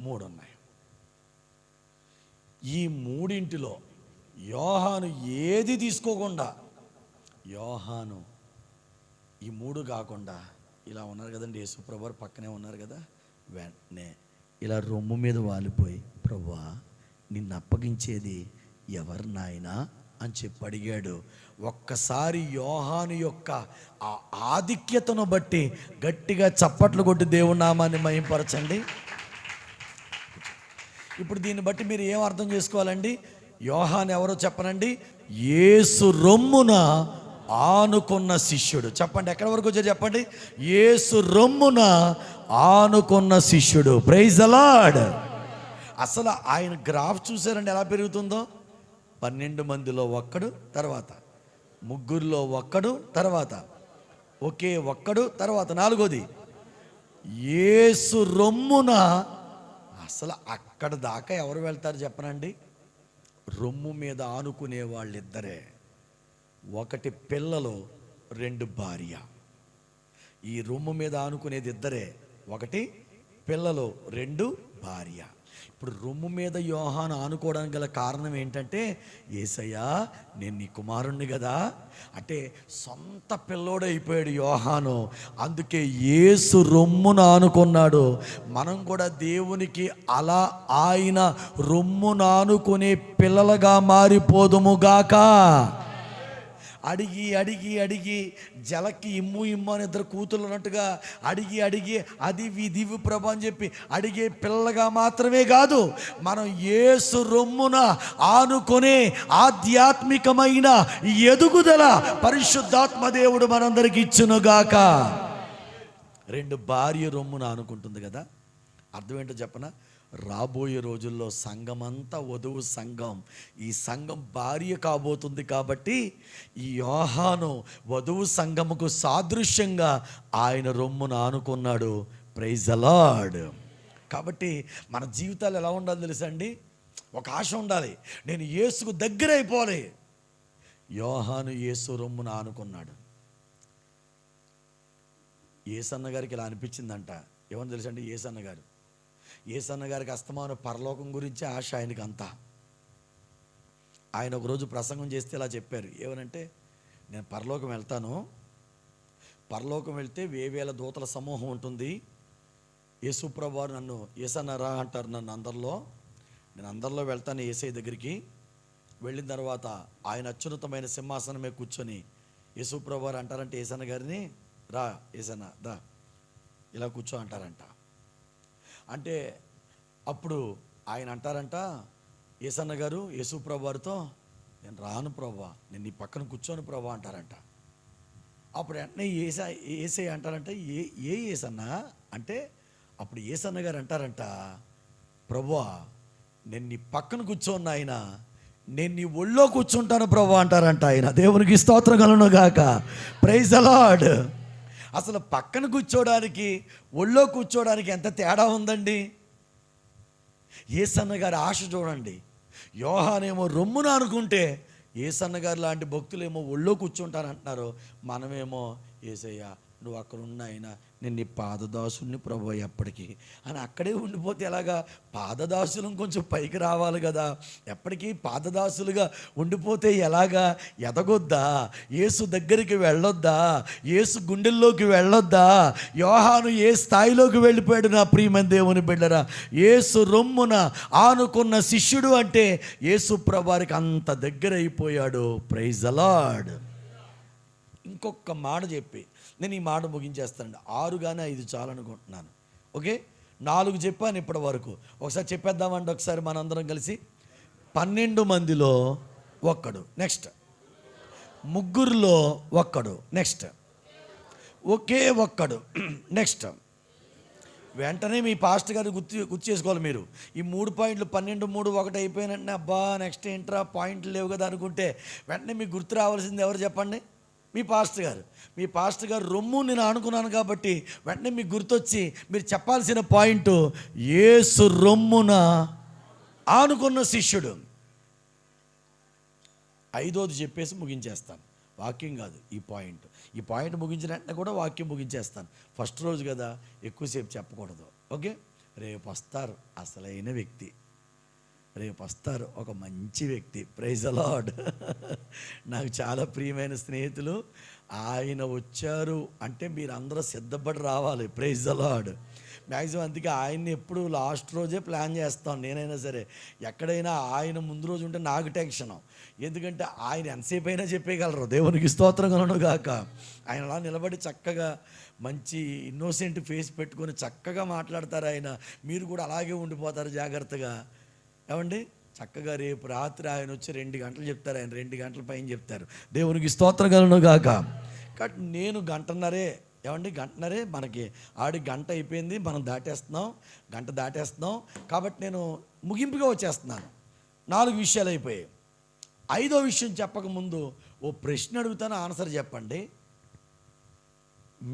3 ఉన్నాయి. ఈ మూడింటిలో యోహాను ఏది తీసుకోకుండా, యోహాను ఈ 3 కాకుండా ఇలా ఉన్నారు కదండి, యేసుప్రభు పక్కనే ఉన్నారు కదా, వెంటనే ఇలా రొమ్ము మీద వాలిపోయి ప్రభువా నిన్ను అప్పగించేది ఎవరు నాయనా అని చెప్పి అడిగాడు. ఒక్కసారి యోహాను యొక్క ఆ ఆధిక్యతను బట్టి గట్టిగా చప్పట్లు కొట్టి దేవుని నామాన్ని మహింపరచండి. ఇప్పుడు దీన్ని బట్టి మీరు ఏం అర్థం చేసుకోవాలండి? యోహాను ఎవరో చెప్పనండి? యేసు రొమ్మున ఆనుకున్న శిష్యుడు. చెప్పండి, ఎక్కడి వరకు వచ్చారు చెప్పండి? యేసు రొమ్మున ఆనుకున్న శిష్యుడు. Praise the Lord. అసలు ఆయన గ్రాఫ్ చూసారండి ఎలా పెరుగుతుందో? 12 మందిలో ఒక్కడు, తర్వాత 3 ఒక్కడు, తర్వాత ఒకే ఒక్కడు, తర్వాత 4ది యేసు రొమ్మున. అసలు అక్కడ దాకా ఎవరు వెళ్తారు చెప్పనండి? రొమ్ము మీద ఆనుకునే వాళ్ళిద్దరే, ఒకటి పిల్లలు, 2 భార్య. ఈ రొమ్ము మీద ఆనుకునేది ఇద్దరే, ఒకటి పిల్లలు, 2 భార్య. ఇప్పుడు రొమ్ము మీద యోహాను ఆనుకోవడానికి గల కారణం ఏంటంటే, యేసయ్యా నేను నీ కుమారుణ్ణి కదా అంటే సొంత పిల్లోడైపోయాడు యోహాను. అందుకే యేసు రొమ్మును ఆనుకున్నాడు. మనం కూడా దేవునికి అలా ఆయన రొమ్మును ఆనుకునే పిల్లలుగా మారిపోదుముగాక. అడిగి అడిగి అడిగి జలకి ఇమ్ము అని 2 కూతురు ఉన్నట్టుగా అడిగి అడిగి అది విధివు ప్రభు అని చెప్పి అడిగే పిల్లగా మాత్రమే కాదు, మనం యేసు రొమ్మున ఆనుకునే ఆధ్యాత్మికమైన ఎదుగుదల పరిశుద్ధాత్మ దేవుడు మనందరికి ఇచ్చునుగాక. 2 భార్య రొమ్మున ఆనుకుంటుంది కదా, అర్థం ఏంటో చెప్పనా? రాబోయే రోజుల్లో సంఘమంతా వధువు సంఘం, ఈ సంఘం భార్య కాబోతుంది. కాబట్టి ఈ యోహాను వధువు సంఘముకు సాదృశ్యంగా ఆయన రొమ్మును ఆనుకున్నాడు. Praise the Lord. కాబట్టి మన జీవితాలు ఎలా ఉండాలి తెలుసా అండి? ఒక ఆశ ఉండాలి, నేను యేసుకు దగ్గర అయిపోవాలి. యోహాను యేసు రొమ్మును ఆనుకున్నాడు. యేసన్న గారికి ఇలా అనిపించిందంట. ఏమని తెలుసా అండి? యేసన్న గారికి అస్తమాను పరలోకం గురించి ఆశ ఆయనకి అంతా. ఆయన ఒకరోజు ప్రసంగం చేస్తే ఇలా చెప్పారు, ఏమనంటే నేను పరలోకం వెళ్తాను, పరలోకం వెళ్తే 1000 దూతల సమూహం ఉంటుంది, యేసు ప్రభువారు నన్ను యేసన్న రా అంటారు. నేను అందరిలో వెళ్తాను యేసయ్య దగ్గరికి. వెళ్ళిన తర్వాత ఆయన అత్యున్నతమైన సింహాసనమే కూర్చొని యేసు ప్రభువారు అంటారంటే యేసన్న గారిని, రా యేసన్న రా ఇలా కూర్చో అంటారంట. అంటే అప్పుడు ఆయన అంటారంట, యేసన్న గారు యేసు ప్రభువారితో, నేను రాను ప్రభువా, నేను నీ పక్కన కూర్చోను ప్రభువా అంటారంట. అప్పుడు వెంటనే యేసయ్య అంటారంట, ఏ యేసన్న అంటే, అప్పుడు యేసన్న గారు అంటారంట, ప్రభువా నేను నీ పక్కన కూర్చోను ఆయన, నేను నీ ఒళ్ళో కూర్చుంటాను ప్రభువా అంటారంట ఆయన. దేవునికి స్తోత్రం కలుగును గాక. Praise the Lord. అసలు పక్కన కూర్చోడానికి ఒళ్ళో కూర్చోడానికి ఎంత తేడా ఉందండి. యేసన్న గారి ఆశ చూడండి. యోహానేమో రొమ్మున అనుకుంటే యేసన్న గారు లాంటి భక్తులేమో ఒళ్ళో కూర్చుంటారంటున్నారు. మనమేమో యేసయ్య నువ్వు అక్కడ ఉన్న అయినా నేను నీ పాదదాసుని ప్రభు ఎప్పటికీ అని అక్కడే ఉండిపోతే ఎలాగా? పాదదాసులం కొంచెం పైకి రావాలి కదా. ఎప్పటికీ పాదదాసులుగా ఉండిపోతే ఎలాగా? ఎదగొద్దా? యేసు దగ్గరికి వెళ్ళొద్దా? యేసు గుండెల్లోకి వెళ్ళొద్దా? యోహాను ఏ స్థాయిలోకి వెళ్ళిపోయాడు నా ప్రియమైన దేవుని బిడ్డరా. యేసు రొమ్మున ఆనుకున్న శిష్యుడు అంటే యేసు ప్రభువారికి అంత దగ్గర అయిపోయాడు. Praise the Lord. ఇంకొక మాట చెప్పి నేను ఈ మాట ముగించేస్తానండి. 6 కానీ 5 చాలనుకుంటున్నాను. ఓకే, 4 చెప్పాను ఇప్పటి వరకు. ఒకసారి చెప్పేద్దామండి ఒకసారి మనందరం కలిసి. 12 మందిలో ఒక్కడు, నెక్స్ట్ 3 ఒక్కడు, నెక్స్ట్ ఒకే ఒక్కడు, నెక్స్ట్ వెంటనే మీ పాస్టర్ గారు గుర్తు చేసుకోవాలి మీరు. ఈ 3 పాయింట్లు 12, 3, 1 అయిపోయినట్టే అబ్బా నెక్స్ట్ ఏంట్రా పాయింట్లు లేవు కదా అనుకుంటే వెంటనే మీకు గుర్తు రావాల్సింది ఎవరు చెప్పండి? మీ పాస్టర్ గారు. మీ పాస్టర్ గారు రొమ్ము నేను అనుకున్నాను కాబట్టి వెంటనే మీకు గుర్తొచ్చి మీరు చెప్పాల్సిన పాయింట్ యేసు రొమ్మున ఆనుకున్న శిష్యుడు. 5వది చెప్పేసి ముగించేస్తాను. వాక్యం కాదు ఈ పాయింట్ ముగించిన వెంటనే కూడా వాక్యం ముగించేస్తాను. ఫస్ట్ రోజు కదా, ఎక్కువసేపు చెప్పకూడదు. ఓకే, రేపు వస్తారు అసలైన వ్యక్తి, రేపు వస్తారు ఒక మంచి వ్యక్తి. Praise the Lord. నాకు చాలా ప్రియమైన స్నేహితులు, ఆయన వచ్చారు అంటే మీరు అందరూ సిద్ధపడి రావాలి. Praise the lord. మ్యాక్సిమం అందుకే ఆయన్ని ఎప్పుడు లాస్ట్ రోజే ప్లాన్ చేస్తాను. నేనైనా సరే ఎక్కడైనా ఆయన ముందు రోజు ఉంటే నాకు టెన్షను. ఎందుకంటే ఆయన ఎంతసేపు అయినా చెప్పేయగలరు. దేవునికి స్తోత్రం కలుగును గాక. ఆయన అలా నిలబడి చక్కగా మంచి ఇన్నోసెంట్ ఫేస్ పెట్టుకొని చక్కగా మాట్లాడతారు ఆయన. మీరు కూడా అలాగే ఉండిపోతారు జాగ్రత్తగా. ఏమండి, చక్కగా రేపు రాత్రి ఆయన వచ్చి 2 గంటలు చెప్తారు. ఆయన 2 గంటల పైన చెప్తారు. దేవునికి స్తోత్రం కలుగును గాక. కాబట్టి నేను గంటన్నరే, ఏమండి గంటన్నరే, మనకి గంట అయిపోయింది, మనం గంట దాటేస్తున్నాం. కాబట్టి నేను ముగింపుగా వచ్చేస్తున్నాను. 4 విషయాలు అయిపోయాయి. 5వ విషయం చెప్పకముందు ఓ ప్రశ్న అడుగుతాను, ఆన్సర్ చెప్పండి.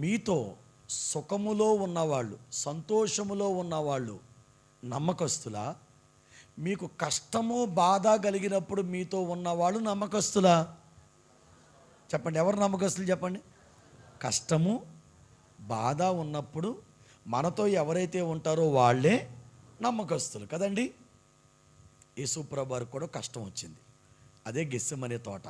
మీతో సుఖములో ఉన్నవాళ్ళు, సంతోషములో ఉన్నవాళ్ళు నమ్మకస్తులా? మీకు కష్టము బాధ కలిగినప్పుడు మీతో ఉన్నవాళ్ళు నమ్మకస్తులా? చెప్పండి, ఎవరు నమ్మకస్తులు చెప్పండి. కష్టము బాధ ఉన్నప్పుడు మనతో ఎవరైతే ఉంటారో వాళ్ళే నమ్మకస్తులు కదండి. యేసు ప్రభువారికి కూడా కష్టం వచ్చింది. అదే గెత్సెమనే తోట.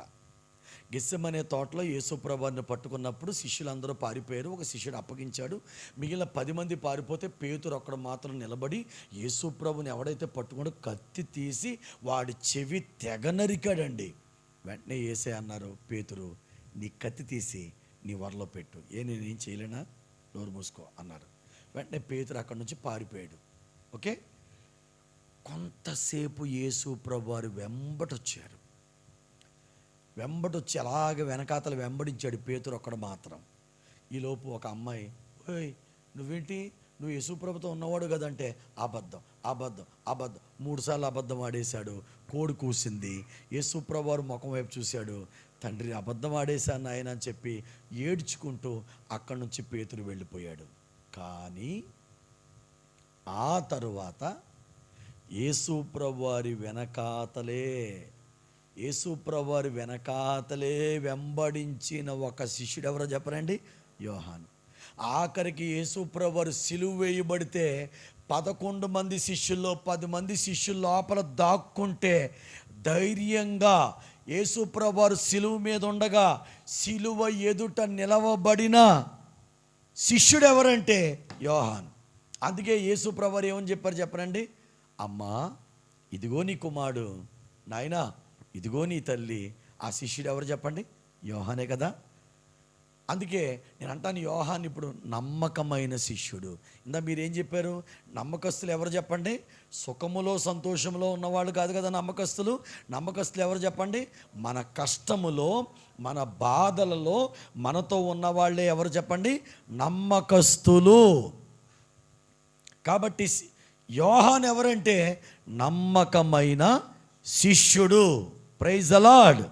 గెత్సెమనే తోటలో యేసు ప్రభువారిని పట్టుకున్నప్పుడు శిష్యులందరూ పారిపోయారు. ఒక శిష్యుడు అప్పగించాడు. మిగిలిన 10 మంది పారిపోతే పేతురు ఒక్కడు మాత్రం నిలబడి యేసు ప్రభుని ఎవడైతే పట్టుకున్నాడో కత్తి తీసి వాడి చెవి తెగ నరికాడండి. వెంటనే యేసయ్య అన్నారు, పేతురు నీ కత్తి తీసి నీ వరలో పెట్టు. నేనేం చేయలేనా, నోరు మూసుకో అన్నారు. వెంటనే పేతురు అక్కడి నుంచి పారిపోయాడు. ఓకే, కొంతసేపు యేసు ప్రభువారు వెంబటొచ్చారు. వెంబటొచ్చి అలాగే వెనకాతల వెంబడించాడు పేతురు ఒక్కడు మాత్రం. ఈలోపు ఒక అమ్మాయి, ఓయ్ నువ్వేంటి, నువ్వు యేసు ప్రభుతో ఉన్నవాడు కదంటే అబద్ధం అబద్ధం అబద్ధం 3 సార్లు అబద్ధం ఆడేశాడు. కోడి కూసింది. యేసు ప్రభువారు ముఖం వైపు చూశాడు. తండ్రి అబద్ధం ఆడేశాను ఆయన అని చెప్పి ఏడ్చుకుంటూ అక్కడి నుంచి పేతురు వెళ్ళిపోయాడు. కానీ ఆ తరువాత యేసు ప్రభువారి వెనకాతలే వెంబడించిన ఒక శిష్యుడు ఎవరో చెప్పరండి? యోహాను. ఆఖరికి యేసు ప్రభువారు సిలువ వేయబడితే 11 మంది శిష్యుల్లో 10 మంది శిష్యుల లోపల దాక్కుంటే ధైర్యంగా యేసు ప్రభువారు సిలువ మీద ఉండగా సిలువ ఎదుట నిలవబడిన శిష్యుడు ఎవరంటే యోహాను. అందుకే యేసు ప్రభువారు ఏమని చెప్పారు చెప్పనండి, అమ్మా ఇదిగో నీ కుమారుడు, నాయనా ఇదిగో నీ తల్లి. ఆ శిష్యుడు ఎవరు చెప్పండి? యోహానే కదా. అందుకే నేను అంటాను, యోహాన్ ఇప్పుడు నమ్మకమైన శిష్యుడు. ఇందా మీరేం చెప్పారు? నమ్మకస్తులు ఎవరు చెప్పండి? సుఖములో సంతోషంలో ఉన్నవాళ్ళు కాదు కదా నమ్మకస్తులు. నమ్మకస్తులు ఎవరు చెప్పండి? మన కష్టములో మన బాధలలో మనతో ఉన్నవాళ్ళే ఎవరు చెప్పండి? నమ్మకస్తులు. కాబట్టి యోహాన్ ఎవరంటే నమ్మకమైన శిష్యుడు. Praise the Lord.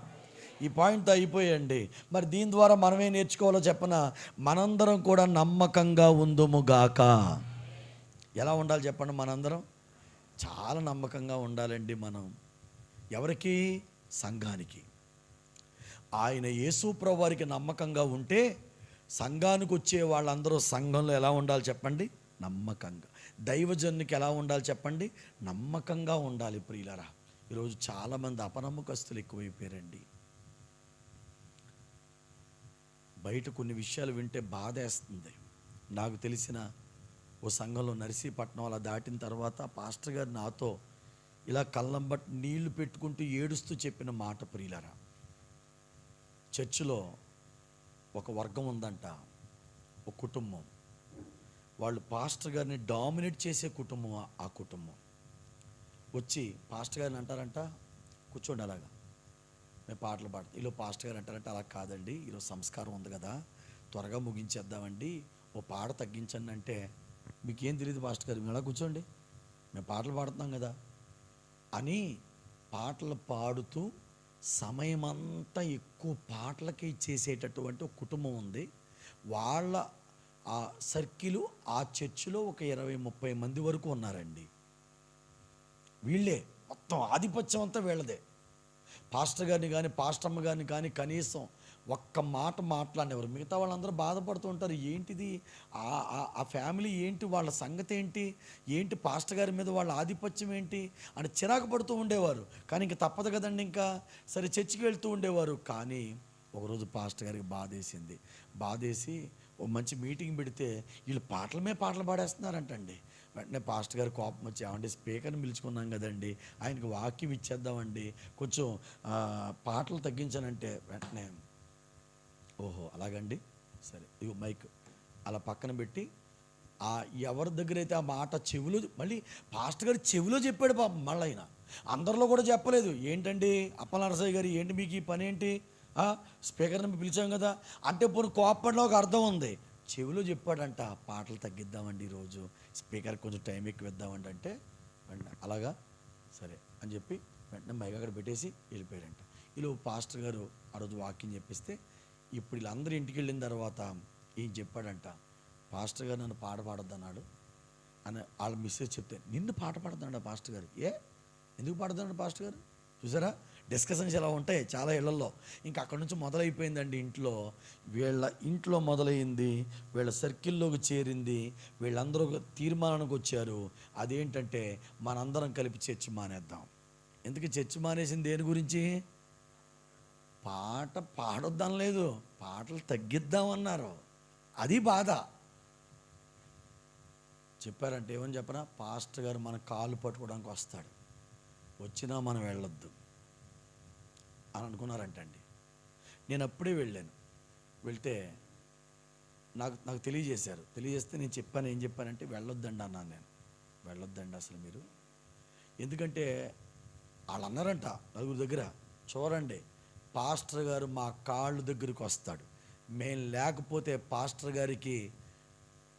ఈ పాయింట్తో అయిపోయండి. మరి దీని ద్వారా మనమే నేర్చుకోవాలో చెప్పనా? మనందరం కూడా నమ్మకంగా ఉందుముగాక. ఎలా ఉండాలి చెప్పండి? మనందరం చాలా నమ్మకంగా ఉండాలండి. మనం ఎవరికి? సంఘానికి. ఆయన యేసు ప్రభువారికి నమ్మకంగా ఉంటే సంఘానికి వచ్చే వాళ్ళందరూ సంఘంలో ఎలా ఉండాలి చెప్పండి? నమ్మకంగా. దైవజనునికి ఎలా ఉండాలి చెప్పండి? నమ్మకంగా ఉండాలి. ప్రియులరా, ఈరోజు చాలామంది అపనమ్మకస్తులు ఎక్కువైపోయారండి. బయట కొన్ని విషయాలు వింటే బాధేస్తుంది. నాకు తెలిసిన ఓ సంఘంలో నర్సీపట్నం అలా దాటిన తర్వాత పాస్టర్ గారు నాతో ఇలా కళ్ళం బట్టి నీళ్లు పెట్టుకుంటూ ఏడుస్తూ చెప్పిన మాట, ప్రియులరా, చర్చిలో ఒక వర్గం ఉందంట, ఒక కుటుంబం. వాళ్ళు పాస్టర్ గారిని డామినేట్ చేసే కుటుంబం. ఆ కుటుంబం వచ్చి పాస్టర్ గారిని అంటారంట, కూర్చోండి అలాగా, మేము పాటలు పాడతాం. ఈలో పాస్టర్ గారు అంటారంటే, అలా కాదండి, ఈరోజు సంస్కారం ఉంది కదా, త్వరగా ముగించేద్దామండి, ఓ పాట తగ్గించండి అంటే, మీకేం తెలియదు పాస్టర్ గారు, మేము అలా కూర్చోండి, మేము పాటలు పాడుతున్నాం కదా అని పాటలు పాడుతూ సమయమంతా ఎక్కువ పాటలకి చేసేటటువంటి ఒక కుటుంబం ఉంది. వాళ్ళ ఆ సర్కిల్, ఆ చర్చిలో ఒక 20-30 మంది వరకు ఉన్నారండి. వీళ్ళే మొత్తం ఆధిపత్యం అంతా వీళ్ళదే. పాస్టర్ గారిని కానీ పాస్టమ్మ గారిని కానీ కనీసం ఒక్క మాట మాట్లాడినవారు. మిగతా వాళ్ళందరూ బాధపడుతూ ఉంటారు, ఏంటిది ఆ ఫ్యామిలీ ఏంటి, వాళ్ళ సంగతి ఏంటి పాస్టర్ గారి మీద వాళ్ళ ఆధిపత్యం ఏంటి అని చిరాకు పడుతూ ఉండేవారు. కానీ ఇంక తప్పదు కదండి, ఇంకా సరే చర్చికి వెళ్తూ ఉండేవారు. కానీ ఒకరోజు పాస్టర్ గారికి బాధేసి ఓ మంచి మీటింగ్ పెడితే వీళ్ళు పాటలు పాడేస్తున్నారంటండి. వెంటనే పాస్టర్ గారు కోపం వచ్చి, ఏమంటే స్పీకర్ని పిలుచుకున్నాం కదండి, ఆయనకి వాక్యం ఇచ్చేద్దామండి, కొంచెం పాటలు తగ్గించానంటే, వెంటనే ఓహో అలాగండి, సరే ఇగో మైక్ అలా పక్కన పెట్టి ఎవరి దగ్గర అయితే ఆ మాట చెవిలో, మళ్ళీ పాస్టర్ గారు చెవిలో చెప్పాడు పాపం. మళ్ళీ ఆయన అందరిలో కూడా చెప్పలేదు. ఏంటండి అప్పలనరసయ్య గారు, ఏంటి మీకు ఈ పని ఏంటి, స్పీకర్ని పిలిచాం కదా అంటే, పోనీ కోపంలో ఒక అర్థం ఉంది. చెవిలో చెప్పాడంట, పాటలు తగ్గిద్దామండి ఈరోజు, స్పీకర్కి కొంచెం టైం ఎక్కువ ఇద్దామండి అంటే, వెంటనే అలాగా సరే అని చెప్పి వెంటనే మైక్ అక్కడ పెట్టేసి వెళ్ళిపోయాడంట. ఇలా పాస్టర్ గారు ఆ రోజు వాక్యం చెప్పిస్తే, ఇప్పుడు వీళ్ళందరూ ఇంటికి వెళ్ళిన తర్వాత ఏం చెప్పాడంట, పాస్టర్ గారు నన్ను పాట పాడొద్దన్నాడు అని వాళ్ళ మిస్సెస్ చెప్తే, నిన్ను పాట పాడుతున్నాడు పాస్టర్ గారు. ఎందుకు పాడుతున్నాడు పాస్టర్ గారు? చూసారా డిస్కషన్స్ ఎలా ఉంటాయి చాలా ఇళ్లలో. ఇంకా అక్కడి నుంచి మొదలైపోయిందండి. వీళ్ళ ఇంట్లో మొదలైంది, వీళ్ళ సర్కిల్లోకి చేరింది, వీళ్ళందరూ తీర్మానానికి వచ్చారు. అదేంటంటే, మనందరం కలిపి చర్చి మానేద్దాం. ఎందుకు చర్చి మానేసింది? దేని గురించి? పాట పాడొద్దనలేదు, పాటలు తగ్గిద్దామన్నారు. అది బాధ. చెప్పారంటే ఏమని చెప్పనా, పాస్టర్ గారు మన కాళ్ళు పట్టుకోవడానికి వస్తాడు, వచ్చినా మనం వెళ్ళొద్దు అని అనుకున్నారంటండి. నేను అప్పుడే వెళ్తే నాకు తెలియజేస్తే నేను చెప్పాను, ఏం చెప్పానంటే, వెళ్ళొద్దండి అన్నాను నేను. వెళ్ళొద్దండి అసలు మీరు, ఎందుకంటే వాళ్ళు అన్నారంట నలుగురు దగ్గర, చూడండి పాస్టర్ గారు మా కాళ్ళు దగ్గరికి వస్తాడు, మేము లేకపోతే పాస్టర్ గారికి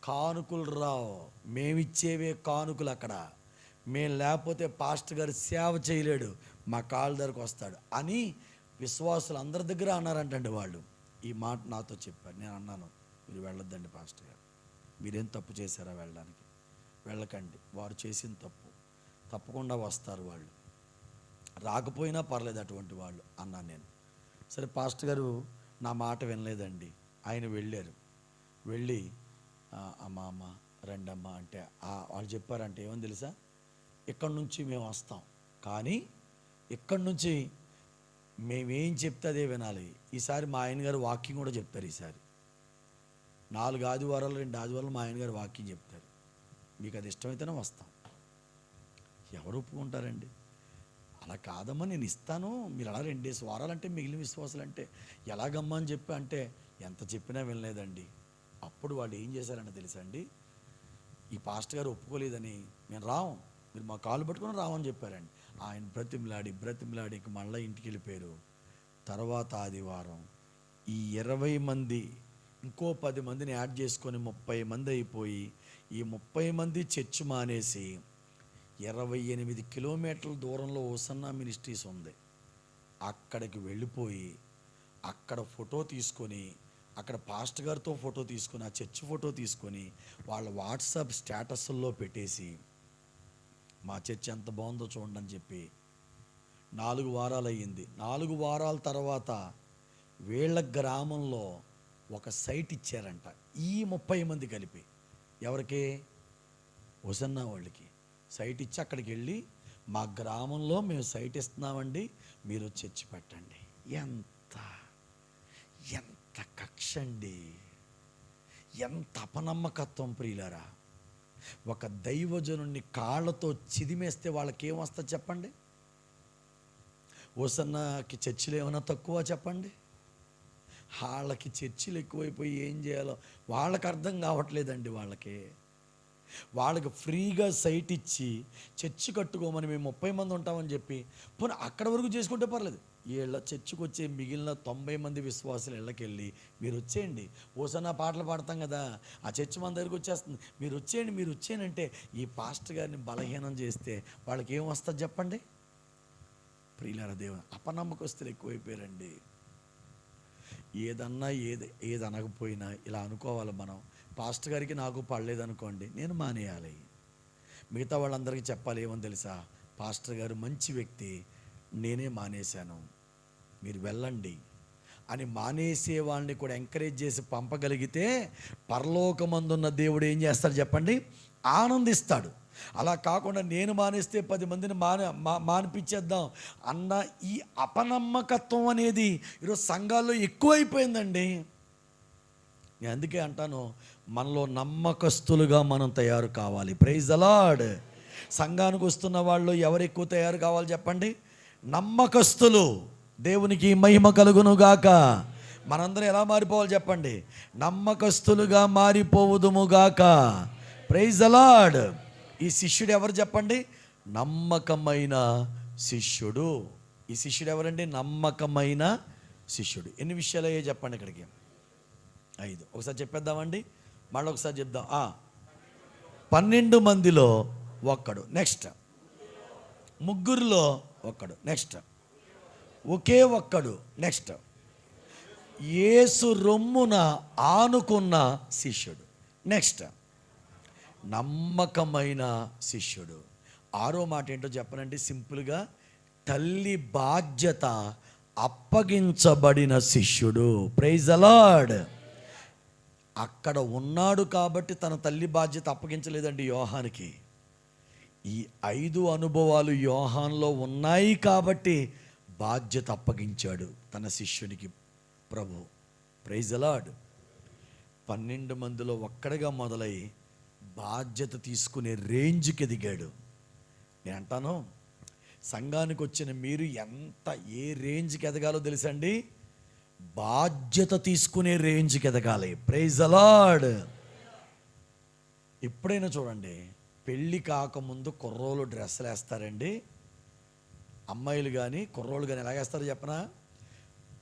కానుకలు రావు, మేమిచ్చేవే కానుకలు అక్కడ, మేము లేకపోతే పాస్టర్ గారు సేవ చేయలేడు, మా కాళ్ళ దగ్గరకు వస్తాడు అని విశ్వాసులు అందరి దగ్గర అన్నారంటండి. వాళ్ళు ఈ మాట నాతో చెప్పారు. నేను అన్నాను, మీరు వెళ్ళొద్దండి పాస్టర్ గారు, మీరేం తప్పు చేశారా వెళ్ళడానికి, వెళ్ళకండి, వారు చేసిన తప్పకుండా వస్తారు, వాళ్ళు రాకపోయినా పర్లేదు అటువంటి వాళ్ళు అన్నాను నేను. సరే పాస్టర్ గారు నా మాట వినలేదండి. ఆయన వెళ్ళి అమ్మ రండమ్మ అంటే వాళ్ళు చెప్పారంటే ఏమని తెలుసా, ఇక్కడి నుంచి మేము వస్తాం, కానీ ఇక్కడి నుంచి మేమేం చెప్తే అదే వినాలి. ఈసారి మా ఆయన గారు వాక్యం కూడా చెప్తారు. ఈసారి 4 ఆదివారాలు 2 ఆదివారాలు మా ఆయన గారు వాక్యం చెప్తారు. మీకు అది ఇష్టమైతేనే వస్తాం. ఎవరు ఒప్పుకుంటారండి? అలా కాదమ్మా, నేను ఇస్తాను, మీరు అలా 2 వారాలంటే మిగిలిన విశ్వాసాలు అంటే ఎలాగమ్మా అని చెప్పి అంటే ఎంత చెప్పినా వినలేదండి. అప్పుడు వాళ్ళు ఏం చేశారని తెలుసా అండి? ఈ పాస్టర్ గారు ఒప్పుకోలేదని మేము రాము, మీరు మా కాళ్ళు పట్టుకొని రామని చెప్పారండి. ఆయన బ్రతిమలాడి మళ్ళీ ఇంటికి వెళ్ళిపోయారు. తర్వాత ఆదివారం ఈ 20 మంది ఇంకో 10 మందిని యాడ్ చేసుకొని 30 మంది అయిపోయి, ఈ 30 మంది చర్చ్ మానేసి 28 కిలోమీటర్ల దూరంలో హోసన్నా మినిస్ట్రీస్ ఉంది, అక్కడికి వెళ్ళిపోయి అక్కడ ఫోటో తీసుకొని, అక్కడ పాస్టర్ గారితో ఫోటో తీసుకొని, ఆ చర్చ్ ఫోటో తీసుకొని వాళ్ళ వాట్సాప్ స్టేటస్ల్లో పెట్టేసి మా చర్చ్ ఎంత బాగుందో చూడండి అని చెప్పి 4 వారాలు అయ్యింది. 4 వారాల తర్వాత వీళ్ళ గ్రామంలో ఒక సైట్ ఇచ్చారంట, ఈ 30 మంది కలిపి. ఎవరికి? హోసన్నా వాళ్ళకి సైట్ ఇచ్చి అక్కడికి వెళ్ళి, మా గ్రామంలో మేము సైట్ ఇస్తున్నామండి, మీరు చర్చి పెట్టండి. ఎంత ఎంత కక్ష అండి, ఎంత అపనమ్మకత్వం ప్రియులారా. ఒక దైవజనుడిని కాళ్ళతో చిదిమేస్తే వాళ్ళకి ఏమొస్తుంది చెప్పండి? హోసన్నాకి చర్చిలు ఏమైనా తక్కువ చెప్పండి? వాళ్ళకి చర్చిలు ఎక్కువైపోయి ఏం చేయాలో వాళ్ళకి అర్థం కావట్లేదండి. వాళ్ళకి ఫ్రీగా సైట్ ఇచ్చి చర్చి కట్టుకోమని, మేము 30 మంది ఉంటామని చెప్పి, పోనీ అక్కడ వరకు చేసుకుంటే పర్లేదు, వీళ్ళ చర్చికి వచ్చే మిగిలిన 90 మంది విశ్వాసులు ఇళ్ళకి వెళ్ళి మీరు వచ్చేయండి, హోసన్నా పాటలు పాడతాం కదా, ఆ చర్చి మన దగ్గరికి వచ్చేస్తుంది, మీరు వచ్చేయండి అంటే ఈ పాస్టర్ గారిని బలహీనం చేస్తే వాళ్ళకి ఏం వస్తుంది చెప్పండి? ప్రియులారా, దేవుని అపనమ్మకస్తులు ఎక్కువైపోయారండి. ఏదన్నా ఏది అనకపోయినా ఇలా అనుకోవాలి మనం. పాస్టర్ గారికి నాకు పడలేదనుకోండి, నేను మానేయాలి. మిగతా వాళ్ళందరికీ చెప్పాలి ఏమని తెలుసా? పాస్టర్ గారు మంచి వ్యక్తి, నేనే మానేశాను, మీరు వెళ్ళండి అని మానేసే వాళ్ళని కూడా ఎంకరేజ్ చేసి పంపగలిగితే పరలోకమందున్న దేవుడు ఏం చేస్తాడు చెప్పండి? ఆనందిస్తాడు. అలా కాకుండా నేను మానేస్తే 10 మందిని మానిపించేద్దాం అన్న ఈ అపనమ్మకత్వం అనేది ఈరోజు సంఘాల్లో ఎక్కువైపోయిందండి. నేను అందుకే అంటాను, మనలో నమ్మకస్తులుగా మనం తయారు కావాలి. Praise the Lord. సంఘానికి వస్తున్న వాళ్ళు ఎవరు ఎక్కువ తయారు కావాలి చెప్పండి? నమ్మకస్తులు. దేవునికి మహిమ కలుగును గాక. మనందరం ఎలా మారిపోవాలి చెప్పండి? నమ్మకస్తులుగా మారిపోవుదుము గాక. Praise the Lord. ఈ శిష్యుడు ఎవరు చెప్పండి? నమ్మకమైన శిష్యుడు. ఈ శిష్యుడు ఎవరండి? నమ్మకమైన శిష్యుడు. ఎన్ని విషయాలు అయ్యే చెప్పండి ఇక్కడికి? 5. ఒకసారి చెప్పేద్దామండి, మళ్ళీ ఒకసారి చెప్దాం. 12 మందిలో ఒక్కడు. నెక్స్ట్ 3 ఒక్కడు. నెక్స్ట్ ఒకే ఒక్కడు. నెక్స్ట్ యేసు రొమ్మున ఆనుకున్న శిష్యుడు. నెక్స్ట్ నమ్మకమైన శిష్యుడు. 6వ మాట ఏంటో చెప్పనండి సింపుల్గా? తల్లి బాధ్యత అప్పగించబడిన శిష్యుడు. Praise the Lord. అక్కడ ఉన్నాడు కాబట్టి తన తల్లి బాధ్యత అప్పగించలేదండి యోహానికి. ఈ 5 అనుభవాలు యోహాన్లో ఉన్నాయి కాబట్టి బాధ్యత అప్పగించాడు తన శిష్యునికి ప్రభు. Praise the Lord. 12 మందిలో ఒక్కడిగా మొదలై బాధ్యత తీసుకునే రేంజ్కి ఎదిగాడు. నేను అంటాను, సంఘానికి వచ్చిన మీరు ఏ రేంజ్కి ఎదగాలో తెలుసండి? బాధ్యత తీసుకునే రేంజ్కి ఎదగాలి. Praise the Lord. ఎప్పుడైనా చూడండి, పెళ్ళి కాకముందు కుర్రోళ్ళు డ్రెస్సులు వేస్తారండి. అమ్మాయిలు కానీ కుర్రోళ్ళు కానీ ఎలాగేస్తారో చెప్పనా?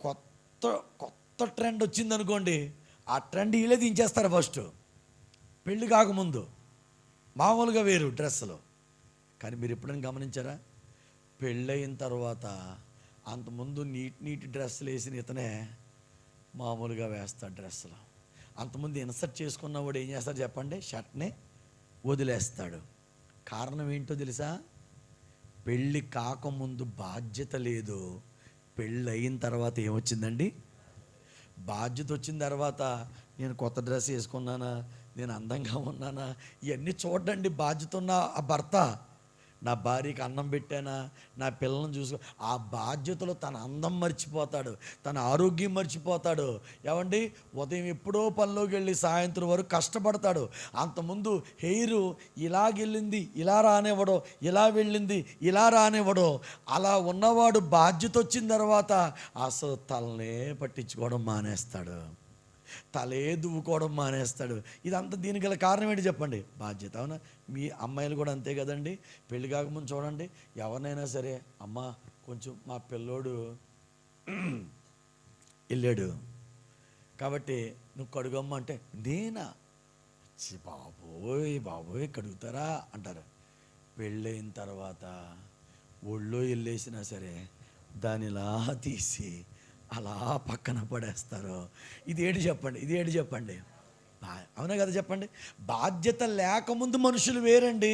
కొత్త ట్రెండ్ వచ్చింది అనుకోండి, ఆ ట్రెండ్ వీళ్ళే దించేస్తారు ఫస్ట్. పెళ్ళి కాకముందు మామూలుగా వేరు డ్రెస్సులు. కానీ మీరు ఎప్పుడైనా గమనించారా? పెళ్ళయిన తర్వాత అంతకుముందు నీటి డ్రెస్సులు వేసిన ఇతనే మామూలుగా వేస్తాడు డ్రెస్సులు. అంతకుముందు ఇన్సర్ట్ చేసుకున్నవాడు ఏం చేస్తాడు చెప్పండి? షర్ట్ని వదిలేస్తాడు. కారణం ఏంటో తెలుసా? పెళ్ళి కాకముందు బాధ్యత లేదు, పెళ్ళి అయిన తర్వాత ఏమొచ్చిందండి? బాధ్యత వచ్చిన తర్వాత నేను కొత్త డ్రెస్ వేసుకున్నానా, నేను అందంగా ఉన్నానా, ఇవన్నీ చూడండి. బాధ్యత ఉన్న ఆ భర్త నా భార్యకి అన్నం పెట్టానా, నా పిల్లల్ని చూసుకో, ఆ బాధ్యతలో తన అందం మర్చిపోతాడు, తన ఆరోగ్యం మర్చిపోతాడు. ఏమండి, ఉదయం ఎప్పుడో పనిలోకి వెళ్ళి సాయంత్రం వరకు కష్టపడతాడు. అంతకుముందు హెయిర్ ఇలాగెళ్ళింది ఇలా రానివ్వడో, ఇలా వెళ్ళింది ఇలా రానివ్వడో, అలా ఉన్నవాడు బాధ్యత వచ్చిన తర్వాత అసలు తలనే పట్టించుకోవడం మానేస్తాడు, తలే దువ్వుకోవడం మానేస్తాడు. ఇదంతా దీనికి గల కారణం ఏంటి చెప్పండి? బాధ్యత. అవునా? మీ అమ్మాయిలు కూడా అంతే కదండి. పెళ్లి కాకముందు చూడండి, ఎవరినైనా సరే, అమ్మ కొంచెం మా పిల్లోడు వెళ్ళాడు కాబట్టి నువ్వు కడుగమ్మ అంటే, నేనా? బాబోయ్ బాబోయ్ కడుగుతారా అంటారు. పెళ్ళైన తర్వాత ఒళ్ళో వెళ్ళేసినా సరే దానిలా తీసి అలా పక్కన పడేస్తారు. ఇది ఏడు చెప్పండి? అవునా కదా చెప్పండి? బాధ్యత లేకముందు మనుషులు వేరండి,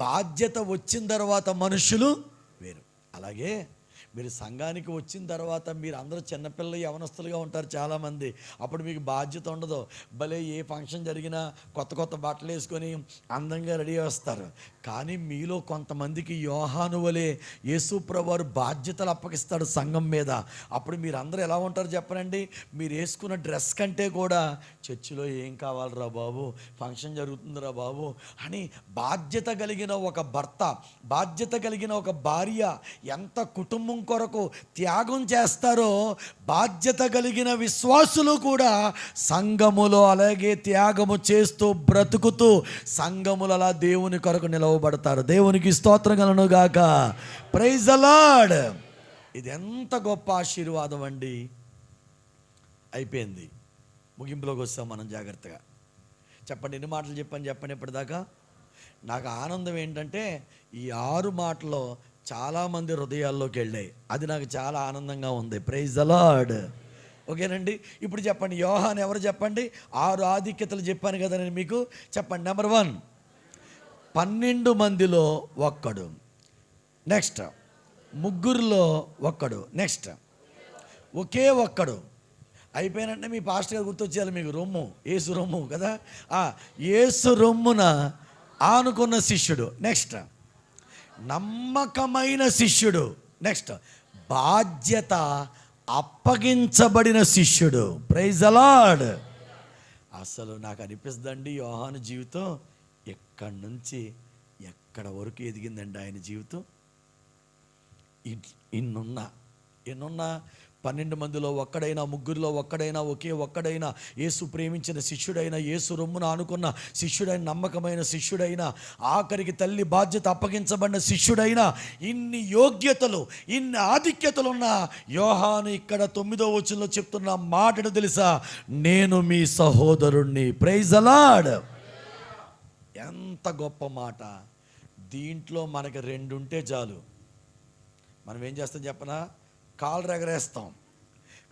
బాధ్యత వచ్చిన తర్వాత మనుషులు వేరు. అలాగే మీరు సంఘానికి వచ్చిన తర్వాత మీరు అందరూ చిన్నపిల్లలు యవనస్తులుగా ఉంటారు చాలామంది. అప్పుడు మీకు బాధ్యత ఉండదు. భలే ఏ ఫంక్షన్ జరిగినా కొత్త బట్టలు వేసుకొని అందంగా రెడీ వస్తారు. కానీ మీలో కొంతమందికి యోహాను వలె యేసుప్రభువు వారు బాధ్యతలు అప్పగిస్తాడు సంఘం మీద. అప్పుడు మీరు అందరూ ఎలా ఉంటారు చెప్పనండి? మీరు వేసుకున్న డ్రెస్ కంటే కూడా చర్చిలో ఏం కావాలరా బాబు, ఫంక్షన్ జరుగుతుందిరా బాబు అని బాధ్యత కలిగిన ఒక భర్త, బాధ్యత కలిగిన ఒక భార్య ఎంత కుటుంబం కొరకు త్యాగం చేస్తారో, బాధ్యత కలిగిన విశ్వాసులు కూడా సంఘములో అలాగే త్యాగము చేస్తూ బ్రతుకుతూ సంఘములు అలా దేవుని కొరకు నిలవబడతారు. దేవునికి స్తోత్రం కలుగును గాక. Praise the Lord. ఇది ఎంత గొప్ప ఆశీర్వాదం అండి. అయిపోయింది, ముగింపులోకి వస్తాం మనం. జాగ్రత్తగా చెప్పండి, ఎన్ని మాటలు చెప్పండి ఇప్పటిదాకా. నాకు ఆనందం ఏంటంటే ఈ 6 మాటలు చాలామంది హృదయాల్లోకి వెళ్ళాయి. అది నాకు చాలా ఆనందంగా ఉంది. Praise the Lord. ఓకేనండి. ఇప్పుడు చెప్పండి, యోహాను ఎవరు చెప్పండి? 6 ఆధిక్యతలు చెప్పాను కదా నేను మీకు. చెప్పండి. నెంబర్ 1, 12 మందిలో ఒక్కడు. నెక్స్ట్, 3లో ఒక్కడు. నెక్స్ట్, ఒకే ఒక్కడు. అయిపోయినంటే మీ పాస్టర్ గారు గుర్తొచ్చేయాలి మీకు. రొమ్ము, యేసు రొమ్ము కదా. యేసు రొమ్మున ఆనుకున్న శిష్యుడు. నెక్స్ట్, నమ్మకమైన శిష్యుడు. నెక్స్ట్, బాధ్యత అప్పగించబడిన శిష్యుడు. Praise the Lord. అసలు నాకు అనిపిస్తుందండి, యోహాను జీవితం ఎక్కడి నుంచి ఎక్కడ వరకు ఎదిగిందండి ఆయన జీవితం. ఎన్నున్నా 12 మందిలో ఒక్కడైనా, 3లో ఒక్కడైనా, ఒకే ఒక్కడైనా, యేసు ప్రేమించిన శిష్యుడైనా, యేసు రొమ్మున ఆనుకున్న శిష్యుడైన, నమ్మకమైన శిష్యుడైనా, ఆఖరికి తల్లి బాధ్యత అప్పగించబడిన శిష్యుడైనా, ఇన్ని యోగ్యతలు, ఇన్ని ఆధిక్యతలు ఉన్న యోహాను ఇక్కడ 9వ వచనంలో చెప్తున్న మాటను తెలుసా? నేను మీ సహోదరుణ్ణి. Praise the Lord. ఎంత గొప్ప మాట. దీంట్లో మనకి 2 ఉంటే చాలు. మనం ఏం చేస్తాం చెప్పనా? కాళ్ళు ఎగరేస్తాం.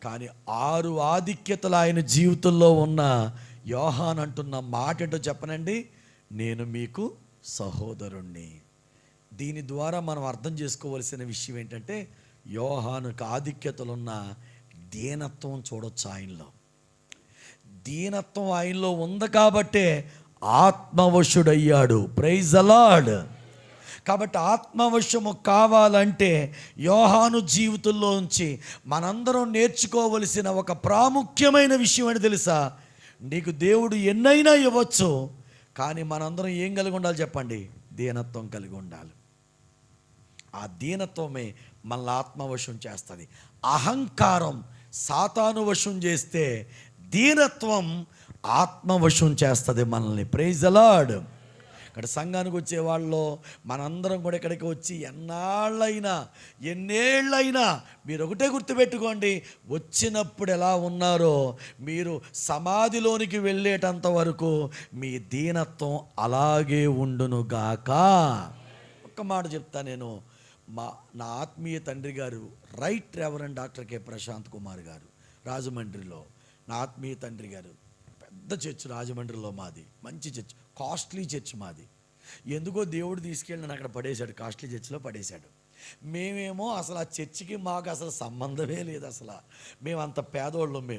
కానీ 6 ఆధిక్యతలు ఆయన జీవితంలో ఉన్న యోహాను అంటున్న మాట ఏంటో చెప్పనండి? నేను మీకు సహోదరుణ్ణి. దీని ద్వారా మనం అర్థం చేసుకోవలసిన విషయం ఏంటంటే, యోహానుకు ఆధిక్యతలున్న దీనత్వం చూడొచ్చు ఆయనలో. దీనత్వం ఆయనలో ఉంది కాబట్టే ఆత్మవశుడయ్యాడు. Praise the Lord. కాబట్టి ఆత్మవశము కావాలంటే యోహాను జీవితంలోంచి మనందరం నేర్చుకోవలసిన ఒక ప్రాముఖ్యమైన విషయం అని తెలుసా? నీకు దేవుడు ఎన్నైనా ఇవ్వచ్చు, కానీ మనందరం ఏం కలిగి ఉండాలి చెప్పండి? దీనత్వం కలిగి ఉండాలి. ఆ దీనత్వమే మనల్ని ఆత్మవశం చేస్తుంది. అహంకారం సాతాను వశం చేస్తే, దీనత్వం ఆత్మవశం చేస్తుంది మనల్ని. Praise the Lord. ఇక్కడ సంఘానికి వచ్చే వాళ్ళు మనందరం కూడా ఇక్కడికి వచ్చి ఎన్నేళ్ళైనా మీరు ఒకటే గుర్తుపెట్టుకోండి, వచ్చినప్పుడు ఎలా ఉన్నారో మీరు సమాధిలోనికి వెళ్ళేటంత వరకు మీ దీనత్వం అలాగే ఉండునుగాక. ఒక్క మాట చెప్తా నేను. నా ఆత్మీయ తండ్రి గారు right reverend doctor K Prashant Kumar గారు, రాజమండ్రిలో నా ఆత్మీయ తండ్రి గారు. పెద్ద చర్చ్ రాజమండ్రిలో మాది, మంచి చర్చ్, కాస్ట్లీ చర్చ్ మాది. ఎందుకో దేవుడు తీసుకెళ్ళి నన్ను అక్కడ పడేశాడు, కాస్ట్లీ చర్చ్లో పడేశాడు. మేమేమో అసలు ఆ చర్చికి మాకు అసలు సంబంధమే లేదు. అసలు మేము అంత పేదోళ్ళం.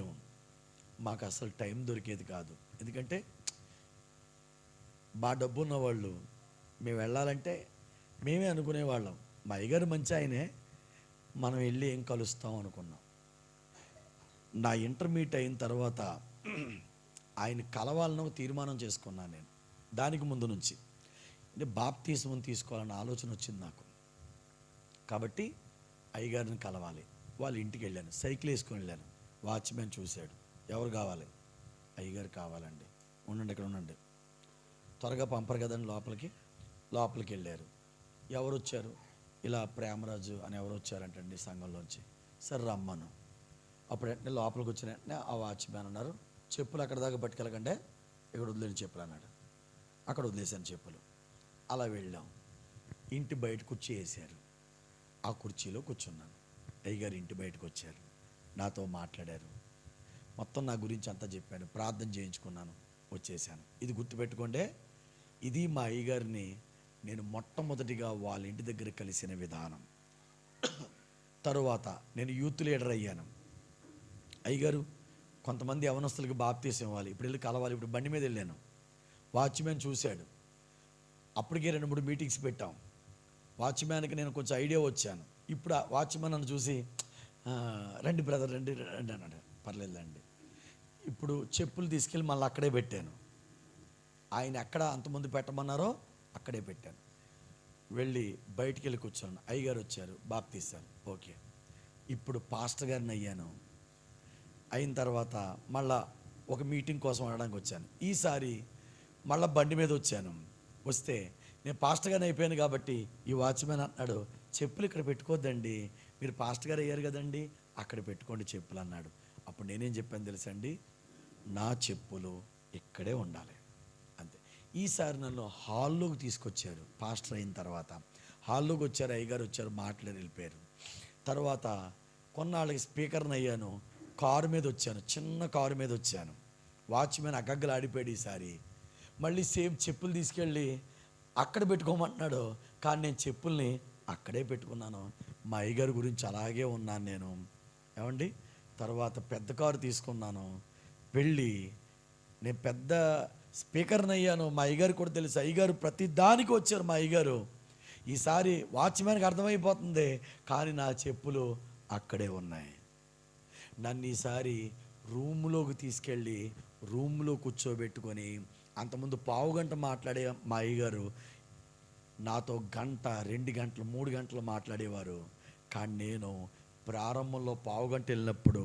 మాకు అసలు టైం దొరికేది కాదు. ఎందుకంటే బాగా డబ్బు ఉన్నవాళ్ళు మేము వెళ్ళాలంటే మేమే అనుకునేవాళ్ళం మా అయ్యగారు మంచి ఆయనే, మనం వెళ్ళి ఏం కలుస్తాం అనుకున్నాం. నా ఇంటర్మీడియట్ అయిన తర్వాత ఆయన కలవాలని ఒక తీర్మానం చేసుకున్నాను నేను. దానికి ముందు నుంచి అంటే బాప్తిస్మం తీసుకోవాలన్న ఆలోచన వచ్చింది నాకు. కాబట్టి అయ్యగారిని కలవాలి. వాళ్ళ ఇంటికి వెళ్ళాను, సైకిల్ వేసుకొని వెళ్ళాను. వాచ్మెన్ చూశాడు, ఎవరు కావాలి? అయ్యగారు కావాలండి. ఉండండి, ఇక్కడ ఉండండి, త్వరగా పంపరు కదండి లోపలికి వెళ్ళారు. ఎవరు వచ్చారు? ఇలా ప్రేమరాజు అని ఎవరు వచ్చారంటండి సంఘంలోంచి. సరే రమ్మను. అప్పుడు వెంటనే లోపలికి వచ్చిన వెంటనే ఆ వాచ్మెన్ అన్నారు, చెప్పులు అక్కడ దాకా పట్టుకెళ్ళకండి, ఇక్కడ వదిలేని చెప్పులు అన్నాడు. అక్కడ వదిలేశాను చెప్పులు. అలా వెళ్ళాం. ఇంటి బయట కుర్చీ వేశారు, ఆ కుర్చీలో కూర్చున్నాను. అయ్యగారు ఇంటి బయటకు వచ్చారు, నాతో మాట్లాడారు, మొత్తం నా గురించి అంతా చెప్పాను, ప్రార్థన చేయించుకున్నాను, వచ్చేసాను. ఇది గుర్తుపెట్టుకోండి, ఇది మా అయ్యగారిని నేను మొట్టమొదటిగా వాళ్ళ ఇంటి దగ్గర కలిసిన విధానం. తరువాత నేను యూత్ లీడర్ అయ్యాను. అయ్యగారు కొంతమంది యవనస్తులకి బాప్తీసం ఇవ్వాలి, ఇప్పుడు వెళ్ళి కలవాలి. ఇప్పుడు బండి మీద వెళ్ళాను, వాచ్మెన్ చూశాడు. అప్పటికే 2-3 మీటింగ్స్ పెట్టాం. వాచ్మ్యాన్కి నేను కొంచెం ఐడియా వచ్చాను. ఇప్పుడు ఆ వాచ్మెన్ నన్ను చూసి రండి బ్రదర్ రండి రండి అన్నాడు. పర్లేదండి. ఇప్పుడు చెప్పులు తీసుకెళ్ళి మళ్ళీ అక్కడే పెట్టాను. ఆయన ఎక్కడ అంతమంది పెట్టమన్నారో అక్కడే పెట్టాను. వెళ్ళి బయటికి వెళ్ళి కూర్చోను. అయ్యగారు వచ్చారు, బాప్తీసాను. ఓకే, ఇప్పుడు పాస్టర్ గారిని అయ్యాను. అయిన తర్వాత మళ్ళా ఒక మీటింగ్ కోసం అనడానికి వచ్చాను. ఈసారి మళ్ళీ బండి మీద వచ్చాను. వస్తే నేను పాస్టర్ గారిని అయిపోయాను కాబట్టి ఈ వాచ్మెన్ అన్నాడు, చెప్పులు ఇక్కడ పెట్టుకోవద్దండి, మీరు పాస్టర్ గారు అయ్యారు కదండి, అక్కడ పెట్టుకోండి చెప్పులు అన్నాడు. అప్పుడు నేనేం చెప్పాను తెలుసండి, నా చెప్పులు ఇక్కడే ఉండాలి అంతే. ఈసారి నన్ను హాల్లోకి తీసుకొచ్చారు. పాస్టర్ అయిన తర్వాత హాల్లోకి వచ్చారు, అయ్యగారు వచ్చారు, మాట్లాడి వెళ్ళిపోయారు. తర్వాత కొన్నాళ్ళకి స్పీకర్ని అయ్యాను. కారు మీద వచ్చాను, చిన్న కారు మీద వచ్చాను. వాచ్మెన్ అగ్గగ్గలు ఆడిపోయాడు. ఈసారి మళ్ళీ సేమ్ చెప్పులు తీసుకెళ్ళి అక్కడ పెట్టుకోమంటున్నాడు, కానీ నేను చెప్పుల్ని అక్కడే పెట్టుకున్నాను. మా అయ్యగారి గురించి అలాగే ఉన్నాను నేను. ఏమండి, తర్వాత పెద్ద కారు తీసుకున్నాను. వెళ్ళి నేను పెద్ద స్పీకర్ని అయ్యాను. మా అయ్యగారు కూడా తెలుసు, అయ్యగారు ప్రతి దానికి వచ్చారు మా అయ్యగారు. ఈసారి వాచ్మెన్కి అర్థమైపోతుంది, కానీ నా చెప్పులు అక్కడే ఉన్నాయి. నన్ను ఈసారి రూమ్లోకి తీసుకెళ్ళి రూమ్లో కూర్చోబెట్టుకొని, అంతకుముందు పావుగంట మాట్లాడే మా అయ్యగారు నాతో 1 గంట 2 గంటలు 3 గంటలు మాట్లాడేవారు. కానీ నేను ప్రారంభంలో పావుగంట వెళ్ళినప్పుడు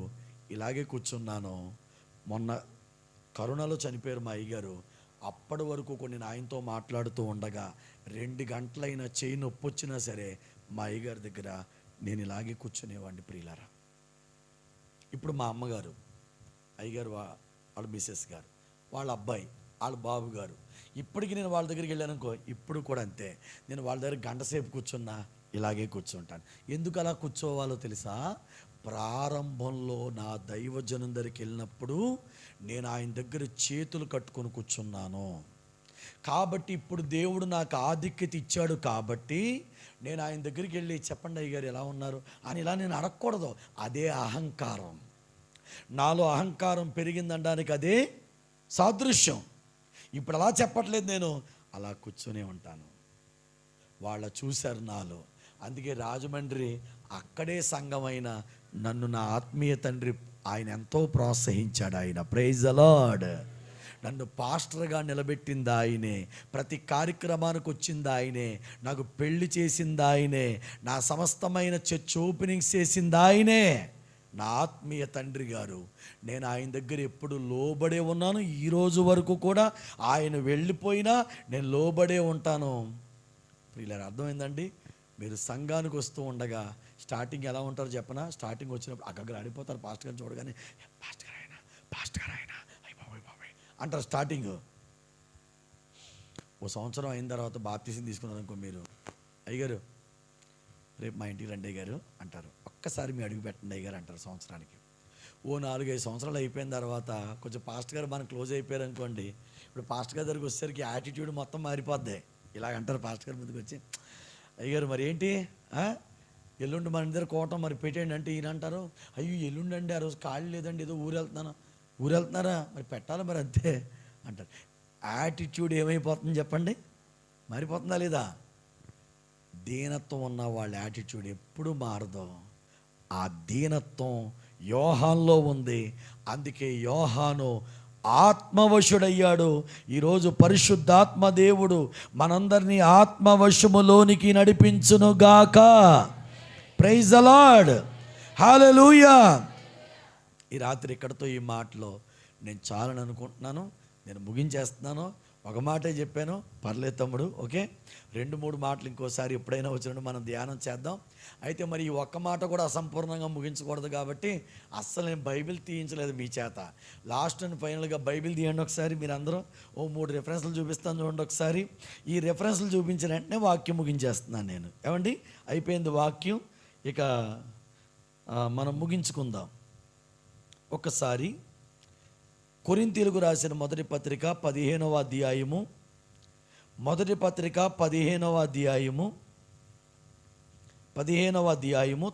ఇలాగే కూర్చున్నాను. మొన్న కరోనాలో చనిపోయారు మా అయ్యగారు. అప్పటి వరకు నేను ఆయనతో మాట్లాడుతూ ఉండగా 2 గంటలైనా చేయి నొప్పి వచ్చినా సరే మా అయ్యగారి దగ్గర నేను ఇలాగే కూర్చునేవాడిని. ప్రియులారా, ఇప్పుడు మా అమ్మగారు, అయ్యగారు వాళ్ళ మిస్సెస్ గారు, వాళ్ళ అబ్బాయి, వాళ్ళ బాబు గారు, ఇప్పటికీ నేను వాళ్ళ దగ్గరికి వెళ్ళాను అనుకో, ఇప్పుడు కూడా అంతే. నేను వాళ్ళ దగ్గర 1 గంట సేపు కూర్చున్నా ఇలాగే కూర్చుంటాను. ఎందుకు అలా కూర్చోవాలో తెలుసా? ప్రారంభంలో నా దైవజనం దగ్గరికి వెళ్ళినప్పుడు నేను ఆయన దగ్గర చేతులు కట్టుకొని కూర్చున్నాను కాబట్టి, ఇప్పుడు దేవుడు నాకు ఆధిక్యత ఇచ్చాడు కాబట్టి నేను ఆయన దగ్గరికి వెళ్ళి చెప్పండి అయ్యగారు ఎలా ఉన్నారు అని ఇలా నేను అడగకూడదు. అదే అహంకారం. నాలో అహంకారం పెరిగిందనడానికి అదే సాదృశ్యం. ఇప్పుడు అలా చెప్పట్లేదు, నేను అలా కూర్చొనే ఉంటాను. వాళ్ళ చూశారు నాలో. అందుకే రాజమండ్రి అక్కడే సంఘమైన నన్ను నా ఆత్మీయ తండ్రి ఆయన ఎంతో ప్రోత్సహించాడు. ఆయన ప్రైజ్ ది లార్డ్. నన్ను పాస్టర్గా నిలబెట్టింది ఆయనే, ప్రతి కార్యక్రమానికి వచ్చింది ఆయనే, నాకు పెళ్లి చేసింది ఆయనే, నా సమస్తమైన చర్చ్ ఓపెనింగ్స్ చేసింది ఆయనే, నా ఆత్మీయ తండ్రి గారు. నేను ఆయన దగ్గర ఎప్పుడు లోబడే ఉన్నాను. ఈరోజు వరకు కూడా ఆయన వెళ్ళిపోయినా నేను లోబడే ఉంటాను. వీళ్ళని అర్థమైందండి. మీరు సంఘానికి వస్తూ ఉండగా స్టార్టింగ్ ఎలా ఉంటారో చెప్పనా? స్టార్టింగ్ వచ్చినప్పుడు అగ్గర ఆడిపోతారు. పాస్టర్ గారిని చూడగానే పాస్టర్ గారు అయినా అయ్యి బాబాయ్ అంటారు స్టార్టింగ్. ఓ సంవత్సరం అయిన తర్వాత బాప్తీసం తీసుకున్నారు అనుకో, మీరు అయ్యగారు రేపు మా ఇంటికి రండి అయ్యగారు అంటారు. ఒక్కసారి మీ అడుగు పెట్టండి అయ్యగారు అంటారు సంవత్సరానికి. ఓ 4-5 సంవత్సరాలు అయిపోయిన తర్వాత కొంచెం పాస్టర్ గారు మనం క్లోజ్ అయిపోయారు అనుకోండి, ఇప్పుడు పాస్టర్ గారి దగ్గరికి వచ్చేసరికి యాటిట్యూడ్ మొత్తం మారిపోద్ది. ఇలాగ అంటారు పాస్టర్ గారి ముందుకు వచ్చి, అయ్యగారు మరి ఏంటి ఎల్లుండి మన దగ్గర కోటం మరి పెట్టేయండి అంటే ఈయన అంటారు, అయ్యో ఎల్లుండి అండి ఆ రోజు ఖాళీ లేదండి, ఏదో ఊరు వెళ్తున్నారా మరి పెట్టాలి మరి అంతే అంటారు. యాటిట్యూడ్ ఏమైపోతుంది చెప్పండి? మారిపోతుందా లేదా? దీనత్వం ఉన్న వాళ్ళ యాటిట్యూడ్ ఎప్పుడు మారదు. ఆ దీనత్వం యోహాన్లో ఉంది. అందుకే యోహాను ఆత్మవశుడయ్యాడు. ఈరోజు పరిశుద్ధాత్మ దేవుడు మనందరినీ ఆత్మవశములోనికి నడిపించునుగాక. ప్రైజ్ ద లార్డ్, హల్లెలూయా. ఈ రాత్రి ఇక్కడతో ఈ మాటలో నేను చాలని అనుకుంటున్నాను. నేను ముగించేస్తున్నాను. ఒక మాటే చెప్పాను, పర్లేదు తమ్ముడు, ఓకే. 2-3 మాటలు ఇంకోసారి ఎప్పుడైనా వచ్చినప్పుడు మనం ధ్యానం చేద్దాం. అయితే మరి ఈ ఒక్క మాట కూడా అసంపూర్ణంగా ముగించకూడదు కాబట్టి అస్సలు నేను బైబిల్ తీయించలేదు మీ చేత. లాస్ట్ అండ్ ఫైనల్గా బైబిల్ తీయండి ఒకసారి. మీరు అందరూ 3 రెఫరెన్స్లు చూపిస్తాను చూడండి ఒకసారి. ఈ రెఫరెన్స్లు చూపించిన వెంటనే వాక్యం ముగించేస్తున్నాను నేను. ఏమండి, అయిపోయింది వాక్యం. ఇక మనం ముగించుకుందాం. ఒకసారి కొరింథీయులకు రాసిన మొదటి పత్రిక 15వ అధ్యాయము, మొదటి పత్రిక 15వ అధ్యాయము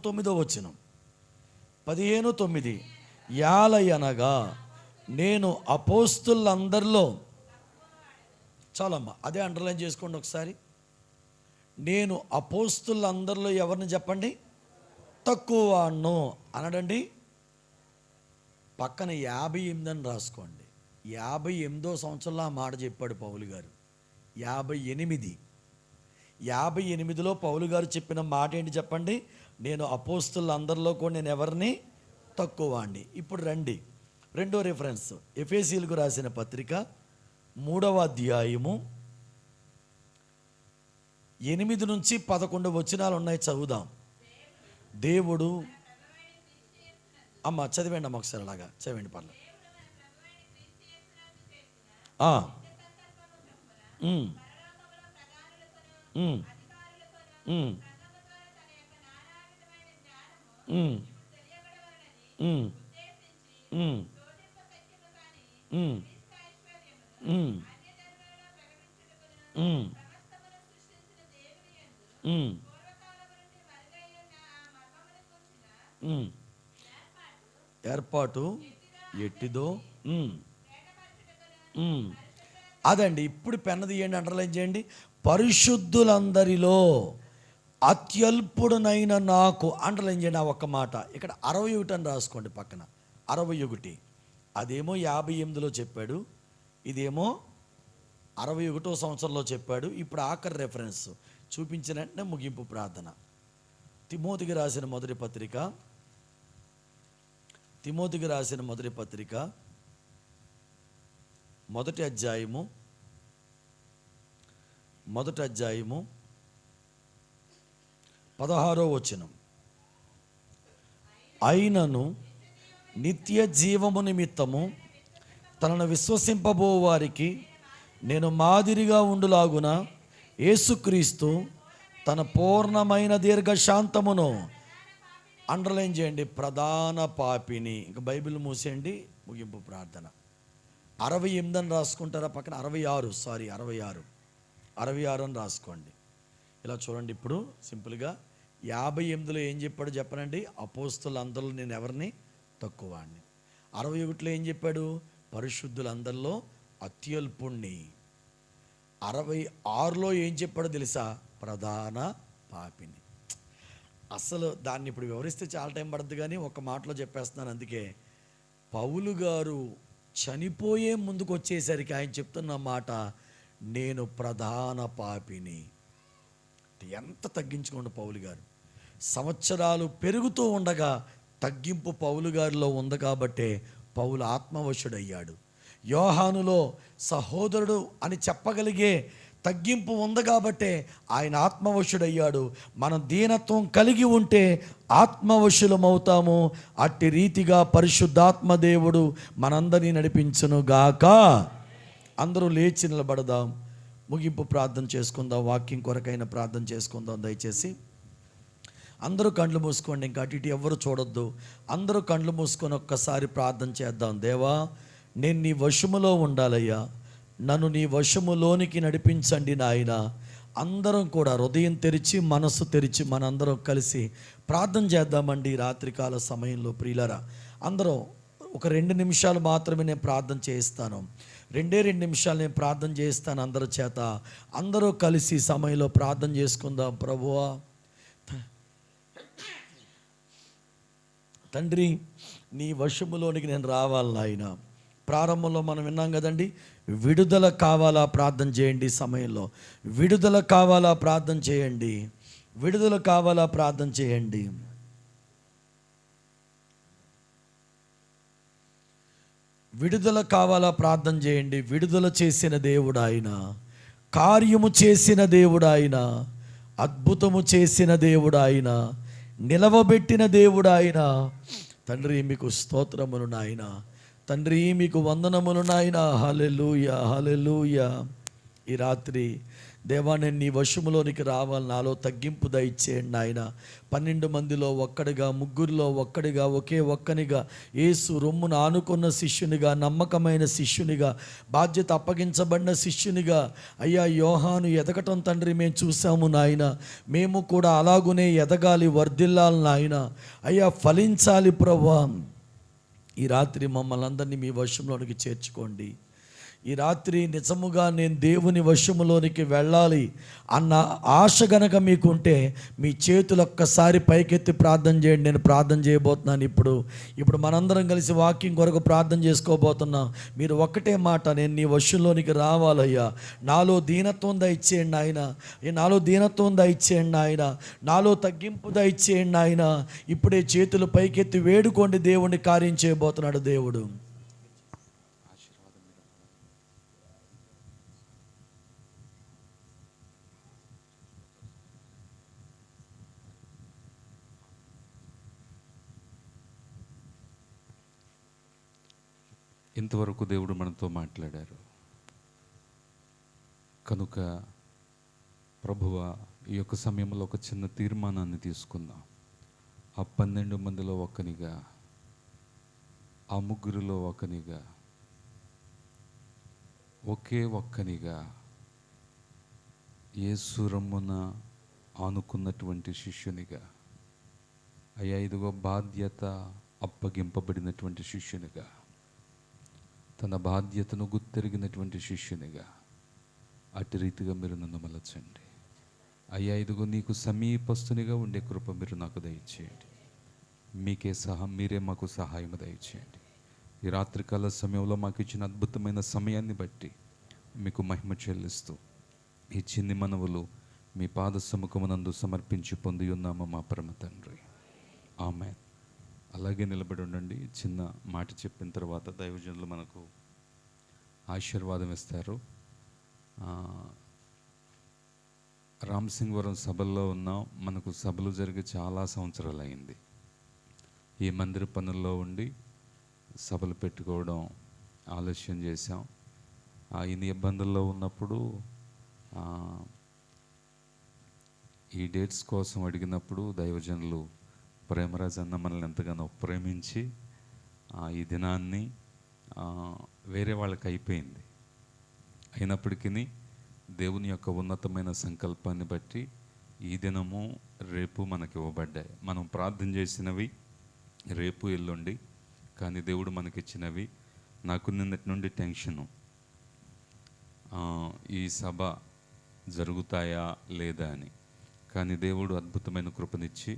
9వ వచనం. 15:9 యాలయనగా నేను అపోస్తులందరిలో, చాలమ్మా అదే అండర్లైన్ చేసుకోండి ఒకసారి. నేను అపోస్తులందరిలో ఎవరిని చెప్పండి? తక్కువ వాణ్ణు అనడండి. పక్కన 58 అని రాసుకోండి. 58వ సంవత్సరంలో ఆ మాట చెప్పాడు పౌలు గారు. 58లో పౌలు గారు చెప్పిన మాట ఏంటి చెప్పండి? నేను అపోస్తులందరిలో కూడా నేను ఎవరిని తక్కువ వాణ్ణి. ఇప్పుడు రండి, 2వ రిఫరెన్స్ ఎఫెసీయులకు రాసిన పత్రిక 3వ అధ్యాయము 8 నుంచి 11 వచనాలు ఉన్నాయి, చదువుదాం. దేవుడు, అమ్మ చదివండి అమ్మ ఒకసారి, అలాగా చదివండి పర్లేదు. ఏర్పాటు ఎట్టిదో అదండి. ఇప్పుడు పెన్ను తీయండి, అండర్లైన్ చేయండి. పరిశుద్ధులందరిలో అత్యల్పుడునైన నాకు, అండర్లైన్ చేయండి ఆ ఒక్క మాట. ఇక్కడ 61 అని రాసుకోండి పక్కన, 61. అదేమో 58లో చెప్పాడు, ఇదేమో 61వ సంవత్సరంలో చెప్పాడు. ఇప్పుడు ఆఖరి రెఫరెన్స్ చూపించిన వెంటనే ముగింపు ప్రార్థన. తిమోతికి రాసిన మొదటి పత్రిక, మొదటి అధ్యాయము 16వ వచనం. అయినను నిత్య జీవము నిమిత్తము తనను విశ్వసింపబో వారికి నేను మాదిరిగా ఉండులాగున యేసుక్రీస్తు తన పూర్ణమైన దీర్ఘశాంతమును, అండర్లైన్ చేయండి, ప్రధాన పాపిని. ఇంకా బైబిల్ మూసేయండి, ముగింపు ప్రార్థన. 68 అని రాసుకుంటారా పక్కన? 66 అని రాసుకోండి. ఇలా చూడండి. ఇప్పుడు సింపుల్గా 58లో ఏం చెప్పాడు చెప్పనండి? అపోస్తులందరిలో నేను ఎవరిని తక్కువ వాడిని. 61లో ఏం చెప్పాడు? పరిశుద్ధులందరిలో అత్యల్పుణ్ణి. 66లో ఏం చెప్పాడో తెలుసా? ప్రధాన పాపిని. అసలు దాన్ని ఇప్పుడు వివరిస్తే చాలా టైం పడుతుంది, కానీ ఒక మాటలో చెప్పేస్తున్నాను. అందుకే పౌలు గారు చనిపోయే ముందుకు వచ్చేసరికి ఆయన చెప్తున్న మాట, నేను ప్రధాన పాపిని. ఎంత తగ్గించుకోండి పౌలు గారు. సంవత్సరాలు పెరుగుతూ ఉండగా తగ్గింపు పౌలు గారిలో ఉంది కాబట్టే పౌలు ఆత్మవశుడయ్యాడు. యోహానులో సహోదరుడు అని చెప్పగలిగే తగ్గింపు ఉంది కాబట్టే ఆయన ఆత్మవశుడయ్యాడు. మనం దీనత్వం కలిగి ఉంటే ఆత్మవశులమవుతాము. అట్టి రీతిగా పరిశుద్ధాత్మ దేవుడు మనందరినీ నడిపించునుగాక. అందరూ లేచి నిలబడదాం, ముగింపు ప్రార్థన చేసుకుందాం, వాక్యం కొరకైన ప్రార్థన చేసుకుందాం. దయచేసి అందరూ కళ్ళు మూసుకోండి, ఇంకా అటు ఇటు ఎవరు చూడొద్దు. అందరూ కళ్ళు మూసుకొని ఒక్కసారి ప్రార్థన చేద్దాం. దేవా, నేను నీ వశములో ఉండాలయ్యా, నన్ను నీ వశములోనికి నడిపించండి నాయన. అందరం కూడా హృదయం తెరిచి మనస్సు తెరిచి మనందరం కలిసి ప్రార్థన చేద్దామండి. రాత్రికాల సమయంలో ప్రియులారా, అందరం ఒక 2 నిమిషాలు మాత్రమే నేను ప్రార్థన చేయిస్తాను. 2 నిమిషాలు నేను ప్రార్థన చేస్తాను అందరి చేత. అందరూ కలిసి సమయంలో ప్రార్థన చేసుకుందాం. ప్రభువా తండ్రి, నీ వశములోనికి నేను రావాలి నాయన. ప్రారంభంలో మనం విన్నాం కదండి, విడుదల కావాలా ప్రార్థన చేయండి. సమయంలో విడుదల కావాలా ప్రార్థన చేయండి. విడుదల కావాలా ప్రార్థన చేయండి. విడుదల కావాలా ప్రార్థన చేయండి. విడుదల చేసిన దేవుడు ఆయన, కార్యము చేసిన దేవుడు ఆయన, అద్భుతము చేసిన దేవుడు ఆయన, నిలవబెట్టిన దేవుడు ఆయన. తండ్రి మీకు స్తోత్రములు నాయన. తండ్రి మీకు వందనములు నాయన. హల్లెలూయా, హల్లెలూయా. ఈ రాత్రి దేవా, నేను నీ వశములోనికి రావాలి, నాలో తగ్గింపు దయచేయండి నాయన. 12 మందిలో ఒక్కడిగా, ముగ్గురిలో ఒక్కడిగా, ఒకే ఒక్కనిగా, యేసు రొమ్మును ఆనుకున్న శిష్యునిగా, నమ్మకమైన శిష్యునిగా, బాధ్యత అప్పగించబడిన శిష్యునిగా అయ్యా యోహాను ఎదగటం తండ్రి మేము చూసాము నాయన. మేము కూడా అలాగునే ఎదగాలి, వర్ధిల్లాలి నాయన. అయ్యా ఫలించాలి ప్రభువా. ఈ రాత్రి మమ్మల్ని అందరినీ మీ వశంలోనికి చేర్చుకోండి. ఈ రాత్రి నిజముగా నేను దేవుని వశములోనికి వెళ్ళాలి అన్న ఆశ గనక మీకుంటే మీ చేతులు ఒక్కసారి పైకెత్తి ప్రార్థన చేయండి. నేను ప్రార్థన చేయబోతున్నాను. ఇప్పుడు మనందరం కలిసి వాకింగ్ కొరకు ప్రార్థన చేసుకోబోతున్నాం. మీరు ఒక్కటే మాట, నేను నీ వశంలోనికి రావాలయ్యా, నాలో దీనత్వం దయచేయండి ఆయన, నాలో దీనత్వం దయచేయండి ఆయన, నాలో తగ్గింపు దయచేయండి ఆయన. ఇప్పుడే చేతులు పైకెత్తి వేడుకోండి. దేవుణ్ణి కార్యం చేయబోతున్నాడు దేవుడు.
ఇంతవరకు దేవుడు మనతో మాట్లాడారు కనుక ప్రభువా, ఈ యొక్క సమయంలో ఒక చిన్న తీర్మానాన్ని తీసుకుందాం. ఆ 12 మందిలో ఒక్కనిగా, ఆ ముగ్గురిలో ఒకనిగా, ఒకే ఒక్కనిగా, యేసు రొమ్మున ఆనుకున్నటువంటి శిష్యునిగా, అయ్యా ఇదిగో బాధ్యత అప్పగింపబడినటువంటి శిష్యునిగా, తన బాధ్యతను గుర్తెరిగినటువంటి శిష్యునిగా అటు రీతిగా మీరు నన్ను మలచండి. అయ్యా ఇదిగో నీకు సమీపస్తునిగా ఉండే కృప మీరు నాకు దయచేయండి. మీరే మాకు సహాయం దయచేయండి. ఈ రాత్రికాల సమయంలో మాకు ఇచ్చిన అద్భుతమైన సమయాన్ని బట్టి మీకు మహిమ చెల్లిస్తూ ఈ చిన్ని మనవులు మీ పాద సముఖమునందు సమర్పించి పొంది ఉన్నాము మా పరమ తండ్రి. ఆమేన్. అలాగే నిలబడి ఉండండి. చిన్న మాట చెప్పిన తర్వాత దైవజనులు మనకు ఆశీర్వాదం ఇస్తారు. రామసింగవరం సభల్లో ఉన్నాం. మనకు సభలు జరిగి చాలా సంవత్సరాలు అయింది. ఈ మందిర పనుల్లో ఉండి సభలు పెట్టుకోవడం ఆలస్యం చేశాం. ఇన్ని ఇబ్బందుల్లో ఉన్నప్పుడు ఈ డేట్స్ కోసం అడిగినప్పుడు దైవజనులు ప్రేమరాజ్ అన్న మనల్ని ఎంతగానో ప్రేమించి ఈ దినాన్ని వేరే వాళ్ళకి అయిపోయింది. అయినప్పటికీ దేవుని యొక్క ఉన్నతమైన సంకల్పాన్ని బట్టి ఈ దినము రేపు మనకి ఇవ్వబడ్డాయి. మనం ప్రార్థన చేసినవి రేపు ఎల్లుండి, కానీ దేవుడు మనకిచ్చినవి. నాకు నిన్నటి నుండి టెన్షను, ఈ సభ జరుగుతాయా లేదా అని. కానీ దేవుడు అద్భుతమైన కృపనిచ్చి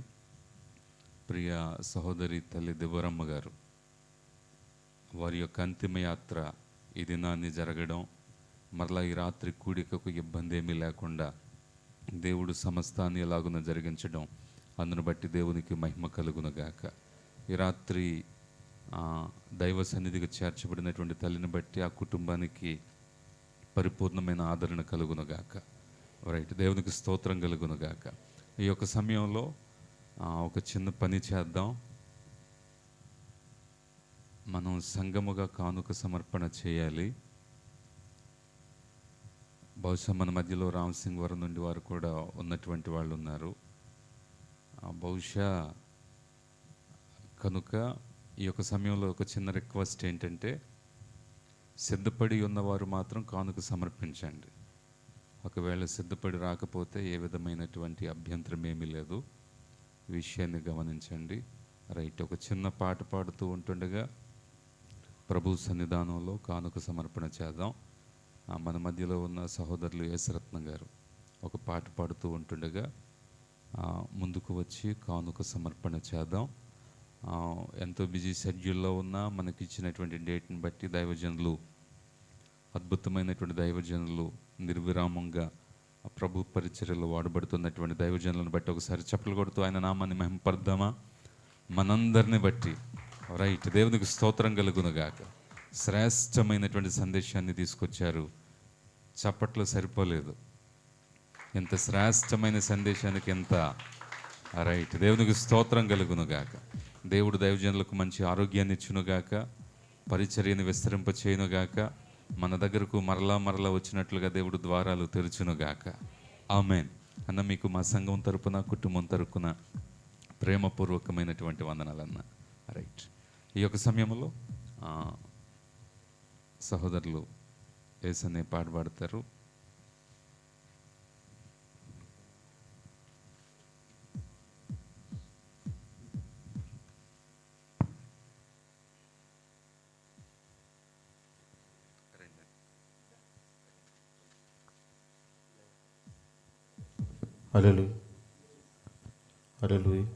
ప్రియ సహోదరి తల్లి దివ్వరమ్మ గారు వారి యొక్క అంతిమయాత్ర ఈ దినాన్ని జరగడం, మరలా ఈ రాత్రి కూడికకు ఇబ్బంది ఏమీ లేకుండా దేవుడు సమస్తాన్ని ఎలాగున జరిగించడం, అందును బట్టి దేవునికి మహిమ కలుగునుగాక. ఈ రాత్రి దైవ సన్నిధికి చేర్చబడినటువంటి తల్లిని బట్టి ఆ కుటుంబానికి పరిపూర్ణమైన ఆదరణ కలుగునుగాక. రైట్, దేవునికి స్తోత్రం కలుగునుగాక. ఈ యొక్క సమయంలో ఒక చిన్న పని చేద్దాం. మనం సంఘముగా కానుక సమర్పణ చేయాలి. బహుశా మన మధ్యలో రామసింగవరం నుండి వారు కూడా ఉన్నటువంటి వాళ్ళు ఉన్నారు. బహుశా కనుక ఈ యొక్క సమయంలో ఒక చిన్న రిక్వెస్ట్ ఏంటంటే, సిద్ధపడి ఉన్నవారు మాత్రం కానుక సమర్పించండి. ఒకవేళ సిద్ధపడి రాకపోతే ఏ విధమైనటువంటి అభ్యంతరం ఏమీ లేదు. విషయాన్ని గమనించండి. రైట్, ఒక చిన్న పాట పాడుతూ ఉంటుండగా ప్రభు సన్నిధానంలో కానుక సమర్పణ చేద్దాం. మన మధ్యలో ఉన్న సహోదరులు యేసరత్నం గారు ఒక పాట పాడుతూ ఉంటుండగా ముందుకు వచ్చి కానుక సమర్పణ చేద్దాం. ఎంతో బిజీ షెడ్యూల్లో ఉన్న మనకి ఇచ్చినటువంటి డేట్ని బట్టి దైవజనులు, అద్భుతమైనటువంటి దైవజనులు, నిర్విరామంగా ప్రభు పరిచర్యలో వాడబడుతున్నటువంటి దైవజనులను బట్టి ఒకసారి చప్పలు కొడుతూ ఆయన నామాన్ని మహిమపడదామా? మనందరిని బట్టి రైట్. దేవునికి స్తోత్రం కలుగునుగాక. శ్రేష్టమైనటువంటి సందేశాన్ని తీసుకొచ్చారు. చప్పట్లు సరిపోలేదు. ఎంత శ్రేష్టమైన సందేశానికి ఎంత రైట్. దేవునికి స్తోత్రం కలుగునుగాక. దేవుడు దైవజనులకు మంచి ఆరోగ్యాన్ని ఇచ్చునుగాక, పరిచర్యను విస్తరింప చేయునుగాక, మన దగ్గరకు మరలా వచ్చినట్లుగా దేవుడు ద్వారాలు తెరుచునుగాక. ఆమేన్. అన్న, మీకు మా సంఘం తరపున, కుటుంబం తరపున ప్రేమపూర్వకమైనటువంటి వందనాలన్న. రైట్. ఈ యొక్క సమయంలో సహోదరులు యేసనే పాట పాడతారు.
హల్లెలూయా, హల్లెలూయా.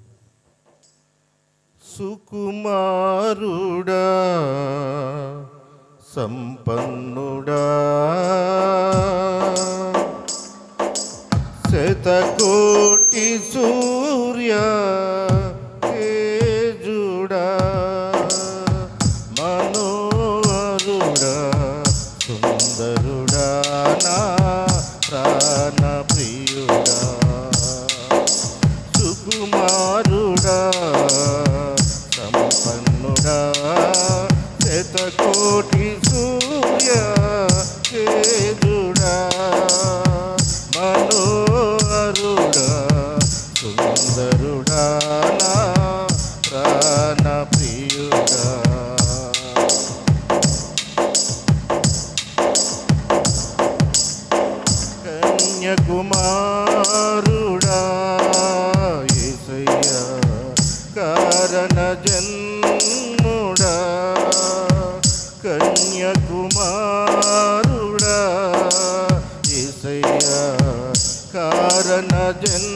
సుకుమారుడా, సంపన్నుడా, శతకోటి సూర్య తేజుడా, మనోహరుడా, సుందరుడా, నా ప్రాణ ప్రియుడా, సుకుమారుడా, సంపన్నుడా, శతకోటి సూర్య తేజుడా, మనోహరుడా, సుందరుడా, నా ప్రాణ ప్రియుడా. కన్యకుమారుడా యేసయ్యా, కారణ జన్ముడా, కన్యకుమారుడా యేసయ్యా, కారణ జన్ముడా,